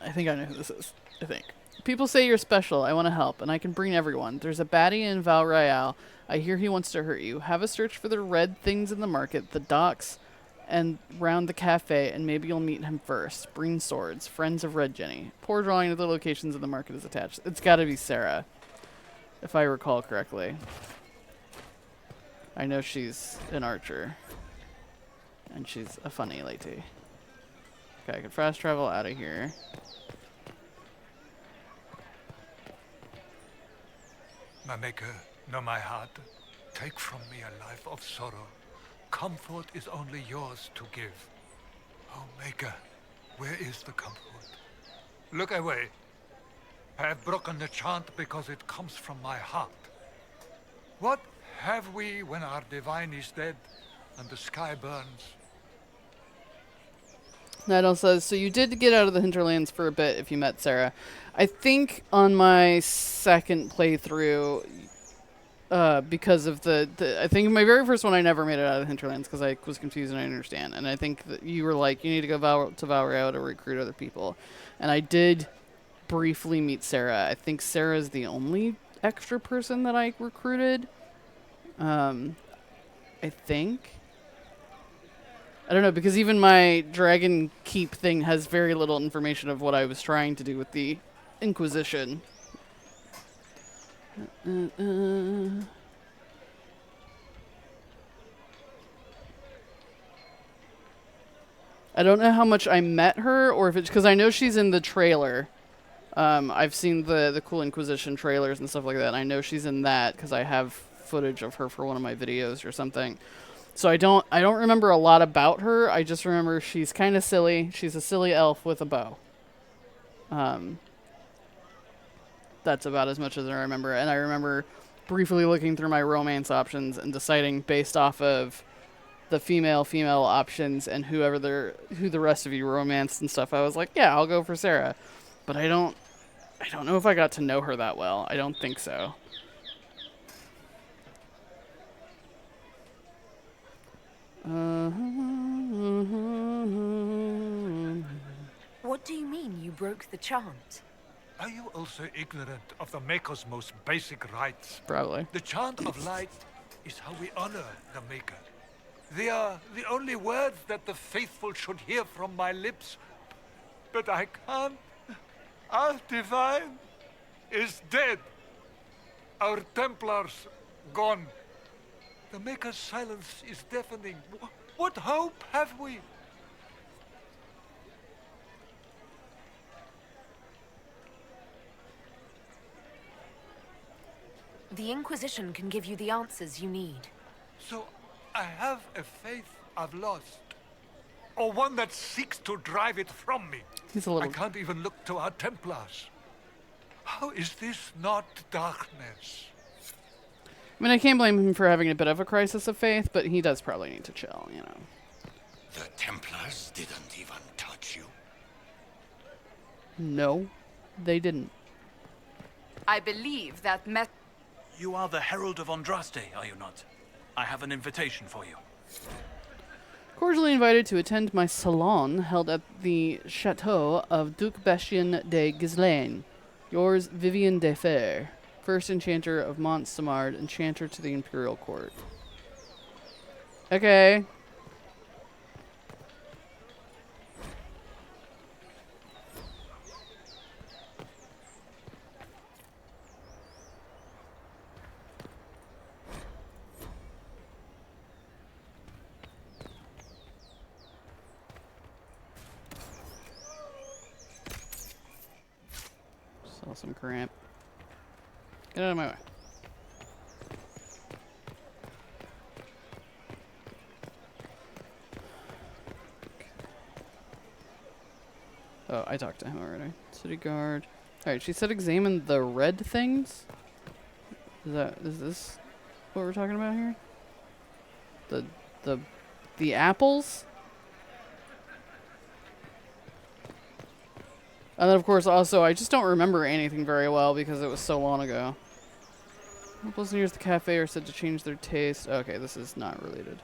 A: I think I know who this is. I think. People say you're special. I want to help, and I can bring everyone. There's a baddie in Val Royeaux. I hear he wants to hurt you. Have a search for the red things in the market, the docks, and round the cafe, and maybe you'll meet him first. Bring swords. Friends of Red Jenny. Poor drawing of the locations of the market is attached. It's got to be Sera, if I recall correctly. I know she's an archer, and she's a funny lady. Okay, I can fast travel out of here.
P: My maker, know my heart. Take from me a life of sorrow. Comfort is only yours to give. Oh, Maker, where is the comfort? Look away. I have broken the chant because it comes from my heart. What have we when our divine is dead and the sky burns?
A: Nidal says, so you did get out of the Hinterlands for a bit if you met Sera. I think on my second playthrough, because of I think my very first one I never made it out of the Hinterlands because I was confused and I didn't understand. And I think that you were like, you need to go to Val Royeaux to recruit other people. And I did briefly meet Sera. I think Sera is the only extra person that I recruited. I think. I don't know, because even my Dragon Keep thing has very little information of what I was trying to do with the Inquisition. I don't know how much I met her, or if it's because I know she's in the trailer. I've seen the cool Inquisition trailers and stuff like that. And I know she's in that because I have footage of her for one of my videos or something. So I don't remember a lot about her. I just remember she's kind of silly. She's a silly elf with a bow. That's about as much as I remember. And I remember briefly looking through my romance options and deciding based off of the female options and who the rest of you romanced and stuff. I was like, yeah, I'll go for Sera. But I don't know if I got to know her that well. I don't think so.
M: What do you mean you broke the chant?
P: Are you also ignorant of the Maker's most basic rites?
A: Probably.
P: The chant of light is how we honor the Maker. They are the only words that the faithful should hear from my lips. But I can't. Our divine is dead. Our Templars gone. The Maker's silence is deafening. What hope have we?
M: The Inquisition can give you the answers you need.
P: So I have a faith I've lost. Or one that seeks to drive it from me. I can't even look to our Templars. How is this not darkness?
A: I mean, I can't blame him for having a bit of a crisis of faith, but he does probably need to chill, you know.
I: The Templars didn't even touch you.
A: No, they didn't.
K: I believe that
L: You are the Herald of Andraste, are you not? I have an invitation for you.
A: Cordially invited to attend my salon held at the Chateau of Duc Bastien de Ghislaine. Yours, Vivienne de Fer, first enchanter of Mont Samard, enchanter to the Imperial Court. Okay. Sell some cramp. Get out of my way. Oh, I talked to him already. City guard. Alright, she said examine the red things? Is this what we're talking about here? The apples? And then, of course, also, I just don't remember anything very well because it was so long ago. Apples near the cafe are said to change their taste. Okay, this is not related.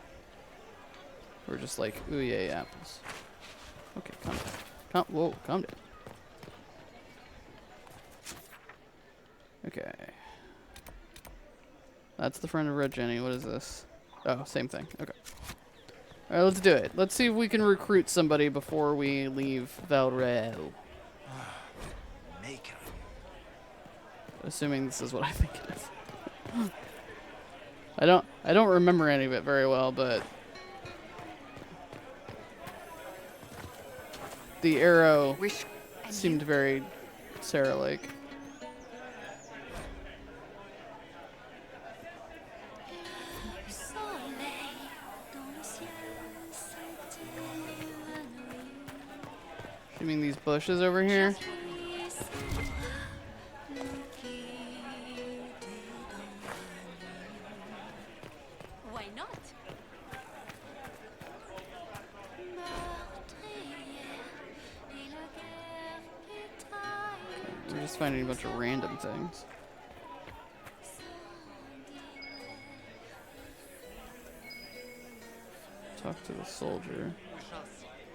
A: We're just like, ooh, yay, apples. Okay, calm down. Whoa, calm down. Okay. That's the friend of Red Jenny. What is this? Oh, same thing. Okay. Alright, let's do it. Let's see if we can recruit somebody before we leave Val Royeaux. Assuming this is what I think it is. I don't remember any of it very well, but the arrow seemed very Sera-like. You mean these bushes over here?
H: Why not?
A: We're just finding a bunch of random things. Talk to the soldier.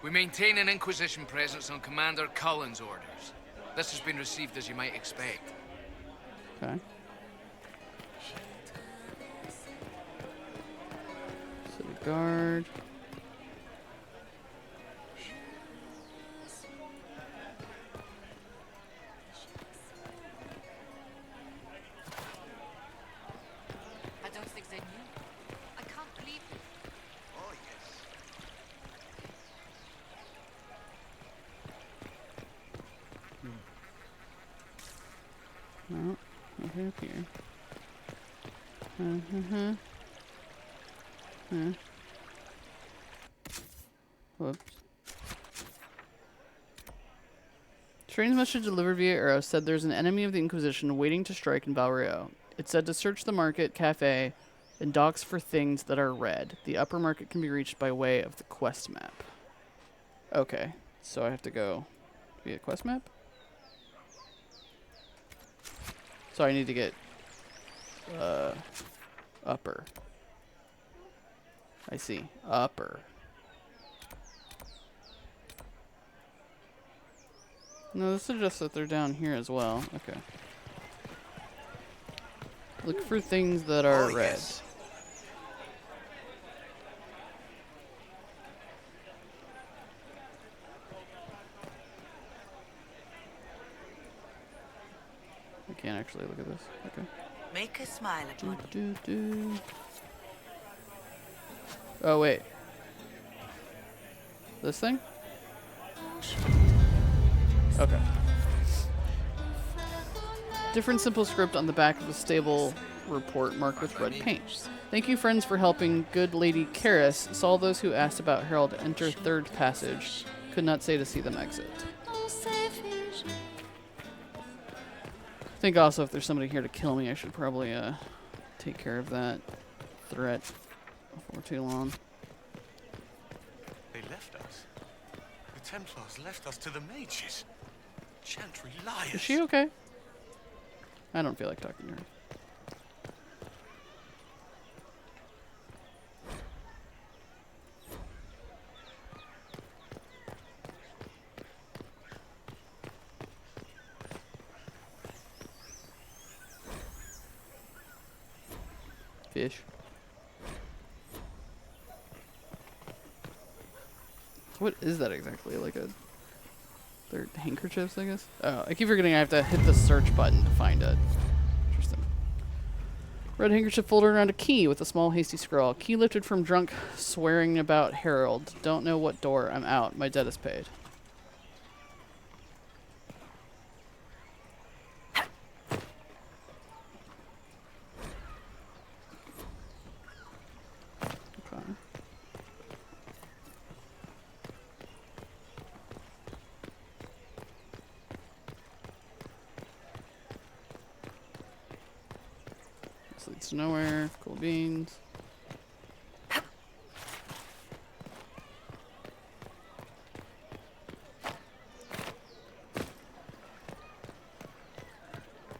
F: We maintain an Inquisition presence on Commander Cullen's orders. This has been received as you might expect.
A: Okay. City guard.
M: I don't think they knew. I can't believe it.
N: Oh, yes.
A: No, nothing up here. Whoops. Strange message delivered via arrow said there's an enemy of the Inquisition waiting to strike in Val Royeaux. It said to search the market, cafe, and docks for things that are red. The upper market can be reached by way of the quest map. Okay, so I have to go via quest map? So I need to get upper. I see. Upper. No, this suggests that they're down here as well. Okay. Look for things that are red.
N: Yes.
A: I can't actually look at this. Okay.
G: Make a smile upon you.
A: Oh, wait. This thing? Okay. Different simple script on the back of the stable report marked with red paint. Thank you, friends, for helping good Lady Karis. Saw those who asked about Harold enter third passage. Could not say to see them exit. I think also if there's somebody here to kill me, I should probably take care of that threat before too long.
N: They left us. The Templars left us to the mages. Chantry liars.
A: Is she okay? I don't feel like talking to her. Fish. What is that exactly? Like a... They're handkerchiefs, I guess? Oh, I keep forgetting I have to hit the search button to find it. Interesting. Red handkerchief folded around a key with a small hasty scroll. Key lifted from drunk swearing about Harold. Don't know what door. I'm out. My debt is paid. Leads to nowhere. Cool beans.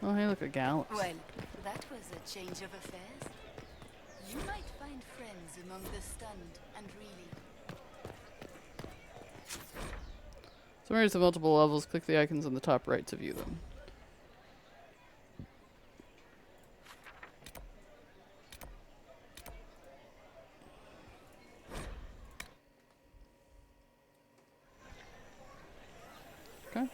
A: Oh, hey, look, a gallows.
Q: Well, that was a change of affairs. You might find friends among the stunned and reeling.
A: Summaries of multiple levels. Click the icons on the top right to view them. Okay.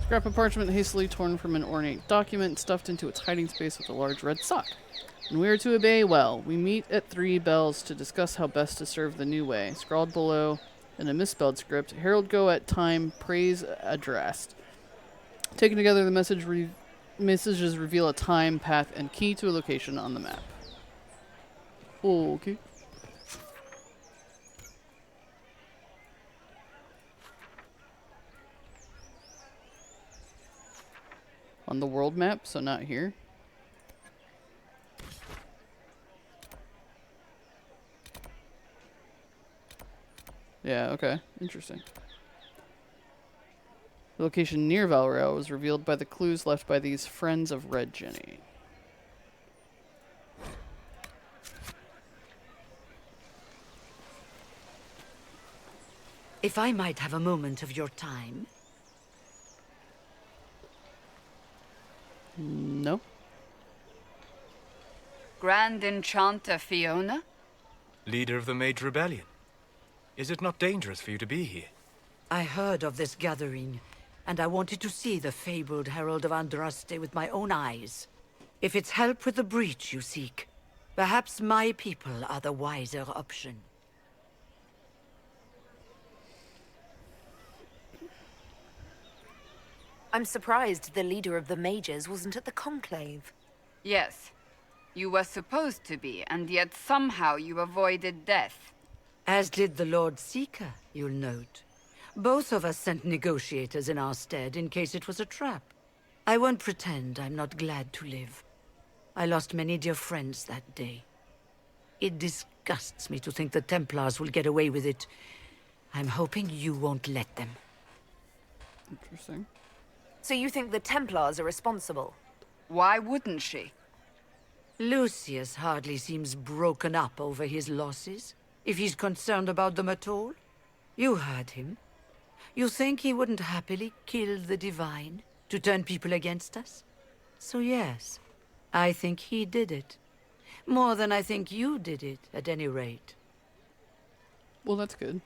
A: Scrap of parchment hastily torn from an ornate document, stuffed into its hiding space with a large red sock. And we are to obey well. We meet at 3 bells to discuss how best to serve the new way. Scrawled below in a misspelled script, Herald go at time, praise addressed. Taken together, the messages reveal a time, path, and key to a location on the map. Okay. On the world map, so not here. Yeah, okay. Interesting. The location near Val Royeaux was revealed by the clues left by these friends of Red Jenny.
B: If I might have a moment of your time.
A: No.
K: Grand Enchanter Fiona?
E: Leader of the Mage Rebellion. Is it not dangerous for you to be here?
B: I heard of this gathering, and I wanted to see the fabled Herald of Andraste with my own eyes. If it's help with the breach you seek, perhaps my people are the wiser option.
M: I'm surprised the leader of the mages wasn't at the conclave.
K: Yes. You were supposed to be, and yet somehow you avoided death.
B: As did the Lord Seeker, you'll note. Both of us sent negotiators in our stead in case it was a trap. I won't pretend I'm not glad to live. I lost many dear friends that day. It disgusts me to think the Templars will get away with it. I'm hoping you won't let them.
A: Interesting.
M: So you think the Templars are responsible?
K: Why wouldn't she?
B: Lucius hardly seems broken up over his losses, if he's concerned about them at all. You heard him. You think he wouldn't happily kill the Divine to turn people against us? So yes, I think he did it. More than I think you did it, at any rate.
A: Well, that's good.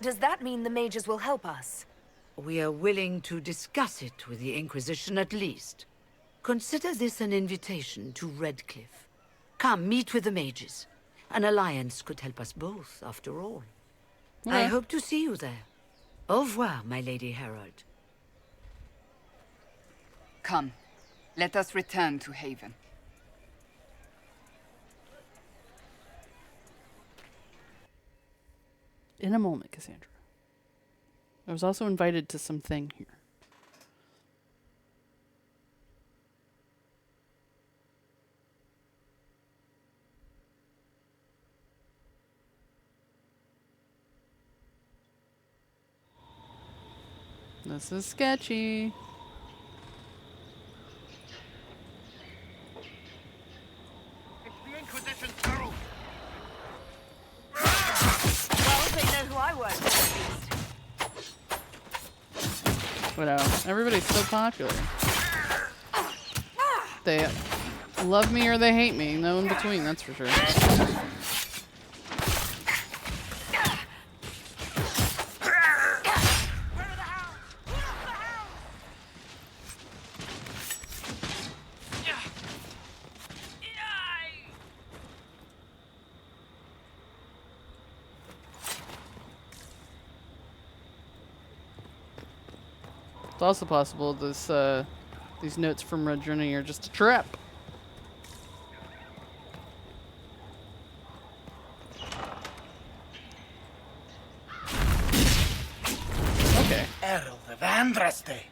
M: Does that mean the mages will help us?
B: We are willing to discuss it with the Inquisition at least. Consider this an invitation to Redcliffe. Come, meet with the mages. An alliance could help us both, after all. I hope to see you there. Au revoir, my Lady Herald.
K: Come, let us return to Haven.
A: In a moment, Cassandra. I was also invited to something here. This is sketchy.
I: It's the Inquisition's herald.
M: Well, they know who I work for, at least.
A: Whatever. Everybody's so popular. They love me or they hate me. No in between, that's for sure. It's also possible this these notes from Red Journey are just a trap. Okay.
U: Herald of Andraste,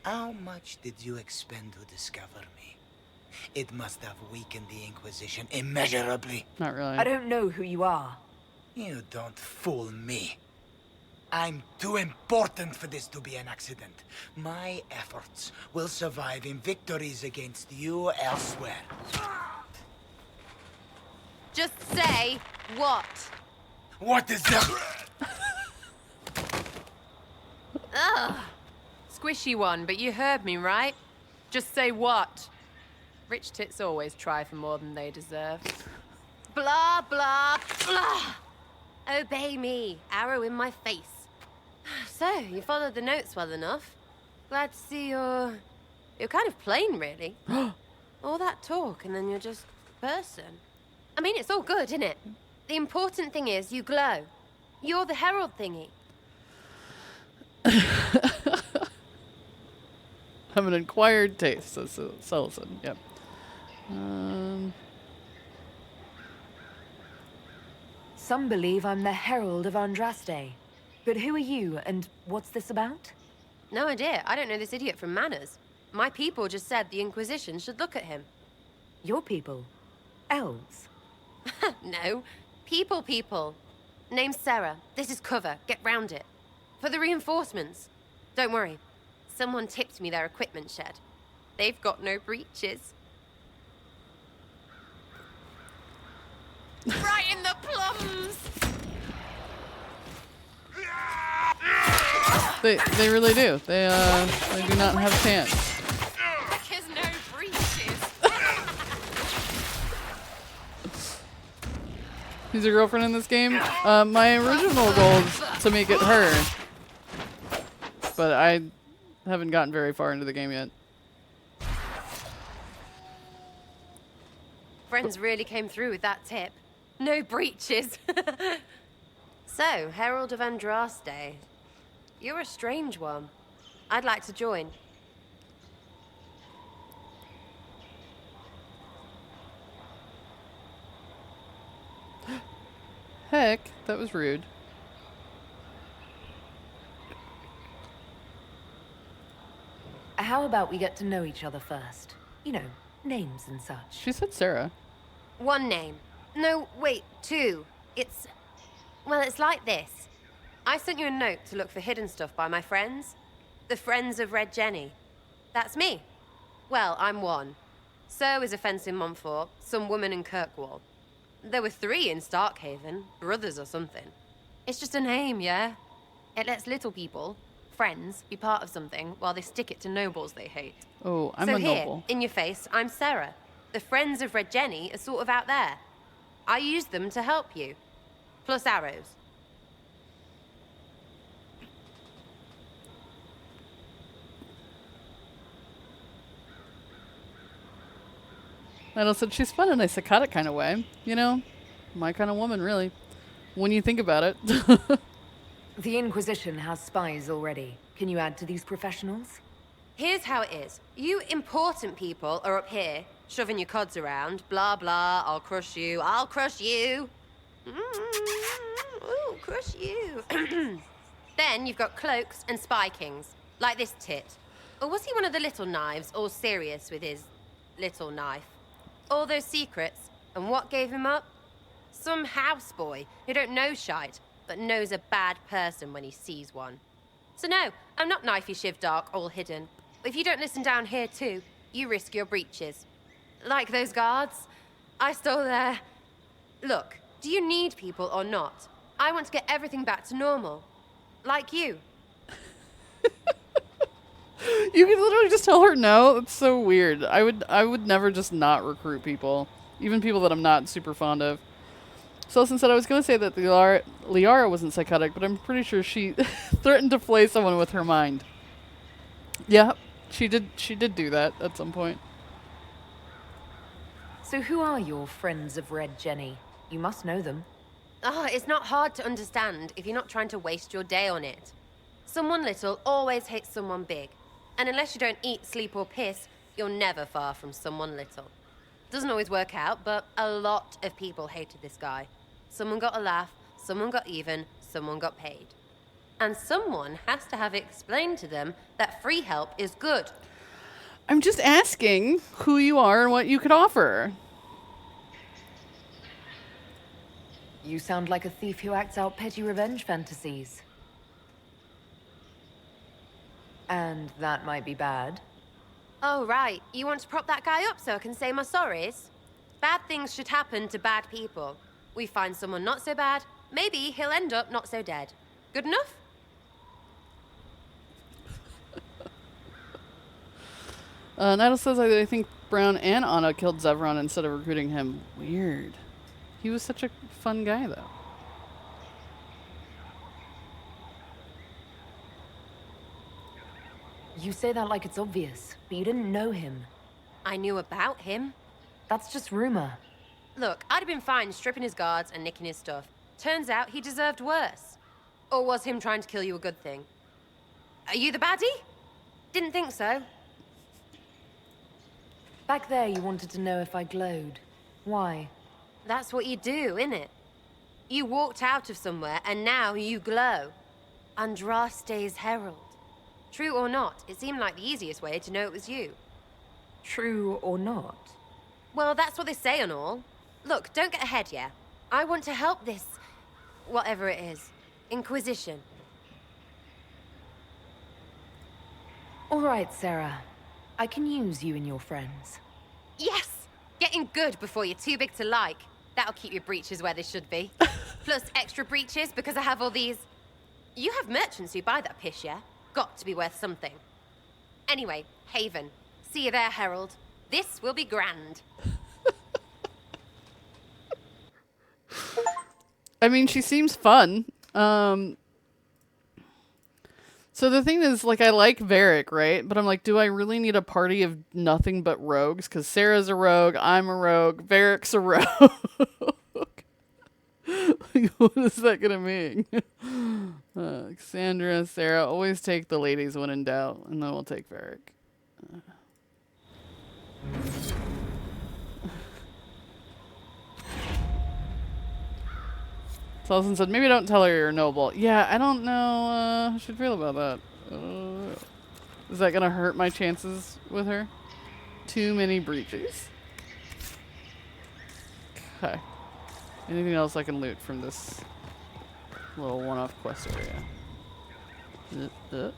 U: how much did you expend to discover me? It must have weakened the Inquisition immeasurably.
A: Not really.
M: I don't know who you are.
U: You don't fool me. I'm too important for this to be an accident. My efforts will survive in victories against you elsewhere.
V: Just say what?
U: What is that?
V: Ugh. Squishy one, but you heard me, right? Just say what? Rich tits always try for more than they deserve. Blah, blah, blah. Obey me. Arrow in my face. So, you followed the notes well enough. Glad to see you're kind of plain, really. All that talk, and then you're just a person. I mean, it's all good, isn't it? The important thing is you glow. You're the herald thingy.
A: Have an acquired taste, says Sullivan. Yep.
C: Some believe I'm the Herald of Andraste. But who are you, and what's this about?
V: No idea. I don't know this idiot from Manners. My people just said the Inquisition should look at him.
C: Your people? Elves?
V: No. People. Name's Sera. This is cover. Get round it. For the reinforcements. Don't worry. Someone tipped me their equipment shed. They've got no breaches. Right in the plums!
A: They really do. They do not have a chance.
V: Because no breaches.
A: Who's your girlfriend in this game? My original goal is to make it her. But I haven't gotten very far into the game yet.
V: Friends really came through with that tip. No breaches. So, Herald of Andraste. You're a strange one. I'd like to join.
A: Heck, that was rude.
C: How about we get to know each other first? You know, names and such.
A: She said Sera.
V: One name. No, wait, two. Well, it's like this. I sent you a note to look for hidden stuff by my friends. The Friends of Red Jenny. That's me. Well, I'm one. So is a fence in Montfort, some woman in Kirkwall. There were 3 in Starkhaven, brothers or something. It's just a name, yeah? It lets little people, friends, be part of something while they stick it to nobles they hate.
A: Oh, I'm
V: so
A: a
V: here,
A: noble.
V: in your face, I'm Sera. The Friends of Red Jenny are sort of out there. I use them to help you. Plus arrows.
A: Idle said she's fun in a psychotic kind of way. You know, my kind of woman, really. When you think about it.
C: The Inquisition has spies already. Can you add to these professionals?
V: Here's how it is. You important people are up here, shoving your cods around. Blah, blah, I'll crush you. Ooh, crush you. Then you've got cloaks and spy kings, like this tit. Or was he one of the little knives, all serious with his little knife? All those secrets, and what gave him up? Some houseboy who don't know shite, but knows a bad person when he sees one. So no, I'm not knifey shiv dark, all hidden. If you don't listen down here too, you risk your breeches. Like those guards, I stole their... Look, do you need people or not? I want to get everything back to normal. Like you.
A: You can literally just tell her no. It's so weird. I would never just not recruit people, even people that I'm not super fond of. Sullivan said I was going to say that Liara wasn't psychotic, but I'm pretty sure she threatened to flay someone with her mind. Yeah, she did do that at some point.
C: So who are your Friends of Red Jenny? You must know them.
V: It's not hard to understand if you're not trying to waste your day on it. Someone little always hates someone big. And unless you don't eat, sleep, or piss, you're never far from someone little. Doesn't always work out, but a lot of people hated this guy. Someone got a laugh, someone got even, someone got paid. And someone has to have explained to them that free help is good.
A: I'm just asking who you are and what you could offer.
C: You sound like a thief who acts out petty revenge fantasies. And that might be bad.
V: Oh, right. You want to prop that guy up so I can say my sorries? Bad things should happen to bad people. We find someone not so bad, maybe he'll end up not so dead. Good enough?
A: Nidal says I think Brown and Anna killed Zevron instead of recruiting him. Weird. He was such a fun guy, though.
C: You say that like it's obvious, but you didn't know him.
V: I knew about him.
C: That's just rumor.
V: Look, I'd have been fine stripping his guards and nicking his stuff. Turns out he deserved worse. Or was him trying to kill you a good thing? Are you the baddie? Didn't think so.
C: Back there, you wanted to know if I glowed. Why?
V: That's what you do, innit? You walked out of somewhere, and now you glow. Andraste's herald. True or not, it seemed like the easiest way to know it was you.
C: True or not?
V: Well, that's what they say and all. Look, don't get ahead, yeah? I want to help this... whatever it is. Inquisition.
C: All right, Sera. I can use you and your friends.
V: Yes! Getting good before you're too big to like. That'll keep your breeches where they should be. Plus extra breeches because I have all these... You have merchants who buy that piss, yeah? Got to be worth something. Anyway, Haven. See you there, Herald. This will be grand.
A: I mean, she seems fun. So the thing is, like, I like Varric, right? But I'm like, do I really need a party of nothing but rogues? Because Sera's a rogue, I'm a rogue, Varric's a rogue. Like, what is that gonna mean? Cassandra, Sera, always take the ladies when in doubt, and then we'll take Varric. Selson said, maybe don't tell her you're noble. Yeah, I don't know how I should feel about that. Is that going to hurt my chances with her? Too many breaches. Okay. Anything else I can loot from this little one-off quest area? There's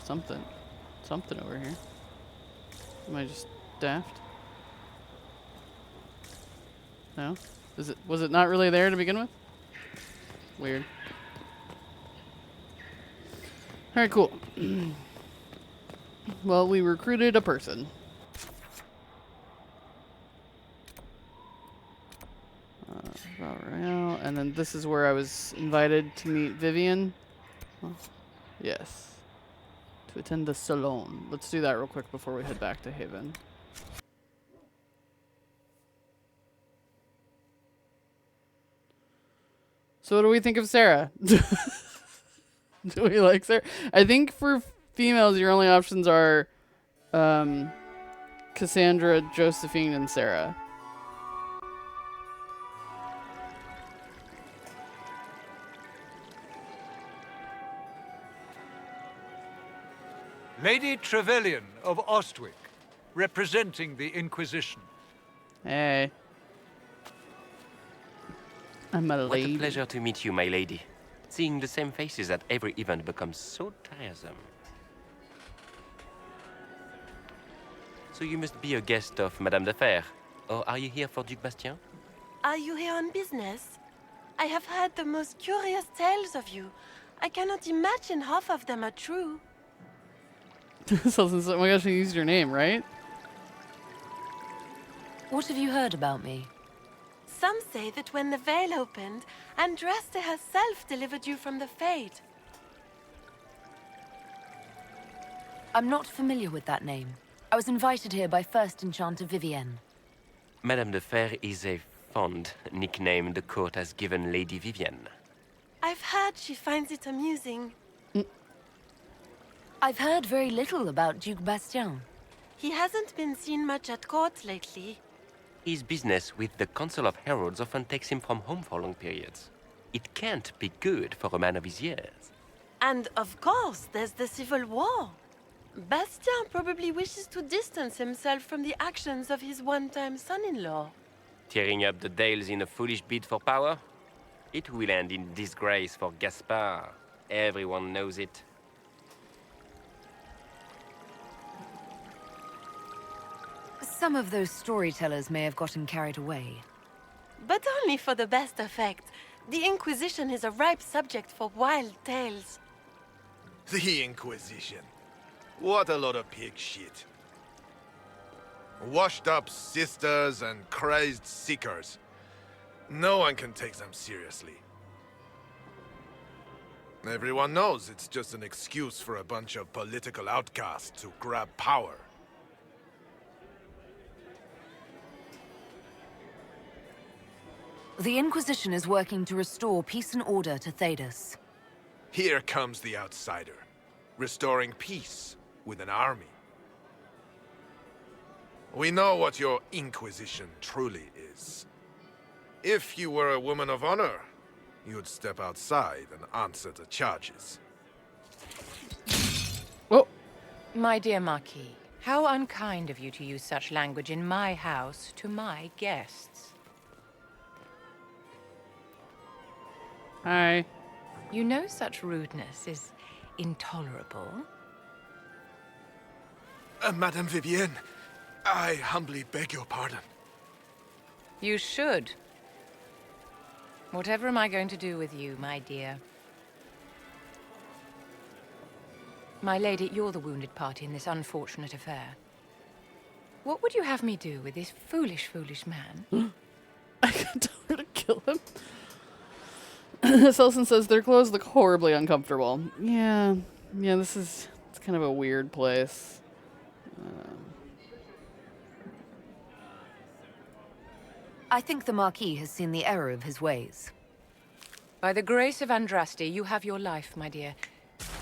A: something. Something over here. Am I just daft? No? Was it not really there to begin with? Weird. Alright, cool. Well, we recruited a person. Val Royeaux, and then this is where I was invited to meet Vivienne. Oh, yes. To attend the salon. Let's do that real quick before we head back to Haven. So what do we think of Sera? Do we like Sera? I think for females, your only options are Cassandra, Josephine, and Sera.
P: Lady Trevelyan of Ostwick, representing the Inquisition.
A: Hey. I'm a lady.
D: What a pleasure to meet you, my lady. Seeing the same faces at every event becomes so tiresome. So you must be a guest of Madame de Fer. Or are you here for Duc Bastien?
R: Are you here on business? I have heard the most curious tales of you. I cannot imagine half of them are true.
A: So, oh my gosh, I used your name, right?
C: What have you heard about me?
R: Some say that when the veil opened, Andraste herself delivered you from the Fade.
C: I'm not familiar with that name. I was invited here by First Enchanter Vivienne.
D: Madame de Fer is a fond nickname the court has given Lady Vivienne.
R: I've heard she finds it amusing.
C: I've heard very little about Duc Bastien.
R: He hasn't been seen much at court lately.
D: His business with the Council of Heralds often takes him from home for long periods. It can't be good for a man of his years.
R: And of course, there's the Civil War. Bastien probably wishes to distance himself from the actions of his one-time son-in-law.
D: Tearing up the Dales in a foolish bid for power? It will end in disgrace for Gaspard. Everyone knows it.
C: Some of those storytellers may have gotten carried away.
R: But only for the best effect. The Inquisition is a ripe subject for wild tales.
T: The Inquisition. What a lot of pig shit. Washed-up sisters and crazed seekers. No one can take them seriously. Everyone knows it's just an excuse for a bunch of political outcasts to grab power.
C: The Inquisition is working to restore peace and order to Thedas.
T: Here comes the outsider, restoring peace with an army. We know what your Inquisition truly is. If you were a woman of honor, you'd step outside and answer the charges.
A: Oh.
J: My dear Marquis, how unkind of you to use such language in my house to my guests.
A: Hi.
J: You know such rudeness is intolerable.
T: Madame Vivienne, I humbly beg your pardon.
J: You should. Whatever am I going to do with you, my dear? My lady, you're the wounded party in this unfortunate affair. What would you have me do with this foolish, foolish man?
A: I can tell her to kill him. Selson says their clothes look horribly uncomfortable. Yeah, it's kind of a weird place.
C: I think the Marquis has seen the error of his ways.
J: By the grace of Andraste, you have your life, my dear.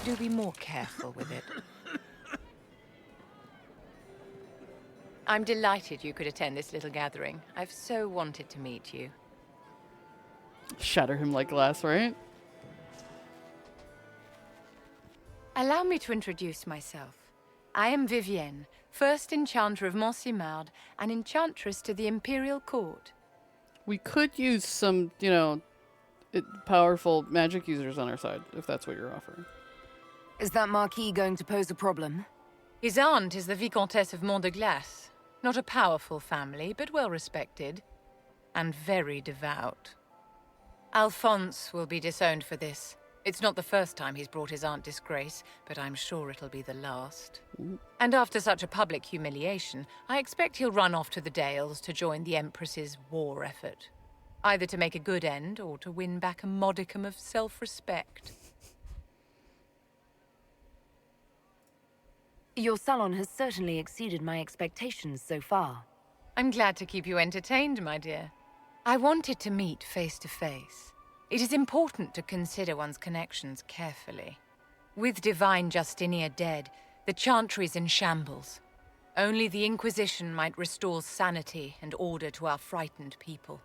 J: Do be more careful with it. I'm delighted you could attend this little gathering. I've so wanted to meet you.
A: Shatter him like glass, right?
J: Allow me to introduce myself. I am Vivienne, first Enchanter of Montsimard and Enchantress to the Imperial Court.
A: We could use some, powerful magic users on our side, if that's what you're offering.
C: Is that Marquis going to pose a problem?
J: His aunt is the Vicomtesse of Mont de Glace. Not a powerful family, but well respected. And very devout. Alphonse will be disowned for this. It's not the first time he's brought his aunt disgrace, but I'm sure it'll be the last. And after such a public humiliation, I expect he'll run off to the Dales to join the Empress's war effort. Either to make a good end, or to win back a modicum of self-respect.
C: Your salon has certainly exceeded my expectations so far.
J: I'm glad to keep you entertained, my dear. I wanted to meet face to face. It is important to consider one's connections carefully. With Divine Justinia dead, the Chantry's in shambles. Only the Inquisition might restore sanity and order to our frightened people.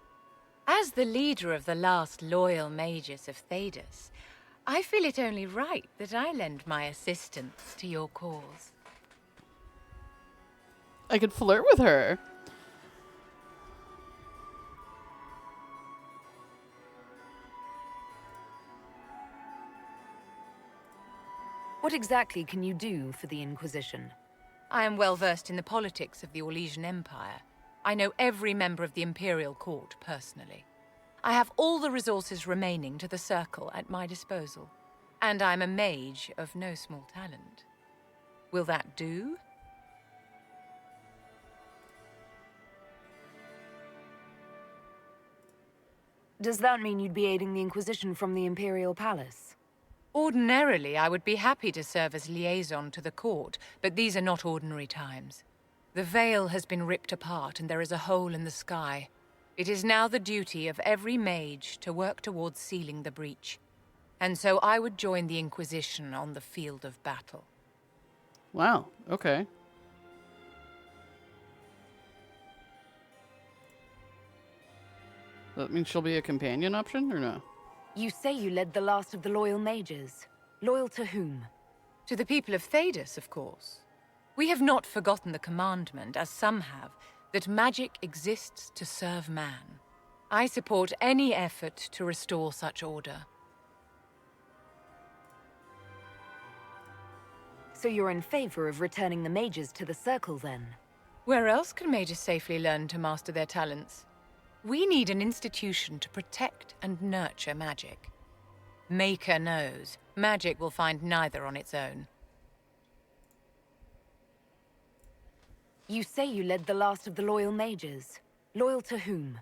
J: As the leader of the last loyal mages of Thedas, I feel it only right that I lend my assistance to your cause.
A: I could flirt with her.
C: What exactly can you do for the Inquisition?
J: I am well versed in the politics of the Orlesian Empire. I know every member of the Imperial Court personally. I have all the resources remaining to the Circle at my disposal. And I'm a mage of no small talent. Will that do?
C: Does that mean you'd be aiding the Inquisition from the Imperial Palace?
J: Ordinarily, I would be happy to serve as liaison to the court, but these are not ordinary times. The veil has been ripped apart and there is a hole in the sky. It is now the duty of every mage to work towards sealing the breach. And so I would join the Inquisition on the field of battle.
A: Wow, okay. That means she'll be a companion option, or no?
C: You say you led the last of the loyal mages. Loyal to whom?
J: To the people of Thedas, of course. We have not forgotten the commandment, as some have, that magic exists to serve man. I support any effort to restore such order.
C: So you're in favor of returning the mages to the Circle, then?
J: Where else can mages safely learn to master their talents? We need an institution to protect and nurture magic. Maker knows, magic will find neither on its own.
C: You say you led the last of the loyal mages. Loyal to whom?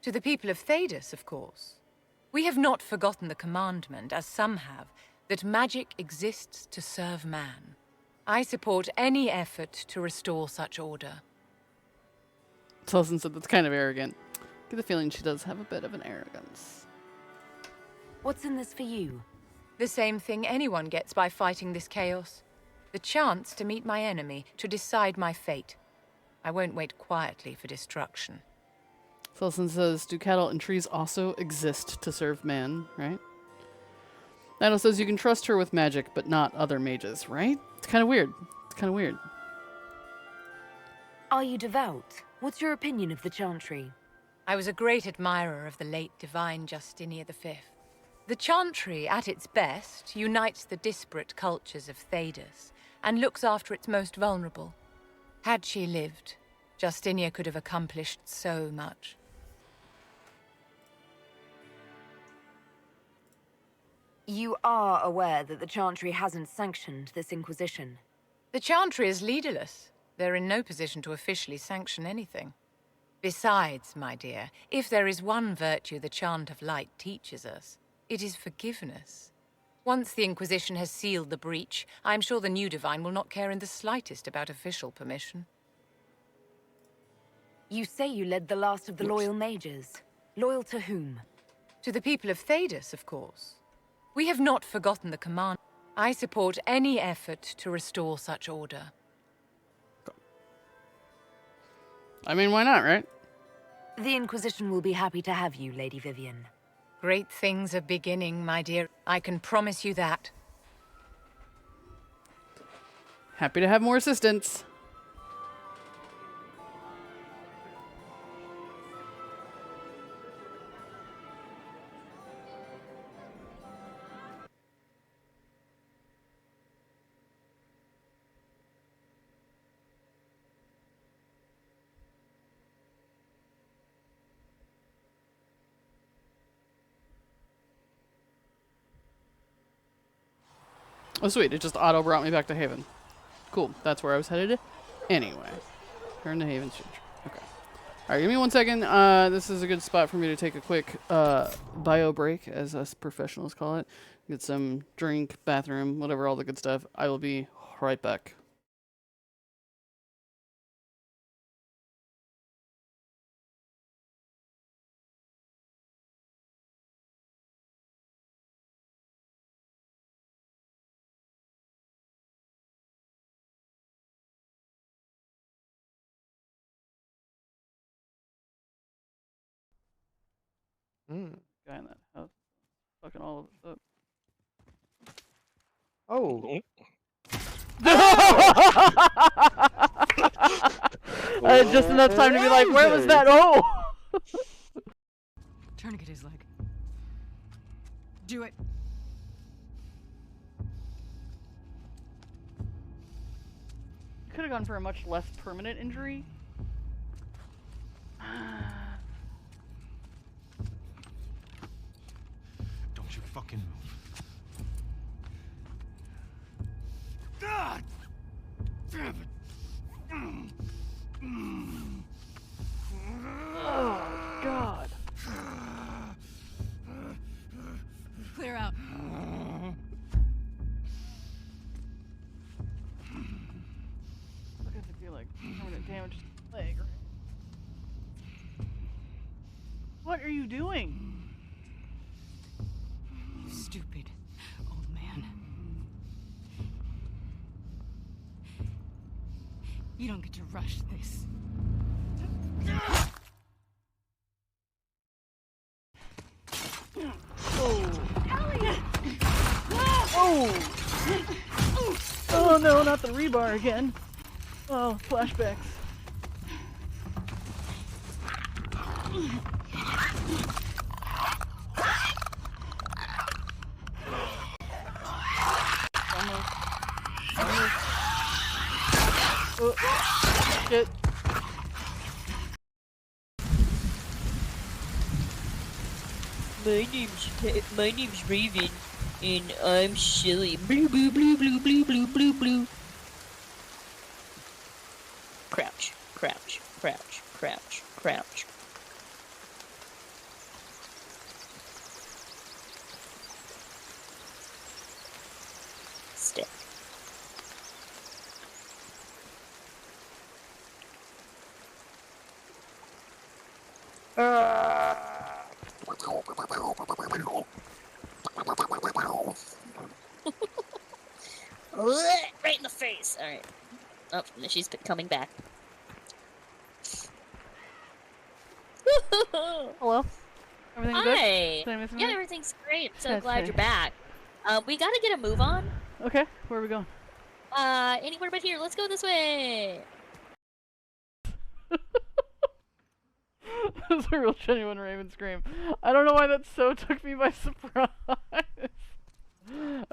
J: To the people of Thedas, of course. We have not forgotten the commandment, as some have, that magic exists to serve man. I support any effort to restore such order.
A: Selson said that's kind of arrogant. I get the feeling she does have a bit of an arrogance.
C: What's in this for you?
J: The same thing anyone gets by fighting this chaos. The chance to meet my enemy, to decide my fate. I won't wait quietly for destruction.
A: Selson says, do cattle and trees also exist to serve man, right? Nano says you can trust her with magic, but not other mages, right? It's kind of weird. It's kind of weird.
C: Are you devout? What's your opinion of the Chantry?
J: I was a great admirer of the late divine Justinia V. The Chantry, at its best, unites the disparate cultures of Thedas and looks after its most vulnerable. Had she lived, Justinia could have accomplished so much.
C: You are aware that the Chantry hasn't sanctioned this Inquisition?
J: The Chantry is leaderless. They're in no position to officially sanction anything. Besides, my dear, if there is one virtue the Chant of Light teaches us, it is forgiveness. Once the Inquisition has sealed the breach, I am sure the new Divine will not care in the slightest about official permission.
C: You say you led the last of the loyal mages. Loyal to whom?
J: To the people of Thedas, of course. We have not forgotten the command. I support any effort to restore such order.
A: I mean, why not, right?
C: The Inquisition will be happy to have you, Lady Vivienne.
J: Great things are beginning, my dear. I can promise you that.
A: Happy to have more assistance. Oh, sweet. It just auto brought me back to Haven. Cool. That's where I was headed anyway. Turn to Haven. Okay. All right, give me 1 second. This is a good spot for me to take a quick bio break, as us professionals call it. Get some drink, bathroom, whatever, all the good stuff. I will be right back. Guy in that house. Fucking all of us up.
O: Oh.
A: I had just enough time to be like, where was that? Oh!
S: Tourniquet his leg. Do it.
A: Could have gone for a much less permanent injury.
N: Don't you fucking move. God! Damn it!
A: Oh, God.
S: Clear out.
A: Look at it feel like permanent damage to the leg. What are you doing?
S: You stupid old man. You don't get to rush this.
A: Oh. Oh. Oh no, not the rebar again. Oh, flashbacks. Oh, shit.
W: My name's Raven, and I'm silly. Blue, blue, blue, blue, blue, blue, blue, blue. Crouch, crouch, crouch, crouch, crouch. Stick. Right in the face. All right. Oh, she's coming back.
A: Hello. Everything
H: Hi.
A: good? Did I miss
H: Yeah,
A: anything?
H: everything's great. So
A: That's
H: glad
A: nice.
H: you're back. We gotta get a move on.
A: Okay, where are we going?
H: Anywhere but here. Let's go this way.
A: That was a real genuine Raven scream. I don't know why that so took me by surprise. I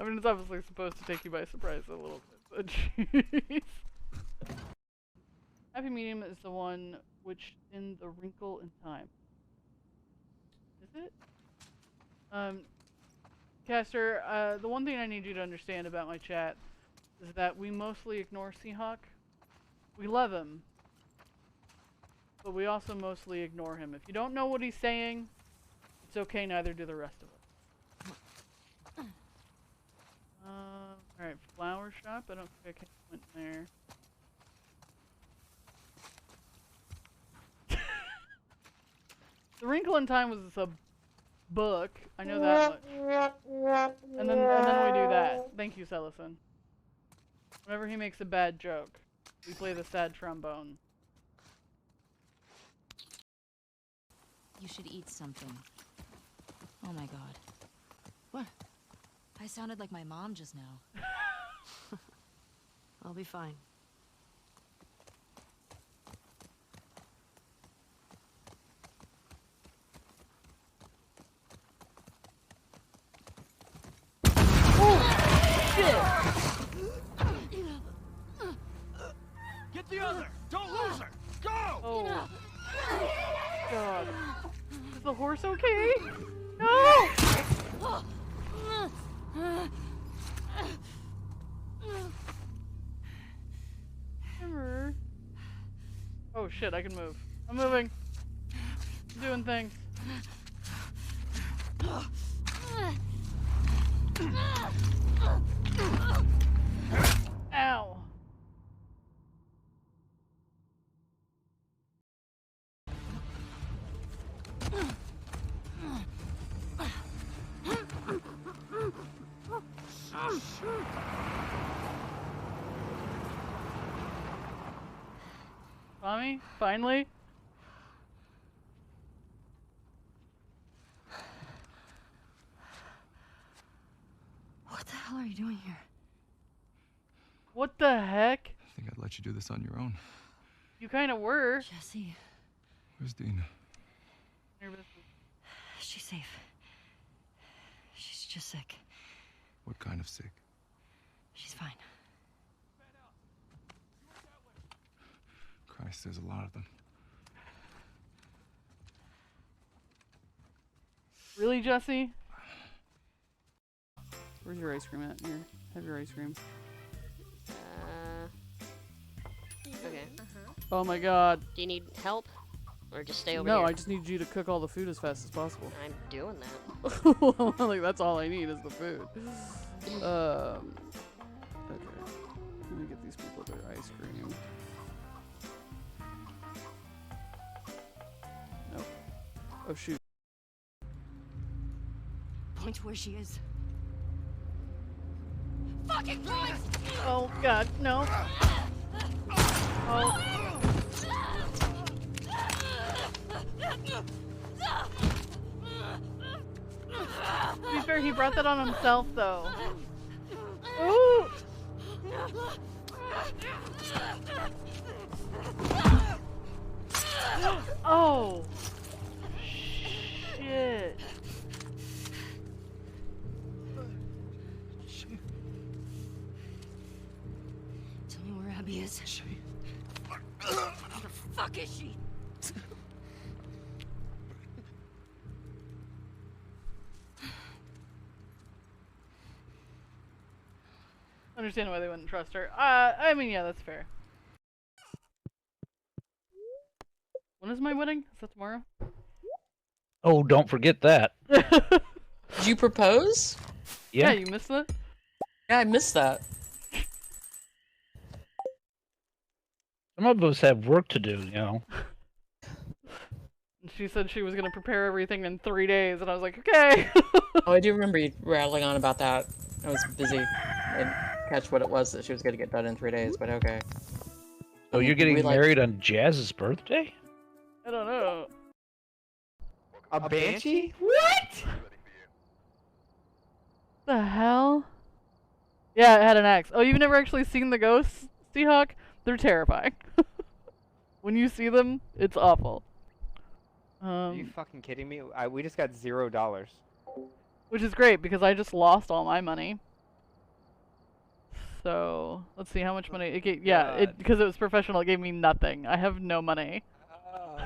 A: mean, it's obviously supposed to take you by surprise a little bit, but jeez. Happy medium is the one which in the wrinkle in time. Is it? Caster, the one thing I need you to understand about my chat is that we mostly ignore Seahawk. We love him, but we also mostly ignore him. If you don't know what he's saying, it's okay, neither do the rest of us. Alright, flower shop. I don't think I went there. The Wrinkle in Time was a book. I know that much. And then we do that. Thank you, Celestine. Whenever he makes a bad joke, we play the sad trombone.
L: You should eat something. Oh my god. What? I sounded like my mom just now.
B: I'll be fine.
P: Get the other! Don't lose her! Go!
A: Oh. God. Is the horse okay? No! Emmer. Oh shit, I can move. I'm moving. I'm doing things. Ow. Mommy, finally?
L: What the hell are you doing here?
A: What the heck?
O: I think I'd let you do this on your own.
A: You kind of were.
L: Jesse.
O: Where's Dina?
L: She's safe. She's just sick.
O: What kind of sick?
L: She's fine.
O: Christ, there's a lot of them.
A: Really, Jesse? Where's your ice cream at? Here, have your ice cream.
X: Okay.
A: Oh my god.
X: Do you need help? Or just stay over
A: No,
X: here?
A: I just need you to cook all the food as fast as possible.
X: I'm doing that.
A: Like, that's all I need is the food. Okay. Let me get these people their ice cream. Nope. Oh shoot.
L: Point where she is. Fucking point!
A: Oh god, no. Oh. To be fair, he brought that on himself, though. Ooh! Oh! Shit.
L: Tell me where Abby is. Where the fuck is she?
A: Understand why they wouldn't trust her. I mean, yeah, that's fair. When is my wedding? Is that tomorrow?
Y: Oh, don't forget that.
Z: Did you propose?
A: Yeah, you missed that?
Z: Yeah, I missed that.
Y: Some of us have work to do, you know.
A: She said she was going to prepare everything in 3 days, and I was like, okay.
Z: Oh, I do remember you rattling on about that. I was busy. I didn't catch what it was that she was going to get done in 3 days, but okay.
Y: So you're getting
Z: We like-
Y: married on Jazz's birthday?
A: I don't know.
E: A banshee? What?
A: The hell? Yeah, it had an axe. Oh, you've never actually seen the ghosts, Seahawk? They're terrifying. When you see them, it's awful.
E: Are you fucking kidding me? We just got $0.
A: Which is great because I just lost all my money. So let's see how much money it gave. Yeah, it because it was professional. It gave me nothing. I have no money. Oh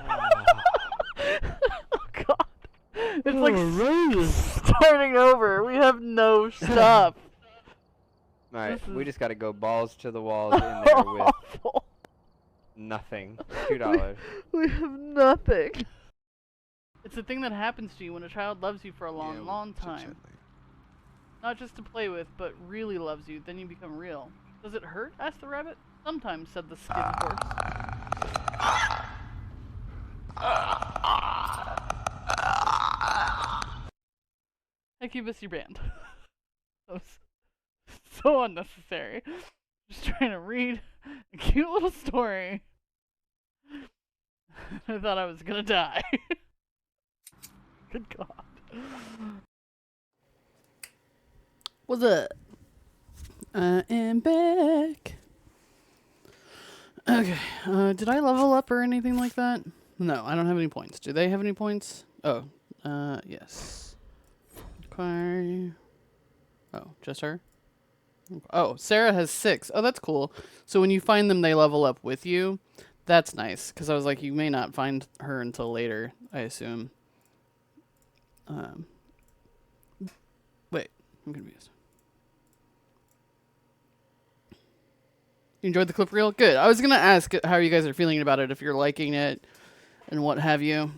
A: God, it's like starting over. We have no stuff.
E: Alright, we just gotta go balls to the walls in there with nothing. $2.
A: We have nothing. It's a thing that happens to you when a child loves you for a long time. Not just to play with, but really loves you, then you become real. Does it hurt? Asked the rabbit. Sometimes, said the skin horse. Heck, you missed your band. That was so unnecessary. Just trying to read a cute little story. I thought I was gonna die. Good God. What's up? I am back. Okay, did I level up or anything like that? No, I don't have any points. Do they have any points? Oh, yes. Okay. Oh, just her? Oh, Sera has 6. Oh, that's cool. So when you find them, they level up with you. That's nice, because I was like, you may not find her until later, I assume. Wait, I'm confused. You enjoyed the clip reel? Good. I was going to ask how you guys are feeling about it, if you're liking it, and what have you.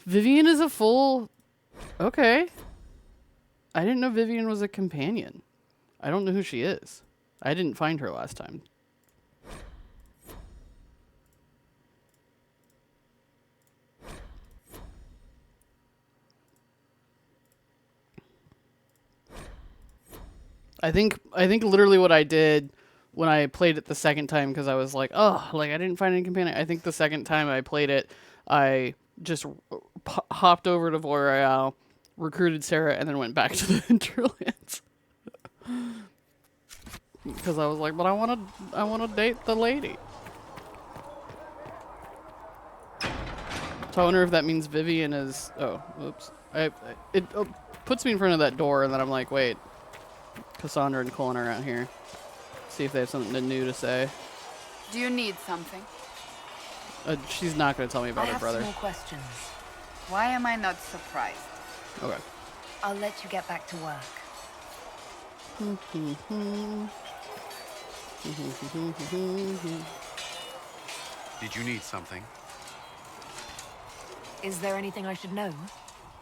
A: Vivienne is a full... Okay. I didn't know Vivienne was a companion. I don't know who she is. I didn't find her last time. I think literally what I did when I played it the second time, because I was like, oh, like I didn't find any companion. I think the second time I played it, I just hopped over to Val Royeaux, recruited Sera, and then went back to the Hinterlands. Because I was like, but I want to date the lady. So I wonder if that means Vivienne is. Oh, oops. It puts me in front of that door, and then I'm like, wait. Cassandra and Colin are out here. See if they have something new to say.
F: Do you need something?
A: She's not going to tell me about her brother.
C: I have some more questions.
F: Why am I not surprised?
A: Okay.
C: I'll let you get back to work.
N: Did you need something?
C: Is there anything I should know?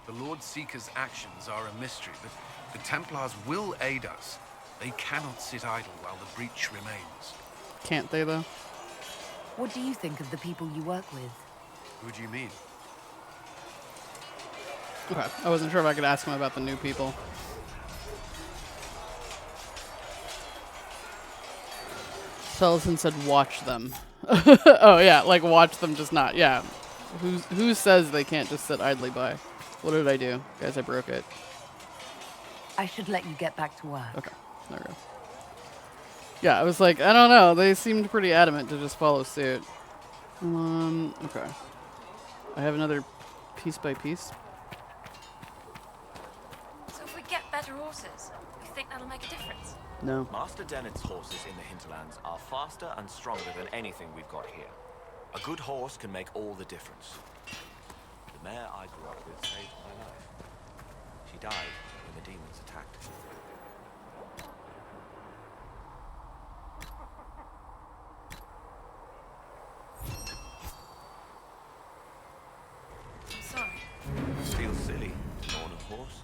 N: The Lord Seeker's actions are a mystery, but the Templars will aid us. They cannot sit idle while the breach remains.
A: Can't they, though?
C: What do you think of the people you work with?
N: Who do you mean?
A: Okay. I wasn't sure if I could ask him about the new people. Sullivan said watch them. Oh, yeah, like watch them, just not. Yeah. Who says they can't just sit idly by? What did I do? Guys, I broke it.
C: I should let you get back to work.
A: Okay. There we go. Yeah, I was like, I don't know. They seemed pretty adamant to just follow suit. Okay. I have another piece by piece.
G: So if we get better horses, you think that'll make a difference?
A: No.
I: Master Dennett's horses in the Hinterlands are faster and stronger than anything we've got here. A good horse can make all the difference. The mare I grew up with saved my life. She died when the demons attacked.
G: I'm sorry.
I: It feels silly to own a horse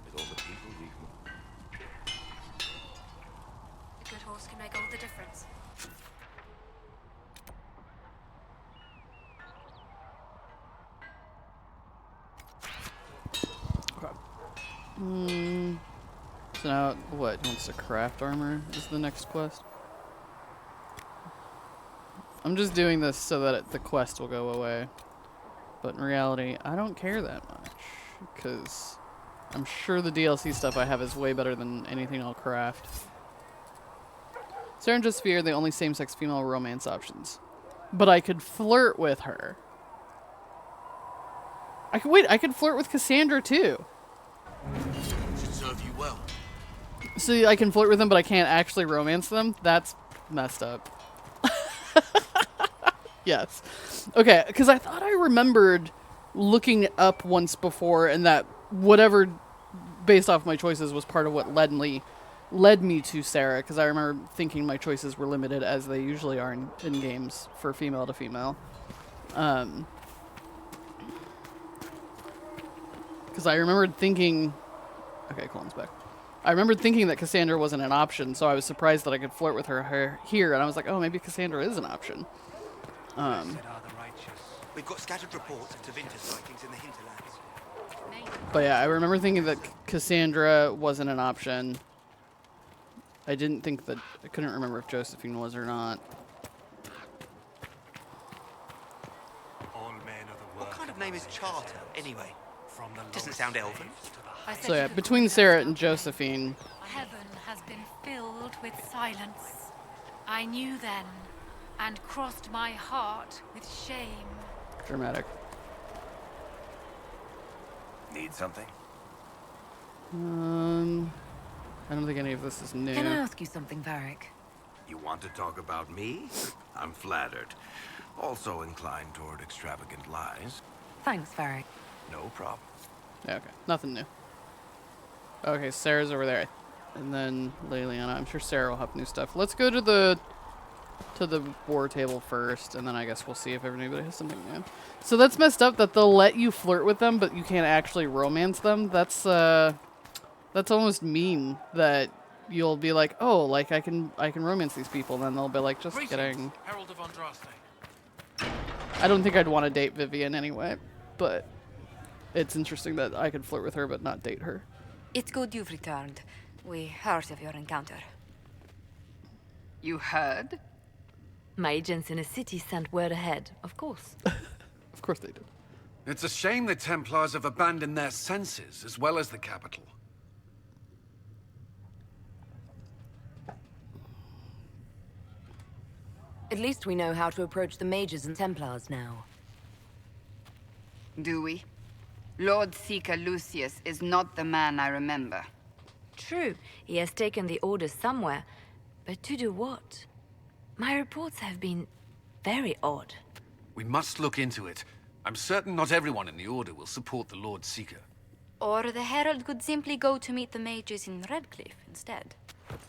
I: with all the people we've...
G: A good horse can make all the difference.
A: So now, what? He wants to craft armor is the next quest? I'm just doing this so that the quest will go away. But in reality, I don't care that much. Because I'm sure the DLC stuff I have is way better than anything I'll craft. Sera and Josephine are the only same-sex female romance options. But I could flirt with her. I could flirt with Cassandra too.
P: Should serve you well.
A: So I can flirt with them, but I can't actually romance them? That's messed up. Yes. Okay, because I thought I remembered looking up once before and that whatever, based off my choices, was part of what led me to Sera, because I remember thinking my choices were limited, as they usually are in games, for female to female. Because I remembered thinking... Okay, Colin's back. I remembered thinking that Cassandra wasn't an option, so I was surprised that I could flirt with her here, and I was like, oh, maybe Cassandra is an option.
D: We've got scattered reports of Tevinter sightings in the Hinterlands.
A: But yeah, I remember thinking that Cassandra wasn't an option. I didn't think that... I couldn't remember if Josephine was or not.
D: What kind of name is Charter, anyway? Doesn't sound elven.
A: So yeah, between Sera and Josephine...
K: Heaven has been filled with silence. I knew then, and crossed my heart with shame.
A: Dramatic.
D: Need something?
A: I don't think any of this is new.
C: Can I ask you something, Varric?
D: You want to talk about me? I'm flattered. Also inclined toward extravagant lies.
C: Thanks, Varric.
D: No problem.
A: Yeah, okay. Nothing new. Okay, Sarah's over there. And then Liliana. I'm sure Sera will have new stuff. Let's go to the war table first, and then I guess we'll see if anybody has something new. So that's messed up that they'll let you flirt with them, but you can't actually romance them. That's almost mean that you'll be like, oh, like I can romance these people, and then they'll be like, just kidding.
N: Herald of Andraste.
A: I don't think I'd want to date Vivienne anyway, but it's interesting that I could flirt with her but not date her.
C: It's good you've returned. We heard of your encounter.
F: You heard?
C: My agents in the city sent word ahead, of course.
A: Of course they did.
N: It's a shame the Templars have abandoned their senses, as well as the capital.
C: At least we know how to approach the mages and Templars now.
F: Do we? Lord Seeker Lucius is not the man I remember.
C: True, he has taken the orders somewhere, but to do what? My reports have been very odd.
N: We must look into it. I'm certain not everyone in the Order will support the Lord Seeker.
L: Or the Herald could simply go to meet the mages in Redcliffe instead.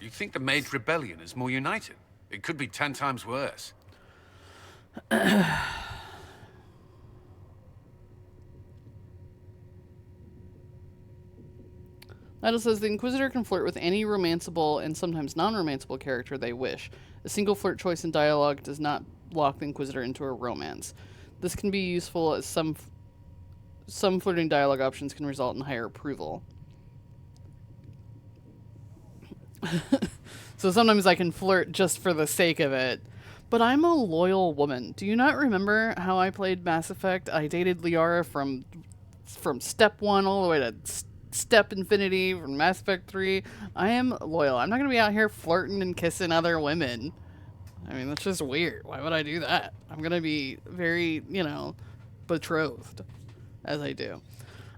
N: You think the Mage Rebellion is more united? It could be 10 times worse.
A: Idle says the Inquisitor can flirt with any romanceable and sometimes non-romanceable character they wish. A single flirt choice in dialogue does not lock the Inquisitor into a romance. This can be useful as some flirting dialogue options can result in higher approval. So sometimes I can flirt just for the sake of it. But I'm a loyal woman. Do you not remember how I played Mass Effect? I dated Liara from step 1 all the way to step infinity from Mass Effect 3. I am loyal. I'm not going to be out here flirting and kissing other women. I mean, that's just weird. Why would I do that? I'm going to be very, betrothed, as I do.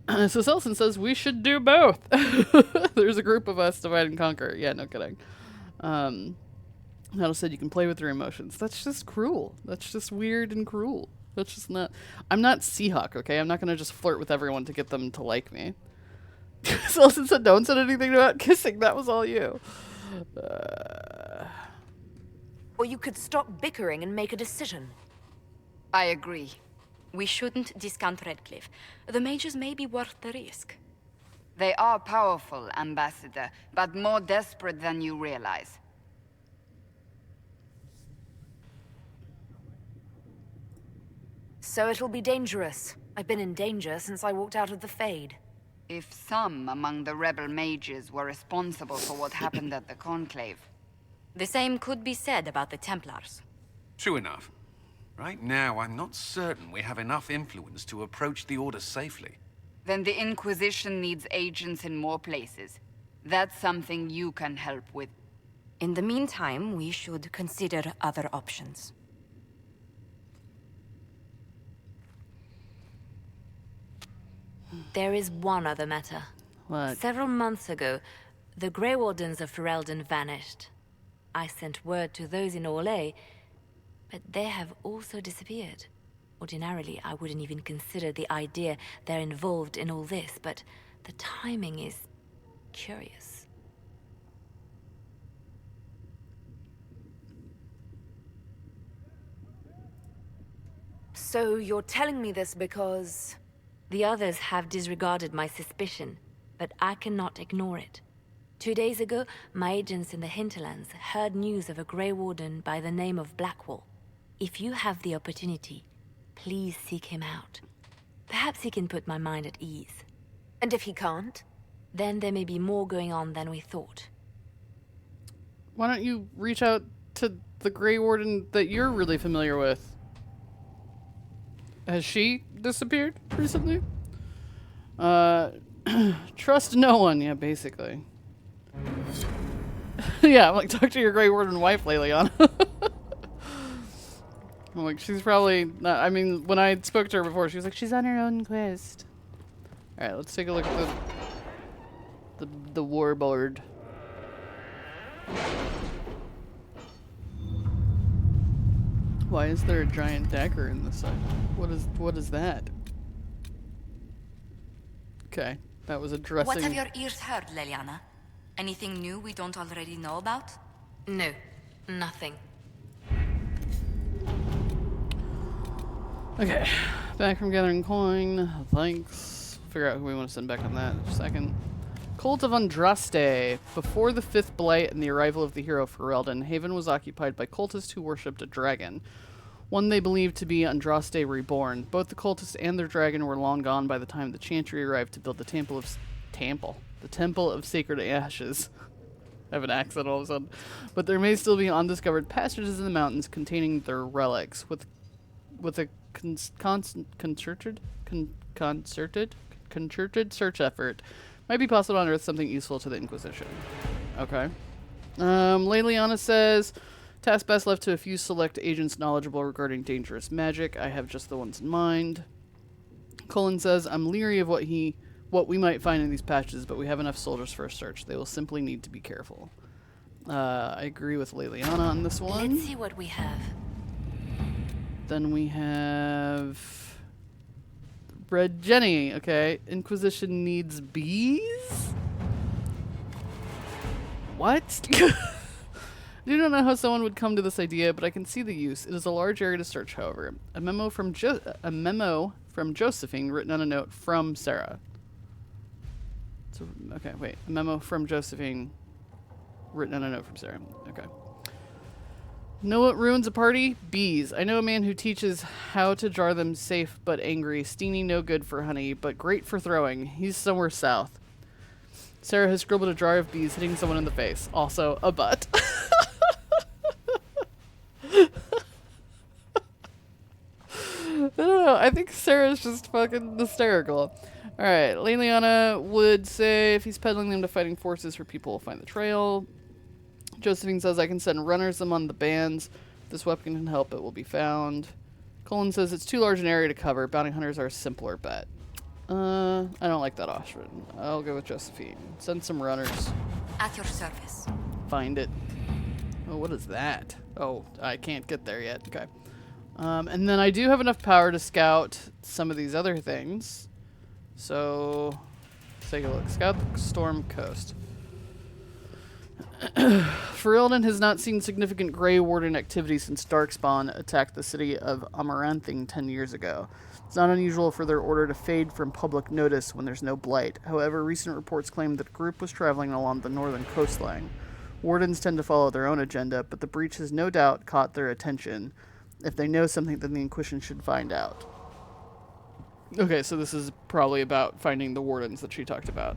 A: So Selson says we should do both. There's a group of us, divide and conquer. Yeah, no kidding. Nado said you can play with your emotions. That's just cruel. That's just weird and cruel. That's just not... I'm not Seahawk, okay? I'm not going to just flirt with everyone to get them to like me. Selson said don't say anything about kissing. That was all you.
C: Or you could stop bickering and make a decision.
F: I agree.
L: We shouldn't discount Redcliffe. The mages may be worth the risk.
F: They are powerful, Ambassador, but more desperate than you realize.
C: So it'll be dangerous. I've been in danger since I walked out of the Fade.
F: If some among the rebel mages were responsible for what happened at the Conclave.
L: The same could be said about the Templars.
N: True enough. Right now, I'm not certain we have enough influence to approach the Order safely.
F: Then the Inquisition needs agents in more places. That's something you can help with.
M: In the meantime, we should consider other options.
C: There is one other matter.
A: What?
C: Several months ago, the Grey Wardens of Ferelden vanished. I sent word to those in Orlais, but they have also disappeared. Ordinarily, I wouldn't even consider the idea they're involved in all this, but the timing is curious. So you're telling me this because... The others have disregarded my suspicion, but I cannot ignore it. 2 days ago, my agents in the Hinterlands heard news of a Grey Warden by the name of Blackwall. If you have the opportunity, please seek him out. Perhaps he can put my mind at ease.
M: And if he can't?
C: Then there may be more going on than we thought.
A: Why don't you reach out to the Grey Warden that you're really familiar with? Has she disappeared recently? Trust no one, yeah, basically. Yeah, I'm like, talk to your Grey Warden wife, Leliana. I'm like, she's probably not, I mean, when I spoke to her before, she was like, she's on her own quest. Alright, let's take a look at the warboard. Why is there a giant dagger in the side? What is that? Okay, that was addressing...
M: What have your ears heard, Leliana? Anything new we don't already know about?
C: No, nothing.
A: Okay, back from gathering coin. Thanks. Figure out who we want to send back on that in a second. Cult of Andraste. Before the Fifth Blight and the arrival of the hero Ferelden, Haven was occupied by cultists who worshipped a dragon. One they believed to be Andraste Reborn. Both the cultists and their dragon were long gone by the time the Chantry arrived to build the Temple of Sacred Ashes. I have an accent all of a sudden. But there may still be undiscovered passages in the mountains containing their relics. With a concerted search effort, might be possible to unearth something useful to the Inquisition. Okay. Leliana says, task best left to a few select agents knowledgeable regarding dangerous magic. I have just the ones in mind. Colin says, I'm leery of what we might find in these patches, but we have enough soldiers for a search. They will simply need to be careful. I agree with Leliana on this one.
C: Let's see what we have.
A: Then we have... Red Jenny, okay. Inquisition needs bees? What? I do not know how someone would come to this idea, but I can see the use. It is a large area to search, however. A memo from Josephine written on a note from Sera. So, okay, wait. A memo from Josephine written on a note from Sera. Okay. Know what ruins a party? Bees. I know a man who teaches how to jar them safe but angry. Steeny no good for honey, but great for throwing. He's somewhere south. Sera has scribbled a jar of bees hitting someone in the face. Also, a butt. I don't know. I think Sarah's just fucking hysterical. Alright, Leliana would say if he's peddling them to fighting forces, her people will find the trail. Josephine says I can send runners among the bands. If this weapon can help, it will be found. Colin says it's too large an area to cover. Bounty hunters are a simpler bet. I don't like that option. I'll go with Josephine. Send some runners.
M: At your service.
A: Find it. Oh, what is that? Oh, I can't get there yet. Okay. And then I do have enough power to scout some of these other things. So, let's take a look. Scout the Storm Coast. Ferelden has not seen significant Grey Warden activity since Darkspawn attacked the city of Amaranthine 10 years ago. It's not unusual for their order to fade from public notice when there's no blight. However, recent reports claim that a group was traveling along the northern coastline. Wardens tend to follow their own agenda, but the breach has no doubt caught their attention. If they know something, then the Inquisition should find out. Okay, so this is probably about finding the Wardens that she talked about.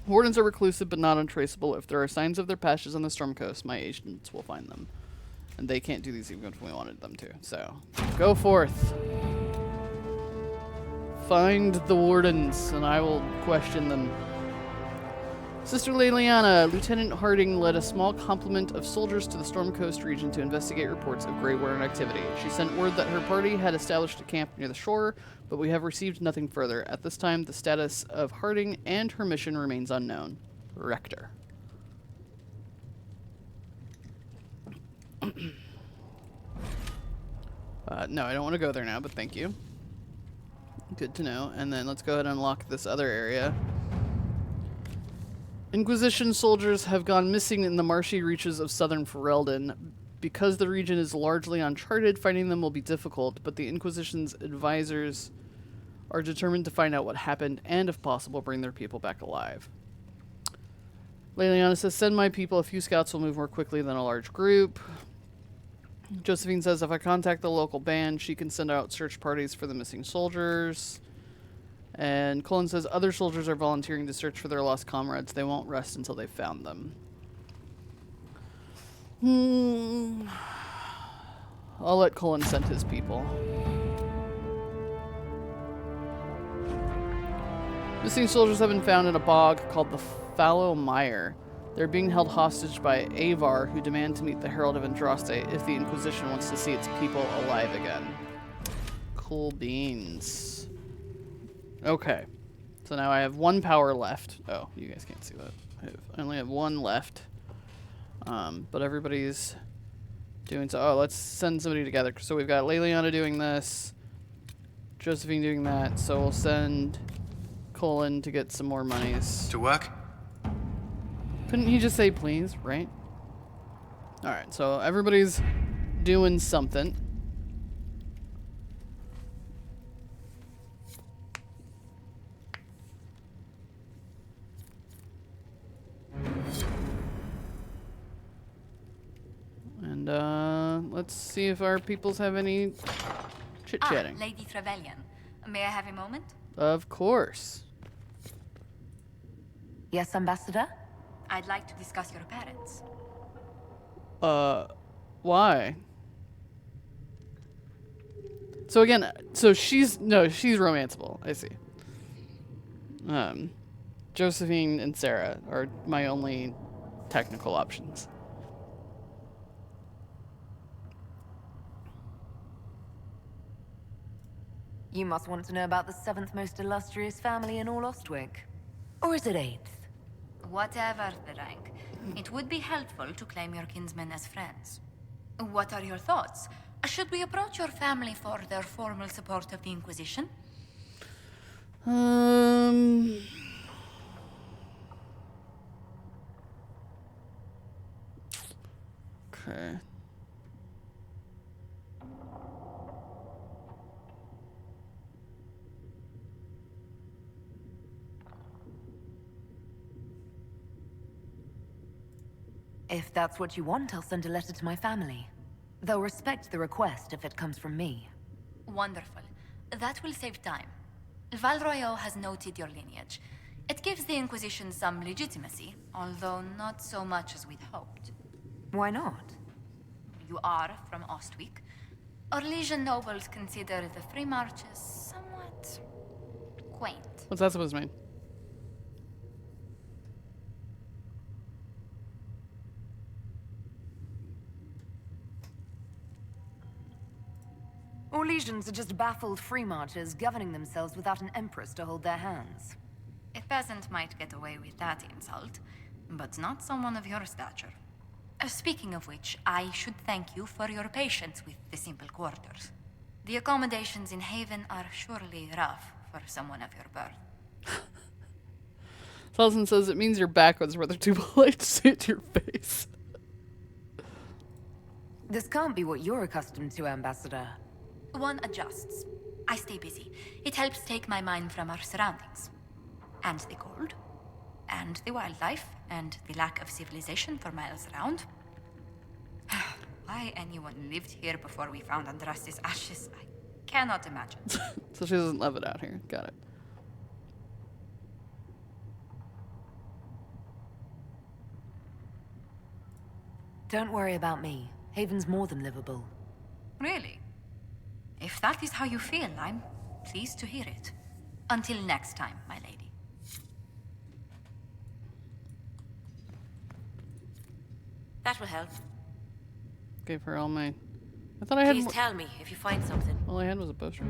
A: Wardens are reclusive but not untraceable. If there are signs of their patches on the Storm Coast, my agents will find them. And they can't do these even if we wanted them to. So, go forth. Find the wardens, and I will question them. Sister Leliana, Lieutenant Harding led a small complement of soldiers to the Storm Coast region to investigate reports of Grey Warden activity. She sent word that her party had established a camp near the shore, but we have received nothing further. At this time, the status of Harding and her mission remains unknown. Rector. No, I don't want to go there now, but thank you. Good to know. And then let's go ahead and unlock this other area. Inquisition soldiers have gone missing in the marshy reaches of southern Ferelden. Because the region is largely uncharted, finding them will be difficult, but the Inquisition's advisors are determined to find out what happened and, if possible, bring their people back alive. Leliana says, send my people. A few scouts will move more quickly than a large group. Josephine says, if I contact the local band, she can send out search parties for the missing soldiers. And Colin says, other soldiers are volunteering to search for their lost comrades. They won't rest until they've found them. I'll let Colin send his people. Missing soldiers have been found in a bog called the Fallow Mire. They're being held hostage by Avar, who demand to meet the Herald of Andraste if the Inquisition wants to see its people alive again. Cool beans. Okay. So now I have 1 power left. Oh, you guys can't see that. I only have 1 left. But everybody's doing so. Oh, let's send somebody together. So we've got Leliana doing this. Josephine doing that. So we'll send Colin to get some more monies.
N: To work?
A: Couldn't he just say please, right? Alright, so everybody's doing something. And let's see if our peoples have any chit-chatting.
M: Lady Trevelyan. May I have a moment?
A: Of course.
M: Yes, Ambassador? I'd like to discuss your parents.
A: Why? So again, she's romanceable, I see. Josephine and Sera are my only technical options.
J: You must want to know about the 7th most illustrious family in all Ostwick. Or is it 8th?
M: Whatever the rank, it would be helpful to claim your kinsmen as friends. What are your thoughts? Should we approach your family for their formal support of the Inquisition?
A: Okay.
J: If that's what you want, I'll send a letter to my family. They'll respect the request if it comes from me.
M: Wonderful. That will save time. Val Royeaux has noted your lineage. It gives the Inquisition some legitimacy, although not so much as we'd hoped.
J: Why not?
M: You are from Ostwick. Orlesian nobles consider the free marches somewhat quaint.
A: What's that supposed to mean?
J: Orlesians are just baffled free marchers governing themselves without an empress to hold their hands.
M: A peasant might get away with that insult, but not someone of your stature. Speaking of which, I should thank you for your patience with the simple quarters. The accommodations in Haven are surely rough for someone of your birth.
A: Salson says it means you're backwards, where they're too polite to say it to your face.
J: This can't be what you're accustomed to, Ambassador.
M: One adjusts. I stay busy. It helps take my mind from our surroundings. And the cold. And the wildlife. And the lack of civilization for miles around. Why anyone lived here before we found Andraste's ashes, I cannot imagine.
A: So she doesn't love it out here. Got it.
J: Don't worry about me. Haven's more than livable.
M: Really? If that is how you feel, I'm pleased to hear it. Until next time, my lady.
Q: That will help.
A: Gave her all my... I thought I had
Q: Please
A: more...
Q: tell me if you find something.
A: All I had was a potion.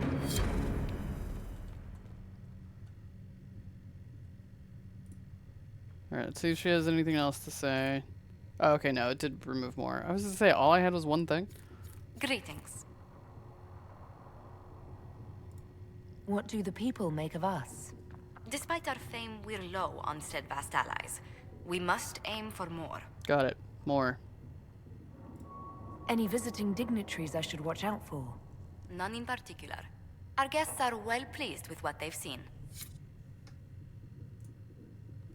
A: Alright, let's see if she has anything else to say. Oh, okay, no, it did remove more. I was gonna say, all I had was one thing.
M: Greetings.
J: What do the people make of us?
M: Despite our fame, we're low on steadfast allies. We must aim for more.
A: Got it. More.
J: Any visiting dignitaries I should watch out for?
M: None in particular. Our guests are well pleased with what they've seen.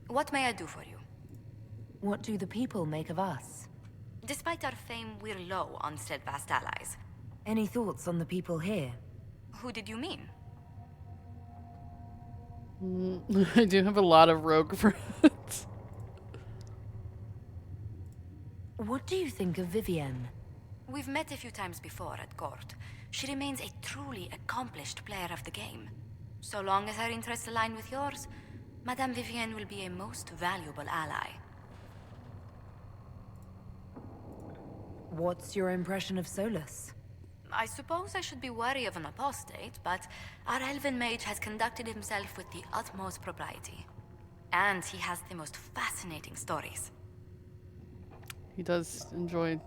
M: What may I do for you?
J: What do the people make of us?
M: Despite our fame, we're low on steadfast allies.
J: Any thoughts on the people here?
M: Who did you mean?
A: I do have a lot of rogue friends.
J: What do you think of Vivienne?
M: We've met a few times before at court. She remains a truly accomplished player of the game. So long as her interests align with yours, Madame Vivienne will be a most valuable ally.
J: What's your impression of Solus?
M: I suppose I should be wary of an apostate, but our elven mage has conducted himself with the utmost propriety. And he has the most fascinating stories.
A: He does enjoy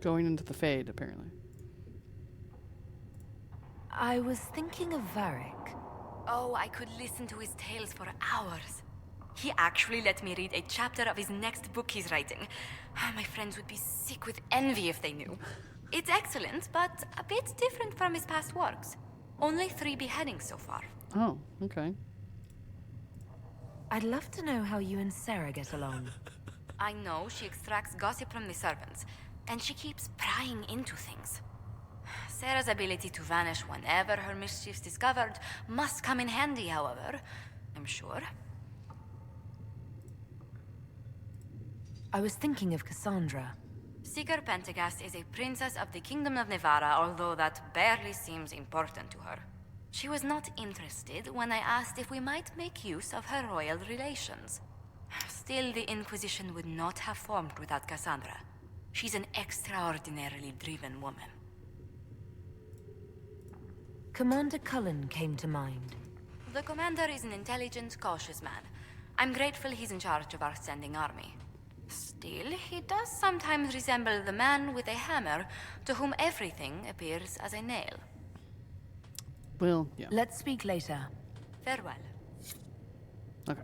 A: going into the Fade, apparently.
J: I was thinking of Varric.
M: Oh, I could listen to his tales for hours. He actually let me read a chapter of his next book he's writing. My friends would be sick with envy if they knew. It's excellent, but a bit different from his past works. Only 3 beheadings so far.
A: Oh, okay.
J: I'd love to know how you and Sera get along.
M: I know she extracts gossip from the servants, and she keeps prying into things. Sera's ability to vanish whenever her mischief's discovered must come in handy, however, I'm sure.
J: I was thinking of Cassandra.
M: Seeker Pentagast is a princess of the Kingdom of Nevada, although that barely seems important to her. She was not interested when I asked if we might make use of her royal relations. Still, the Inquisition would not have formed without Cassandra. She's an extraordinarily driven woman.
J: Commander Cullen came to mind.
M: The commander is an intelligent, cautious man. I'm grateful he's in charge of our standing army. Still, he does sometimes resemble the man with a hammer to whom everything appears as a nail.
A: Well, yeah.
J: Let's speak later.
M: Farewell.
A: Okay.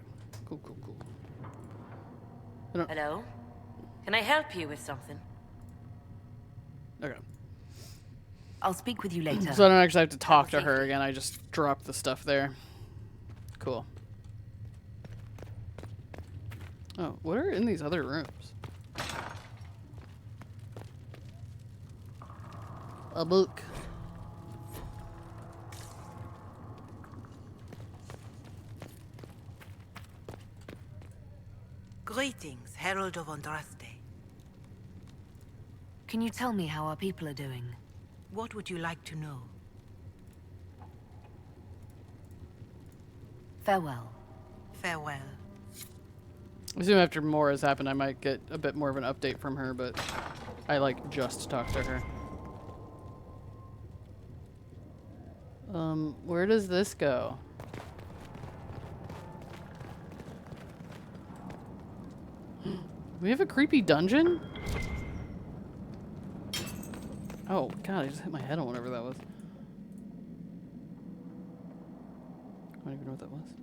A: Cool, cool, cool.
Q: Hello? Can I help you with something?
A: Okay.
J: I'll speak with you later.
A: So I don't actually have to talk to her again. I just drop the stuff there. Cool. Oh, what are in these other rooms? A book.
Q: Greetings, Herald of Andraste.
J: Can you tell me how our people are doing?
Q: What would you like to know?
J: Farewell.
Q: Farewell.
A: I assume after more has happened, I might get a bit more of an update from her, but I like just talked to her. Where does this go? We have a creepy dungeon? Oh, God, I just hit my head on whatever that was. I don't even know what that was.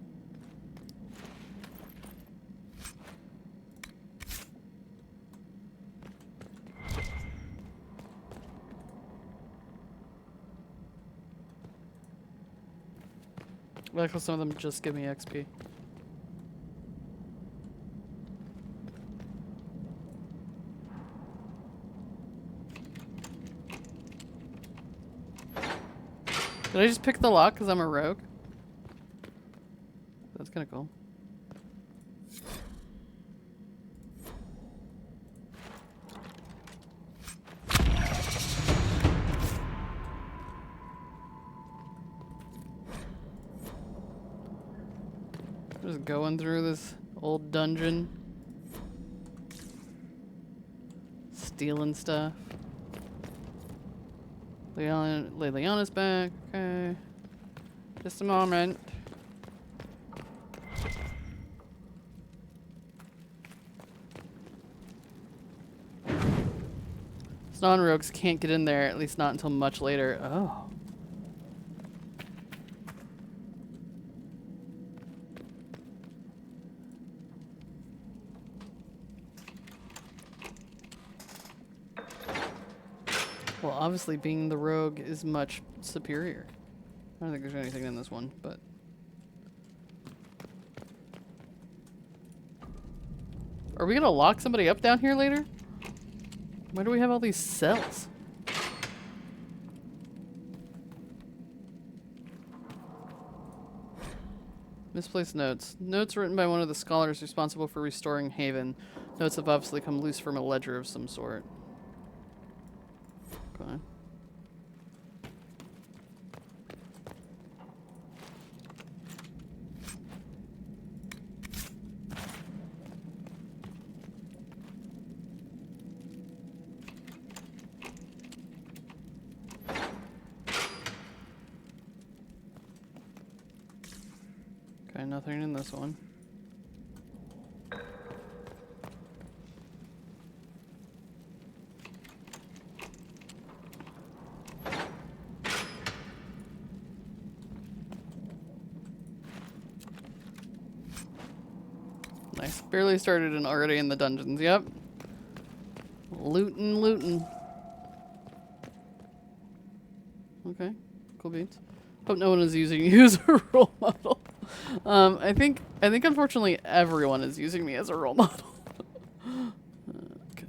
A: I like how some of them just give me XP. Did I just pick the lock because I'm a rogue? That's kind of cool. going through this old dungeon. Stealing stuff. Liliana's back. Okay. Just a moment. Non-rogues can't get in there, at least not until much later. Oh. Well, obviously being the rogue is much superior. I don't think there's anything in this one, but... Are we gonna lock somebody up down here later? Why do we have all these cells? Misplaced notes. Notes written by one of the scholars responsible for restoring Haven. Notes have obviously come loose from a ledger of some sort. Okay. Okay, nothing in this one. Nice. Barely started and already in the dungeons. Yep. Lootin', lootin'. Okay. Cool beans. Hope no one is using you as a role model. I think unfortunately everyone is using me as a role model. Okay.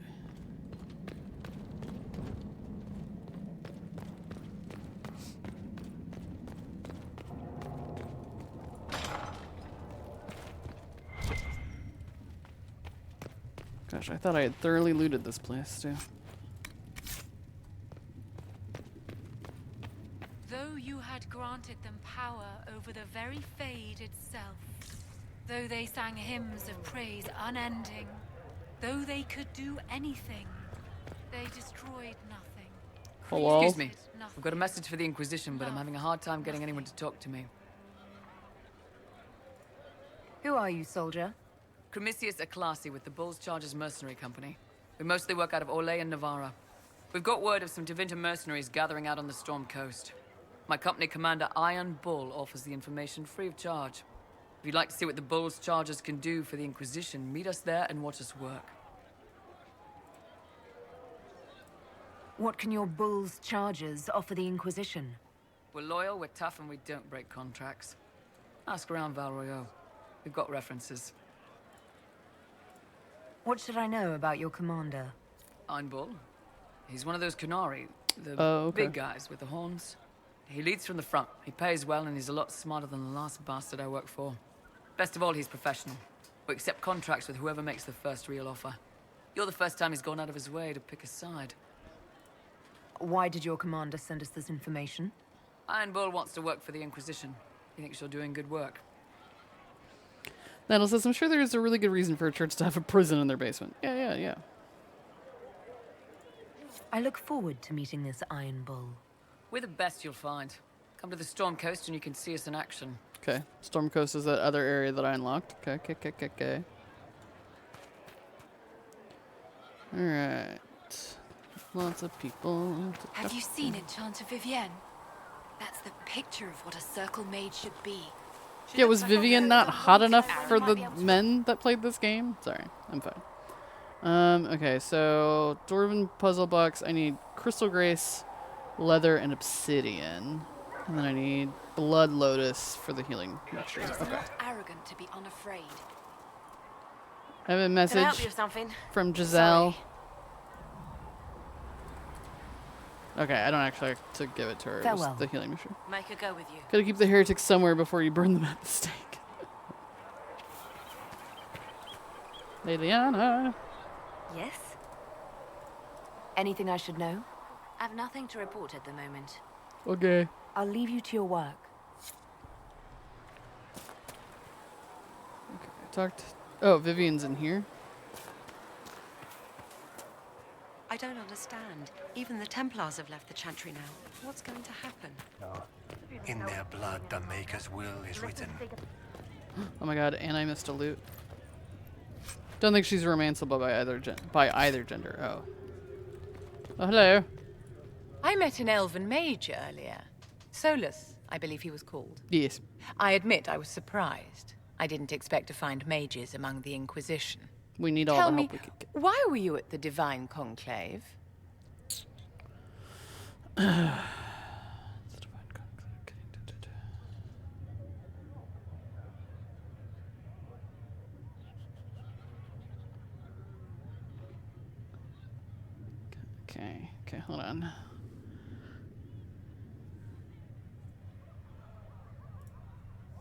A: Gosh, I thought I had thoroughly looted this place too.
K: Though you had granted them power over the very Fade itself, though they sang hymns of praise unending, though they could do anything, they destroyed nothing.
A: Hello?
R: Excuse me. I've got a message for the Inquisition, but I'm having a hard time getting anyone to talk to me.
J: Who are you, soldier?
R: Cremisius Aclasi with the Bulls Chargers Mercenary Company. We mostly work out of Orlais and Navarra. We've got word of some Tevinter mercenaries gathering out on the Storm Coast. My company commander, Iron Bull, offers the information free of charge. If you'd like to see what the Bulls Chargers can do for the Inquisition, meet us there and watch us work.
J: What can your Bulls Chargers offer the Inquisition?
R: We're loyal, we're tough, and we don't break contracts. Ask around Val Royeaux. We've got references.
J: What should I know about your commander?
R: Iron Bull. He's one of those Kunari, the
A: okay.
R: big guys with the horns. He leads from the front. He pays well, and he's a lot smarter than the last bastard I work for. Best of all, he's professional. We accept contracts with whoever makes the first real offer. You're the first time he's gone out of his way to pick a side.
J: Why did your commander send us this information?
R: Iron Bull wants to work for the Inquisition. He thinks you're doing good work.
A: Nettle says, I'm sure there is a really good reason for a church to have a prison in their basement. Yeah.
J: I look forward to meeting this Iron Bull.
R: We're the best you'll find. Come to the Storm Coast and you can see us in action.
A: Okay. Storm Coast is that other area that I unlocked. Okay. Alright. Lots of people.
S: Have you seen Enchanter Vivienne? That's the picture of what a circle mage should be.
A: Yeah, was Vivienne not hot enough for the men that played this game? Sorry, I'm fine. Okay, so Dwarven puzzle box. I need Crystal Grace, Leather, and Obsidian. And then I need Blood Lotus for the healing mixture.
S: It's
A: Okay.
S: not arrogant to be unafraid.
A: I have a
S: Can I help
A: message
S: you with something?
A: from Giselle. Okay, I don't actually have to give it to her. It was
S: Farewell.
A: the healing mixture.
S: Make her go with you.
A: Gotta keep the heretics somewhere before you burn them at the stake. Liliana.
J: Yes? Anything I should know?
C: I've nothing to report at the moment.
A: Okay.
J: I'll leave you to your work.
A: talked. Oh, Vivienne's in here.
B: I don't understand. Even the Templars have left the Chantry now. What's going to happen?
H: In their blood, the Maker's will is written.
A: Oh my god, and I missed a loot. Don't think she's romanceable by either gender. Oh. Oh, hello.
T: I met an elven mage earlier. Solus, I believe he was called.
A: Yes.
T: I admit I was surprised. I didn't expect to find mages among the Inquisition.
A: We need all
T: Tell
A: the
T: me,
A: help we could get.
T: why were you at the Divine Conclave?
A: Okay, hold on.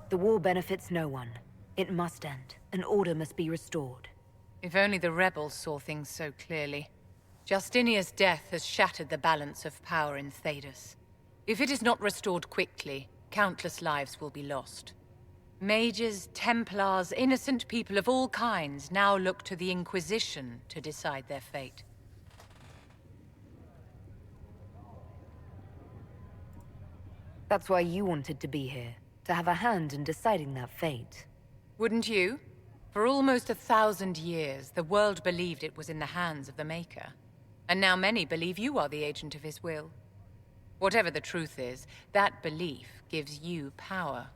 J: The war benefits no one. It must end, and order must be restored.
T: If only the rebels saw things so clearly. Justinia's death has shattered the balance of power in Thedas. If it is not restored quickly, countless lives will be lost. Mages, Templars, innocent people of all kinds now look to the Inquisition to decide their fate.
J: That's why you wanted to be here, to have a hand in deciding that fate.
T: Wouldn't you? For almost 1,000 years, the world believed it was in the hands of the Maker. And now many believe you are the agent of his will. Whatever the truth is, that belief gives you power.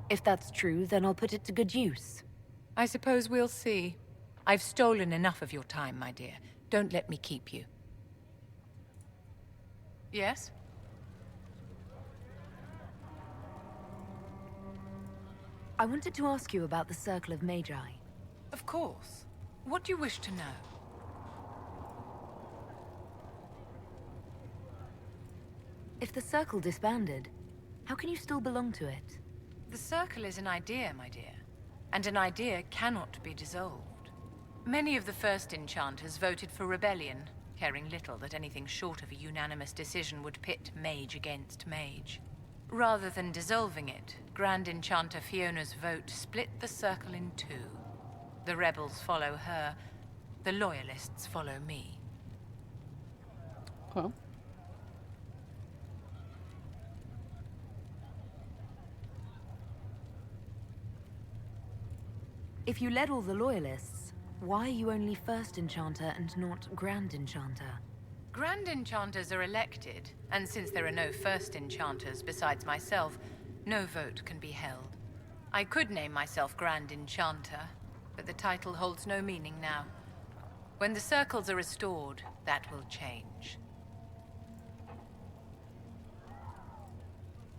J: If that's true, then I'll put it to good use.
T: I suppose we'll see. I've stolen enough of your time, my dear. Don't let me keep you. Yes?
J: I wanted to ask you about the Circle of Magi.
T: Of course. What do you wish to know?
J: If the Circle disbanded, how can you still belong to it?
T: The Circle is an idea, my dear. And an idea cannot be dissolved. Many of the first enchanters voted for rebellion, caring little that anything short of a unanimous decision would pit mage against mage. Rather than dissolving it, Grand Enchanter Fiona's vote split the Circle in two. The rebels follow her, the loyalists follow me.
A: Well.
J: If you led all the loyalists, why are you only First Enchanter and not Grand Enchanter?
T: Grand Enchanters are elected, and since there are no First Enchanters besides myself, no vote can be held. I could name myself Grand Enchanter, but the title holds no meaning now. When the circles are restored, that will change.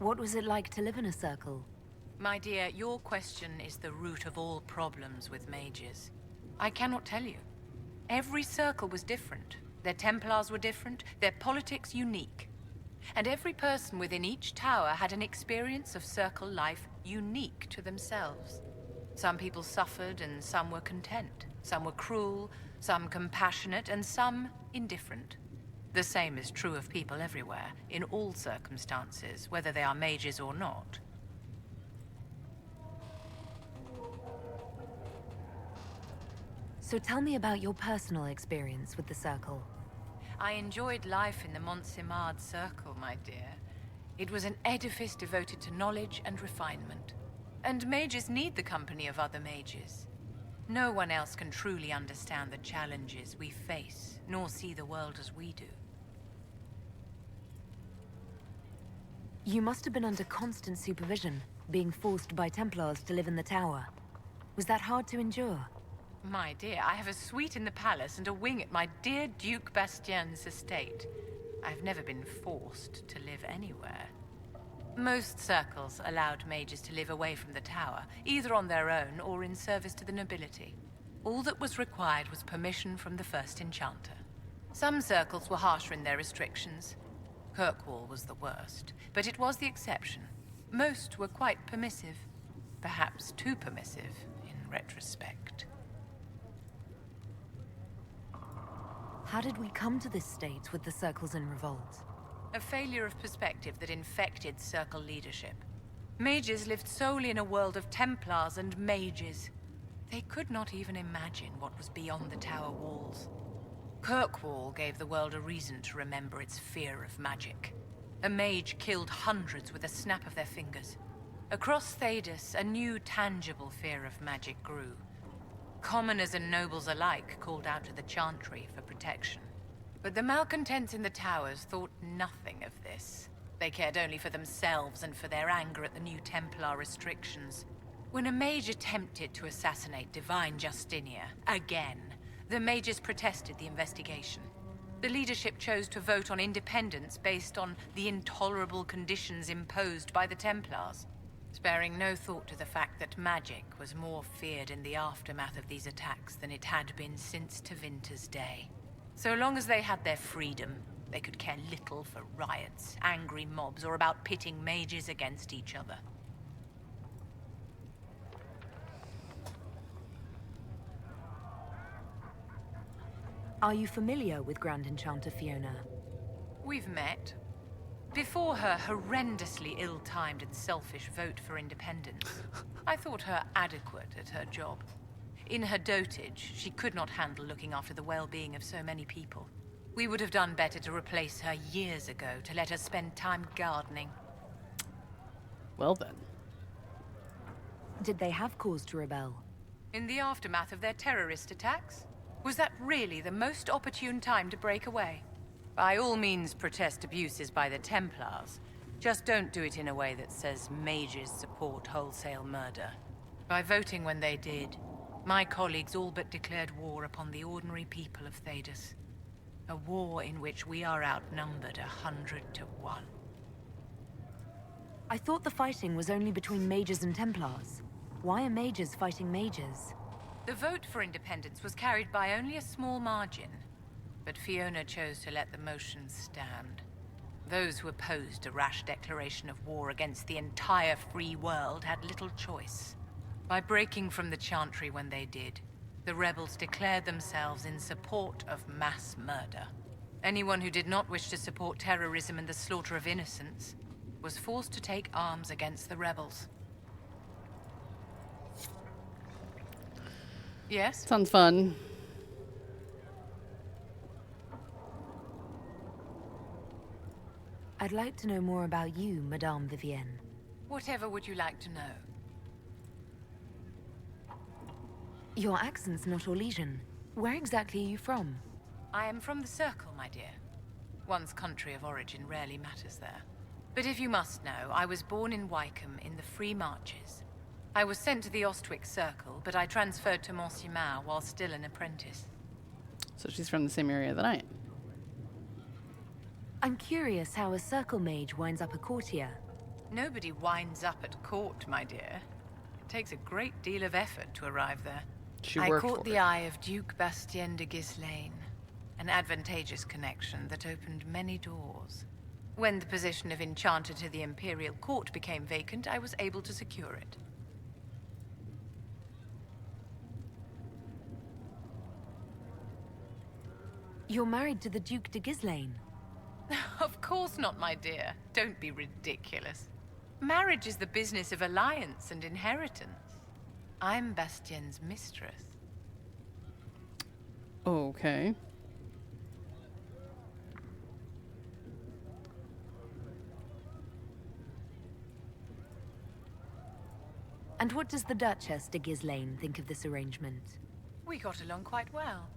J: What was it like to live in a circle?
T: My dear, your question is the root of all problems with mages. I cannot tell you. Every circle was different. Their Templars were different, their politics unique. And every person within each tower had an experience of circle life unique to themselves. Some people suffered and some were content. Some were cruel, some compassionate, and some indifferent. The same is true of people everywhere, in all circumstances, whether they are mages or not.
J: So tell me about your personal experience with the Circle.
T: I enjoyed life in the Montsimard Circle, my dear. It was an edifice devoted to knowledge and refinement. And mages need the company of other mages. No one else can truly understand the challenges we face, nor see the world as we do.
J: You must have been under constant supervision, being forced by Templars to live in the tower. Was that hard to endure?
T: My dear, I have a suite in the palace and a wing at my dear Duke Bastien's estate. I've never been forced to live anywhere. Most circles allowed mages to live away from the tower, either on their own or in service to the nobility. All that was required was permission from the First Enchanter. Some circles were harsher in their restrictions. Kirkwall was the worst, but it was the exception. Most were quite permissive, perhaps too permissive in retrospect.
J: How did we come to this state with the circles in revolt?
T: A failure of perspective that infected Circle leadership. Mages lived solely in a world of Templars and mages. They could not even imagine what was beyond the tower walls. Kirkwall gave the world a reason to remember its fear of magic. A mage killed hundreds with a snap of their fingers. Across Thedas, a new tangible fear of magic grew. Commoners and nobles alike called out to the Chantry for protection. But the malcontents in the towers thought nothing of this. They cared only for themselves and for their anger at the new Templar restrictions. When a mage attempted to assassinate Divine Justinia, again, the mages protested the investigation. The leadership chose to vote on independence based on the intolerable conditions imposed by the Templars, sparing no thought to the fact that magic was more feared in the aftermath of these attacks than it had been since Tevinter's day. So long as they had their freedom, they could care little for riots, angry mobs, or about pitting mages against each other.
J: Are you familiar with Grand Enchanter Fiona?
T: We've met. Before her horrendously ill-timed and selfish vote for independence, I thought her adequate at her job. In her dotage, she could not handle looking after the well-being of so many people. We would have done better to replace her years ago, to let her spend time gardening.
A: Well then.
J: Did they have cause to rebel?
T: In the aftermath of their terrorist attacks? Was that really the most opportune time to break away? By all means, protest abuses by the Templars. Just don't do it in a way that says mages support wholesale murder. By voting when they did, my colleagues all but declared war upon the ordinary people of Thedas. A war in which we are outnumbered 100 to 1.
J: I thought the fighting was only between mages and Templars. Why are mages fighting mages?
T: The vote for independence was carried by only a small margin, but Fiona chose to let the motion stand. Those who opposed a rash declaration of war against the entire free world had little choice. By breaking from the Chantry when they did, the rebels declared themselves in support of mass murder. Anyone who did not wish to support terrorism and the slaughter of innocents was forced to take arms against the rebels. Yes?
A: Sounds fun.
J: I'd like to know more about you, Madame Vivienne.
T: Whatever would you like to know?
J: Your accent's not Orlesian. Where exactly are you from?
T: I am from the Circle, my dear. One's country of origin rarely matters there. But if you must know, I was born in Wycombe in the Free Marches. I was sent to the Ostwick Circle, but I transferred to Monsignor while still an apprentice.
A: So she's from the same area that I am.
J: I'm curious how a Circle mage winds up a courtier.
T: Nobody winds up at court, my dear. It takes a great deal of effort to arrive there. I caught the eye of Duke Bastien de Ghislaine, an advantageous connection that opened many doors. When the position of Enchanter to the Imperial Court became vacant, I was able to secure it.
J: You're married to the Duke de Ghislaine?
T: Of course not, my dear. Don't be ridiculous. Marriage is the business of alliance and inheritance. I'm Bastien's mistress.
A: Okay.
J: And what does the Duchess de Ghislaine think of this arrangement?
T: We got along quite well.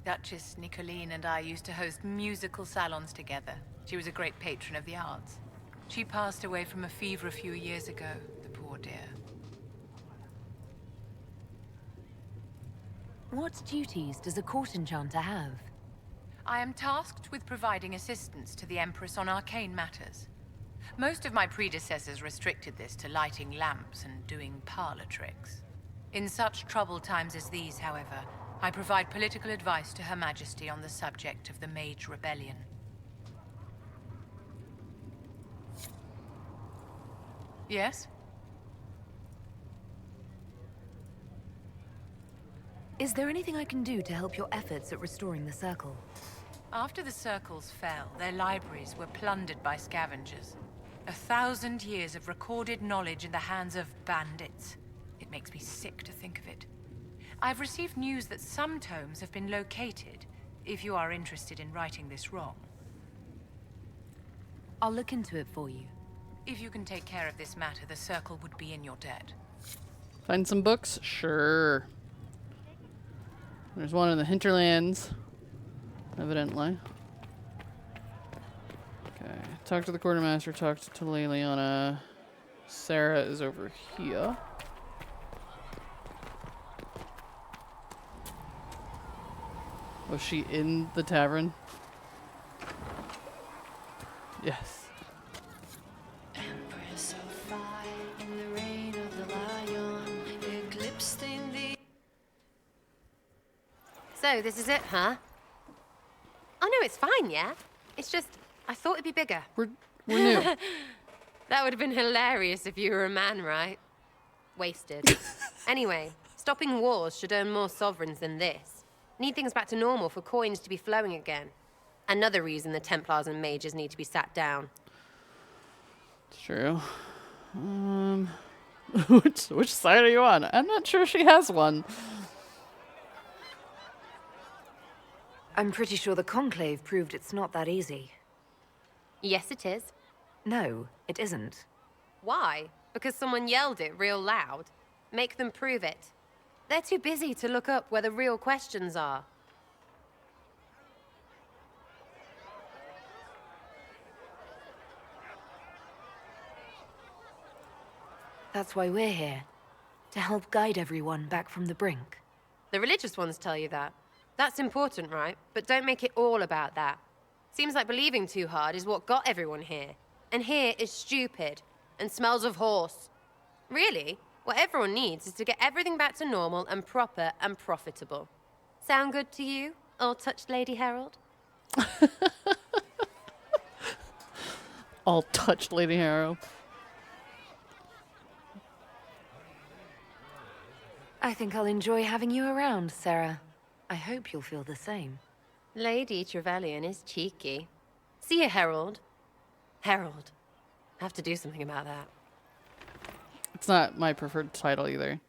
T: Duchess Nicoline and I used to host musical salons together. She was a great patron of the arts. She passed away from a fever a few years ago, the poor dear.
J: What duties does a court enchanter have?
T: I am tasked with providing assistance to the Empress on arcane matters. Most of my predecessors restricted this to lighting lamps and doing parlor tricks. In such troubled times as these, however, I provide political advice to Her Majesty on the subject of the Mage Rebellion. Yes?
J: Is there anything I can do to help your efforts at restoring the Circle?
T: After the Circles fell, their libraries were plundered by scavengers. 1,000 years of recorded knowledge in the hands of bandits. It makes me sick to think of it. I've received news that some tomes have been located, if you are interested in righting this wrong.
J: I'll look into it for you.
T: If you can take care of this matter, the Circle would be in your debt.
A: Find some books? Sure. There's one in the Hinterlands, evidently. Okay. Talk to the quartermaster, talk to Leliana. Sera is over here. Was she in the tavern? Yes.
S: Empress of fire in the reign of the lion, eclipsed in the...
O: So, this is it, huh? Oh no, it's fine, yeah? It's just, I thought it'd be bigger.
A: We're new.
O: That would have been hilarious if you were a man, right? Wasted. Anyway, stopping wars should earn more sovereigns than this. Need things back to normal for coins to be flowing again. Another reason the Templars and mages need to be sat down.
A: It's true. Which side are you on? I'm not sure she has one.
J: I'm pretty sure the Conclave proved it's not that easy.
O: Yes, it is.
J: No, it isn't.
O: Why? Because someone yelled it real loud? Make them prove it. They're too busy to look up where the real questions are.
J: That's why we're here. To help guide everyone back from the brink.
O: The religious ones tell you that. That's important, right? But don't make it all about that. Seems like believing too hard is what got everyone here. And here is stupid and smells of horse. Really? What everyone needs is to get everything back to normal and proper and profitable. Sound good to you, all-touched Lady Herald?
A: All-touched Lady Herald.
J: I think I'll enjoy having you around, Sera. I hope you'll feel the same.
O: Lady Trevelyan is cheeky. See you, Herald. Herald. I have to do something about that.
A: It's not my preferred title either.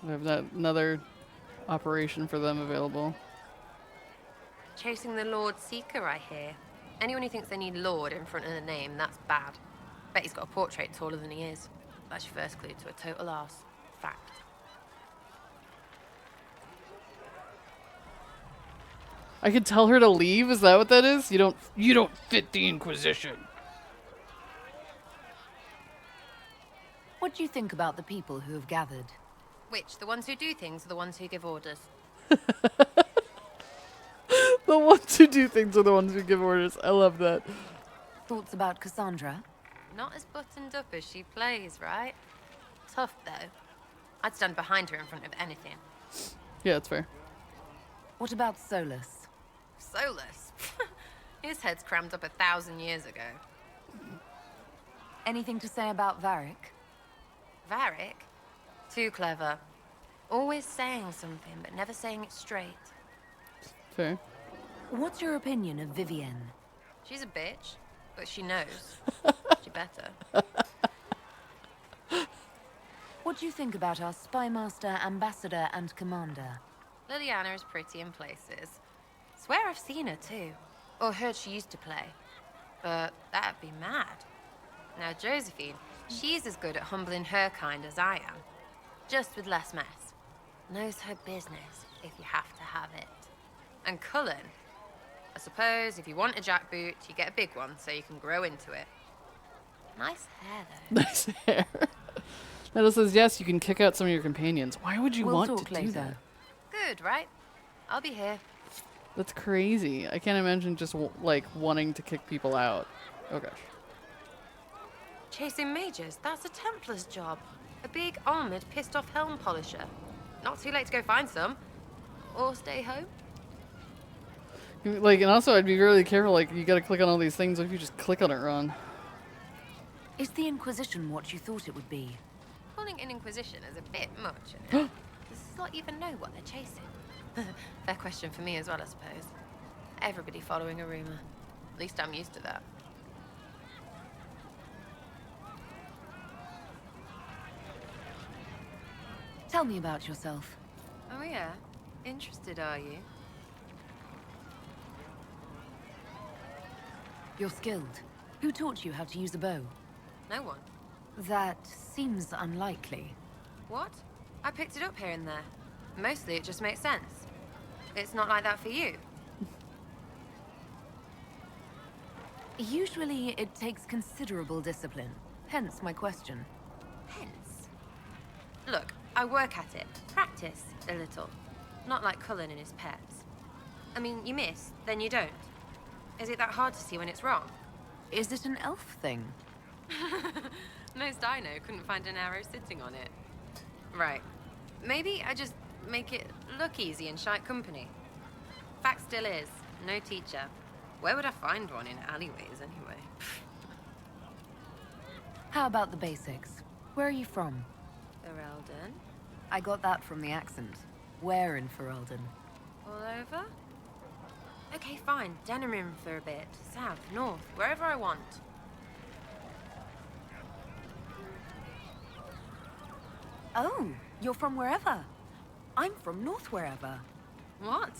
A: We have another operation for them available.
O: Chasing the Lord Seeker, I hear. Anyone who thinks they need Lord in front of the name, that's bad. Bet he's got a portrait taller than he is. That's your first clue to a total arse. Fact.
A: I could tell her to leave? Is that what that is? You don't fit the Inquisition.
J: What do you think about the people who have gathered?
O: Which? The ones who do things or the ones who give orders?
A: The ones who do things are the ones who give orders. I love that.
J: Thoughts about Cassandra?
O: Not as buttoned up as she plays, right? Tough, though. I'd stand behind her in front of anything.
A: Yeah, that's fair.
J: What about Solus?
O: Solus? His head's crammed up 1,000 years ago.
J: Anything to say about Varric?
O: Varric? Too clever. Always saying something, but never saying it straight.
A: Fair.
J: What's your opinion of Vivienne?
O: She's a bitch, but she knows. She better.
J: What do you think about our spymaster, ambassador, and commander?
O: Liliana is pretty in places. Swear I've seen her too. Or heard she used to play. But that'd be mad. Now Josephine, she's as good at humbling her kind as I am. Just with less mess. Knows her business, if you have to have it. And Cullen, I suppose if you want a jackboot, you get a big one so you can grow into it. Nice hair, though.
A: Nice hair. Netta says, yes, you can kick out some of your companions. Why would you
J: We'll
A: want
J: talk
A: to
J: later.
A: do that?
O: Good, right? I'll be here.
A: That's crazy. I can't imagine just, like, wanting to kick people out. Oh, gosh.
O: Chasing mages, that's a Templar's job. A big, armored, pissed-off helm polisher. Not too late to go find some. Or stay home.
A: Like, and also I'd be really careful, like, you gotta click on all these things if you just click on it wrong.
J: Is the Inquisition what you thought it would be?
O: Calling an Inquisition is a bit much, isn't it? Does this lot even know what they're chasing? Fair question for me as well, I suppose. Everybody following a rumor. At least I'm used to that.
J: Tell me about yourself.
O: Oh yeah? Interested, are you?
J: You're skilled. Who taught you how to use a bow?
O: No one.
J: That seems unlikely.
O: What? I picked it up here and there. Mostly it just makes sense. It's not like that for you.
J: Usually it takes considerable discipline. Hence my question.
O: Hence? Look, I work at it. Practice a little. Not like Cullen and his pets. I mean, you miss, then you don't. Is it that hard to see when it's wrong?
J: Is it an elf thing?
O: Most I know couldn't find an arrow sitting on it. Right. Maybe I just make it look easy in shite company. Fact still is, no teacher. Where would I find one in alleyways anyway?
J: How about the basics? Where are you from?
O: Ferelden?
J: I got that from the accent. Where in Ferelden?
O: All over? Okay, fine. Denerim for a bit. South, north, wherever I want.
J: Oh, you're from wherever. I'm from north wherever.
O: What?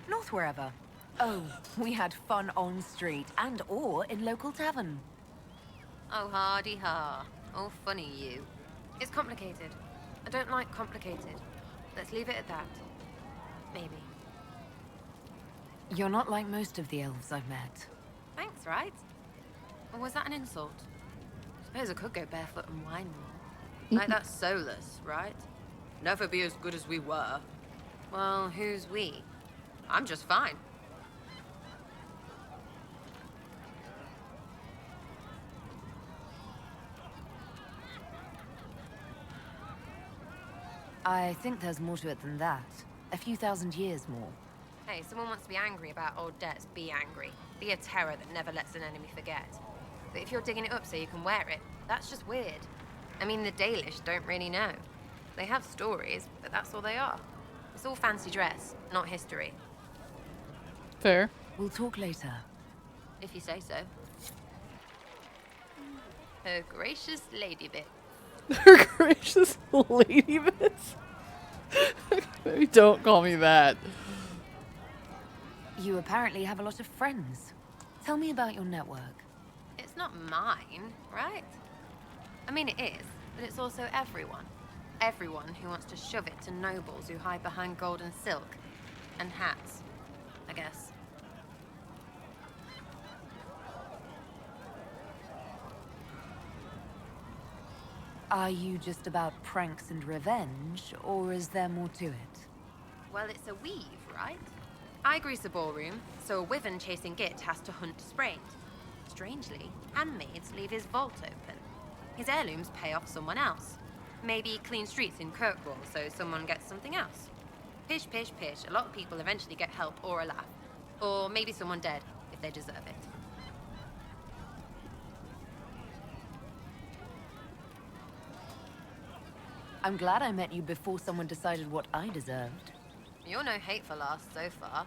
J: North wherever. Oh, we had fun on street and or in local tavern.
O: Oh, hardy ha. Oh, funny you. It's complicated. I don't like complicated. Let's leave it at that. Maybe.
J: You're not like most of the elves I've met.
O: Thanks, right? Or was that an insult? Suppose I could go barefoot and whine more. Like that's soulless, right? Never be as good as we were. Well, who's we? I'm just fine.
J: I think there's more to it than that. A few thousand years more.
O: Hey, someone wants to be angry about old debts, be angry. Be a terror that never lets an enemy forget. But if you're digging it up so you can wear it, that's just weird. I mean, the Dalish don't really know. They have stories, but that's all they are. It's all fancy dress, not history.
A: Fair.
J: We'll talk later.
O: If you say so. Her gracious lady bit.
A: Her gracious lady bits. Maybe don't call me that.
J: You apparently have a lot of friends. Tell me about your network.
O: It's not mine, right? I mean, it is, but it's also everyone. Everyone who wants to shove it to nobles who hide behind gold and silk. And hats, I guess.
J: Are you just about pranks and revenge, or is there more to it?
O: Well, it's a weave, right? I grease a ballroom, so a wyvern chasing Git has to hunt Sprained. Strangely, handmaids leave his vault open. His heirlooms pay off someone else. Maybe clean streets in Kirkwall, so someone gets something else. Pish, pish, pish. A lot of people eventually get help or a laugh. Or maybe someone dead, if they deserve it.
J: I'm glad I met you before someone decided what I deserved.
O: You're no hateful ass so far.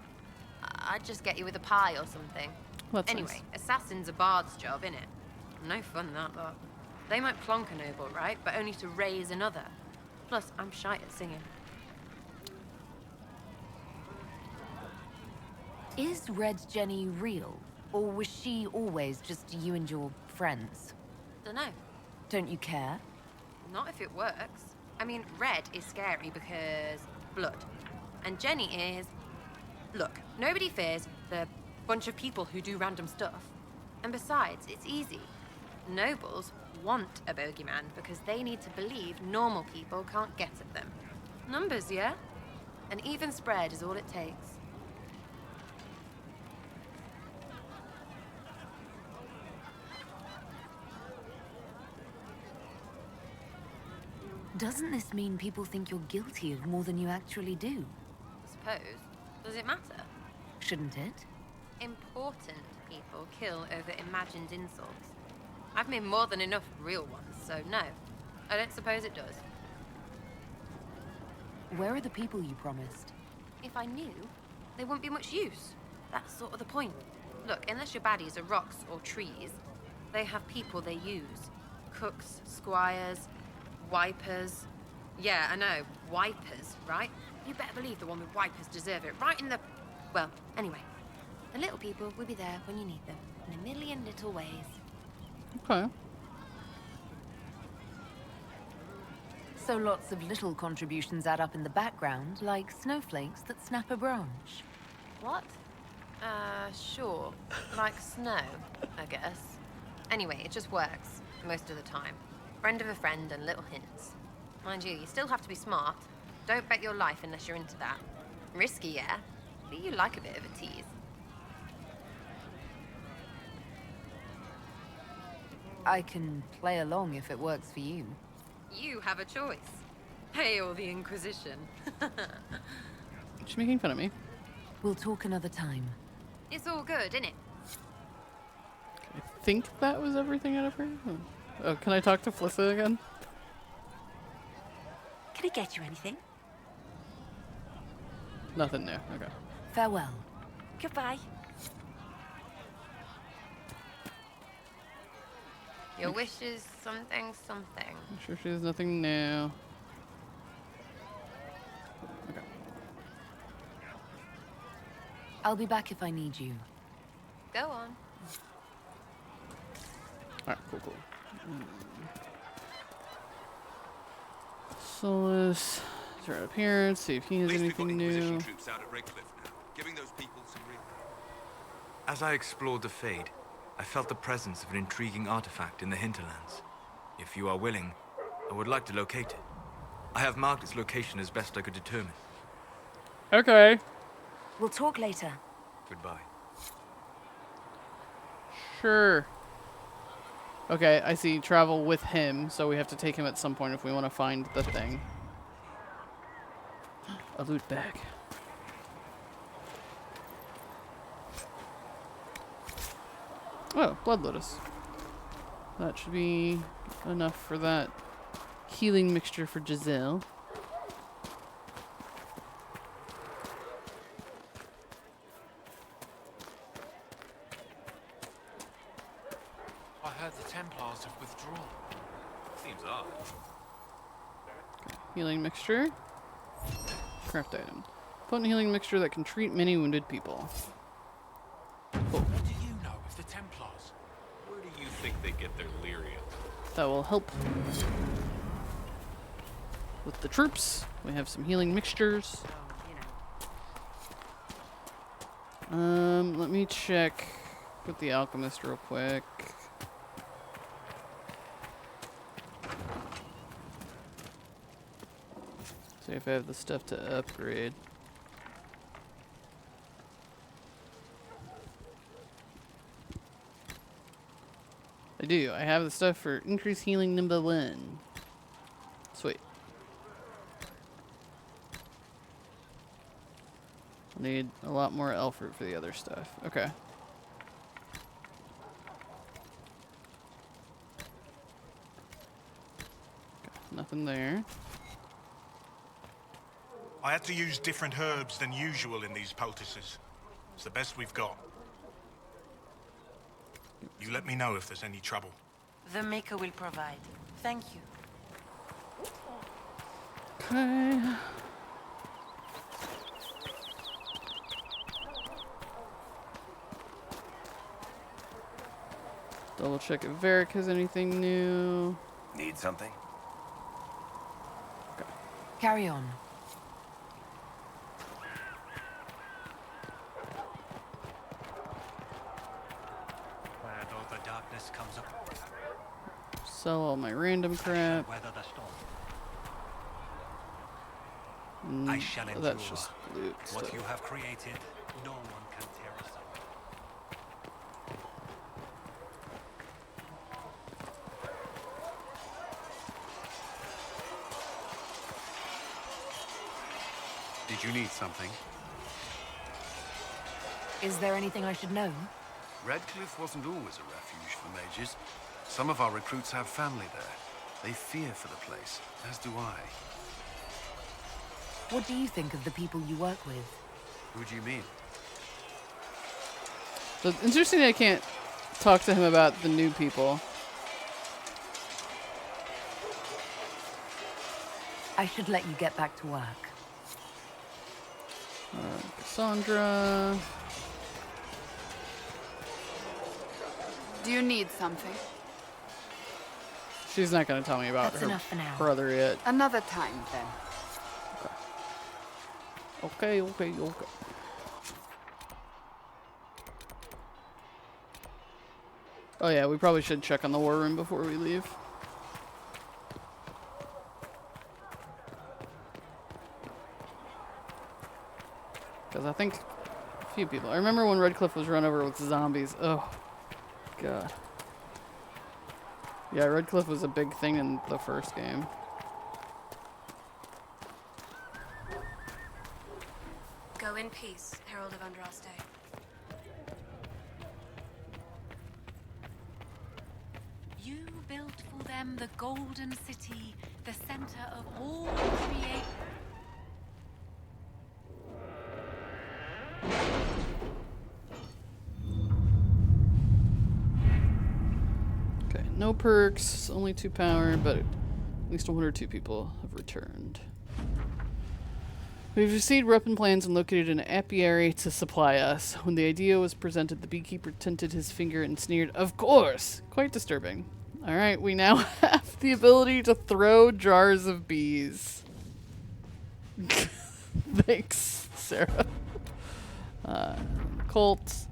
O: I'd just get you with a pie or something.
A: That's
O: anyway,
A: nice.
O: assassin's a bard's job, innit? No fun, that lot. They might plonk a noble, right? But only to raise another. Plus, I'm shite at singing.
J: Is Red Jenny real? Or was she always just you and your friends?
O: Dunno.
J: Don't you care?
O: Not if it works. I mean, Red is scary because blood. And Jenny is... Look, nobody fears the bunch of people who do random stuff. And besides, it's easy. Nobles want a bogeyman because they need to believe normal people can't get at them. Numbers, yeah? An even spread is all it takes.
J: Doesn't this mean people think you're guilty of more than you actually do?
O: I suppose. Does it matter?
J: Shouldn't it?
O: Important people kill over imagined insults. I've made more than enough real ones, so no. I don't suppose it does.
J: Where are the people you promised?
O: If I knew, they wouldn't be much use. That's sort of the point. Look, unless your baddies are rocks or trees, they have people they use. Cooks, squires, wipers. Yeah, I know, wipers, right? You better believe the one with wipers deserve it, right in the... Well, anyway. The little people will be there when you need them, in a million little ways.
A: Okay.
J: So lots of little contributions add up in the background, like snowflakes that snap a branch.
O: What? Sure. Like snow, I guess. Anyway, it just works, most of the time. Friend of a friend and little hints. Mind you, you still have to be smart. Don't bet your life unless you're into that. Risky, yeah, but you like a bit of a tease.
J: I can play along if it works for you.
O: You have a choice. Hail the Inquisition.
A: She's making fun of me.
J: We'll talk another time.
O: It's all good, innit?
A: I think that was everything out of her. Oh, can I talk to Flissa again?
J: Can I get you anything?
A: Nothing new. Okay.
J: Farewell.
O: Goodbye. Your wish is something.
A: I'm sure she has nothing new. Okay.
J: I'll be back if I need you.
O: Go on.
A: Alright, cool. Solus, start appearance, see if he has anything new.
D: Troops out at Redcliffe now, giving those people some real... As I explored the Fade, I felt the presence of an intriguing artifact in the Hinterlands. If you are willing, I would like to locate it. I have marked its location as best I could determine.
A: Okay.
J: We'll talk later.
D: Goodbye.
A: Sure. Okay, I see travel with him, so we have to take him at some point if we want to find the thing. A loot bag. Oh, blood lotus. That should be enough for that healing mixture for Giselle.
N: I heard the Templars have withdrawn.
I: Seems odd.
A: Healing mixture. Craft item. Potent healing mixture that can treat many wounded people.
N: What do you know of the Templars?
I: Where do you think they get their lyrium?
A: That will help with the troops. We have some healing mixtures. Let me check with the alchemist real quick. See if I have the stuff to upgrade. I do. I have the stuff for increased healing number 1. Sweet. I'll need a lot more elf fruit for the other stuff. Okay. Nothing there.
H: I had to use different herbs than usual in these poultices. It's the best we've got. You let me know if there's any trouble.
Q: The Maker will provide. Thank you.
A: Okay. Double check if Varric has anything new.
D: Need something?
A: Okay.
J: Carry on.
H: Where all the darkness comes up.
A: Sell all my random crap.
H: Weather the storm.
A: Mm,
H: I shall endure.
A: that's just loot
H: What
A: stuff.
H: you have created, no one can tear asunder.
N: Did you need something?
J: Is there anything I should know?
N: Redcliffe wasn't always a refuge for mages. Some of our recruits have family there. They fear for the place, as do I.
J: What do you think of the people you work with?
N: Who do you mean?
A: So it's interesting I can't talk to him about the new people.
J: I should let you get back to work.
A: Cassandra.
F: Do you need something?
A: She's not going to tell me about
F: That's
A: her
F: enough for now.
A: brother yet.
F: Another time, then.
A: Okay. Oh yeah, we probably should check on the war room before we leave. Because I think a few people. I remember when Redcliffe was run over with zombies. Oh, God. Yeah, Redcliffe was a big thing in the first game.
G: Go in peace, Herald of Andraste.
K: You built for them the Golden City, the center of all creation.
A: Okay, no perks, only 2 power, but at least 1 or 2 people have returned. We've received weapon plans and located an apiary to supply us. When the idea was presented, the beekeeper tinted his finger and sneered, "Of course!" Quite disturbing. Alright, we now have the ability to throw jars of bees. Thanks, Sarah. Colts.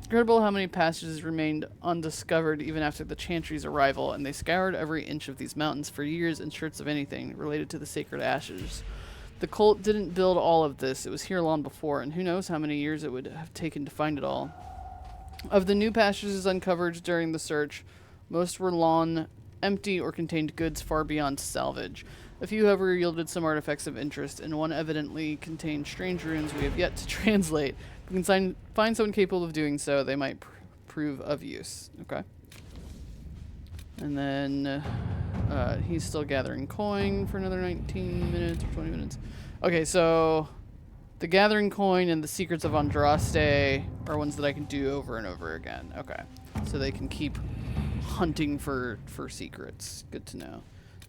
A: Incredible how many passages remained undiscovered even after the Chantry's arrival, and they scoured every inch of these mountains for years in search of anything related to the sacred ashes. The cult didn't build all of this. It was here long before, and who knows how many years it would have taken to find it all. Of the new passages uncovered during the search, most were lawn, empty, or contained goods far beyond salvage. A few, however, yielded some artifacts of interest, and one evidently contained strange runes we have yet to translate. If we can find someone capable of doing so, they might prove of use. Okay. And then he's still gathering coin for another 19 minutes or 20 minutes. Okay, so the gathering coin and the secrets of Andraste are ones that I can do over and over again. Okay, so they can keep hunting for secrets. Good to know.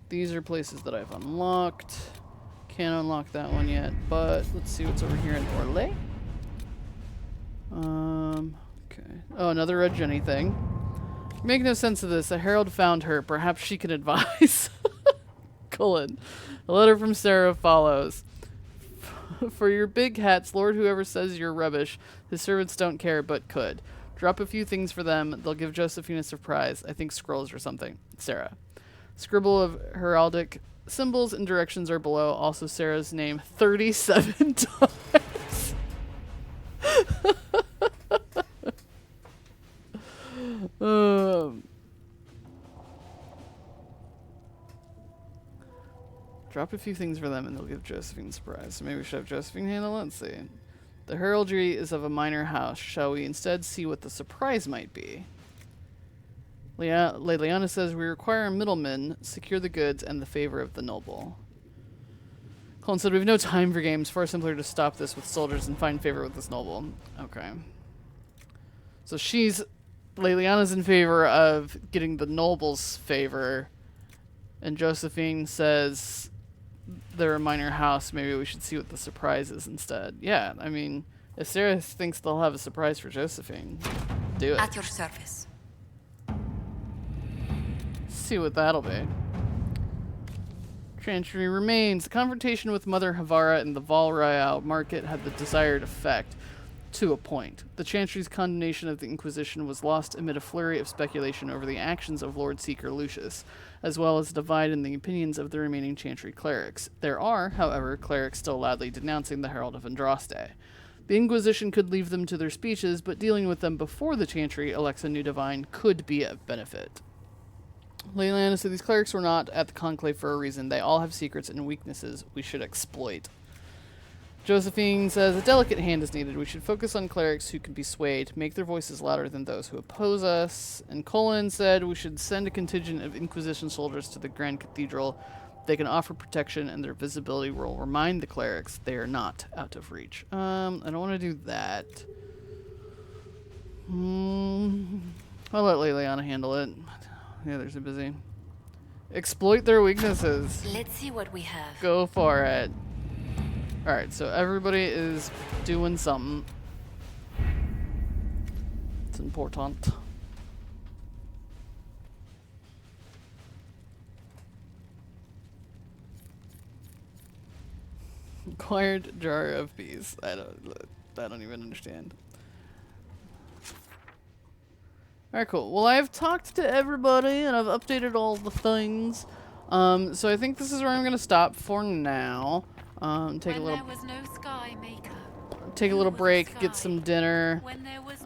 A: These are places that I've unlocked. Can't unlock that one yet, but let's see what's over here in Orlais. Okay. Oh, another Red Jenny thing. Make no sense of this. A herald found her. Perhaps she can advise. Cullen. A letter from Sera follows. For your big hats, Lord whoever says you're rubbish, his servants don't care but could. Drop a few things for them. They'll give Josephine a surprise. I think scrolls or something. Sera. Scribble of heraldic symbols and directions are below. Also Sarah's name 37 times. Drop a few things for them and they'll give Josephine a surprise. So maybe we should have Josephine handle it. Let's see. The heraldry is of a minor house. Shall we instead see what the surprise might be? Leliana says we require a middleman, secure the goods, and the favor of the noble. Colin said we have no time for games. Far simpler to stop this with soldiers and find favor with this noble. Okay. So Leliana's in favor of getting the noble's favor, and Josephine says they're a minor house. Maybe we should see what the surprise is instead. Yeah, I mean, if Sera thinks they'll have a surprise for Josephine, do it.
M: At your service.
A: See what that'll be. Chantry remains. The confrontation with Mother Havara in the Val Royeaux market had the desired effect. To a point. The Chantry's condemnation of the Inquisition was lost amid a flurry of speculation over the actions of Lord Seeker Lucius, as well as a divide in the opinions of the remaining Chantry clerics. There are, however, clerics still loudly denouncing the Herald of Andraste. The Inquisition could leave them to their speeches, but dealing with them before the Chantry elects a new divine could be of benefit. Leliana said these clerics were not at the conclave for a reason. They all have secrets and weaknesses we should exploit. Josephine says, a delicate hand is needed. We should focus on clerics who can be swayed, make their voices louder than those who oppose us. And Colin said, we should send a contingent of Inquisition soldiers to the Grand Cathedral. They can offer protection, and their visibility will remind the clerics they are not out of reach. I don't want to do that. I'll let Leliana handle it. The others are busy. Exploit their weaknesses.
C: Let's see what we have.
A: Go for it. Alright, so everybody is doing something. It's important. Acquired jar of peace. I don't even understand. Alright, cool. Well, I've talked to everybody and I've updated all the things. So I think this is where I'm gonna stop for now. Take a little break, get some dinner,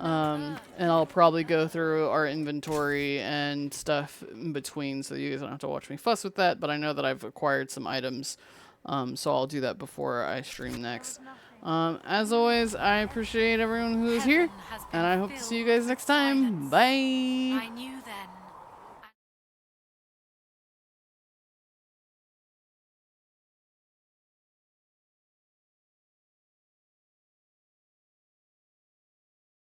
A: and I'll probably go through our inventory and stuff in between, so you guys don't have to watch me fuss with that. But I know that I've acquired some items, so I'll do that before I stream next. As always, I appreciate everyone who is here, and I hope to see you guys next time. Bye.
K: I knew then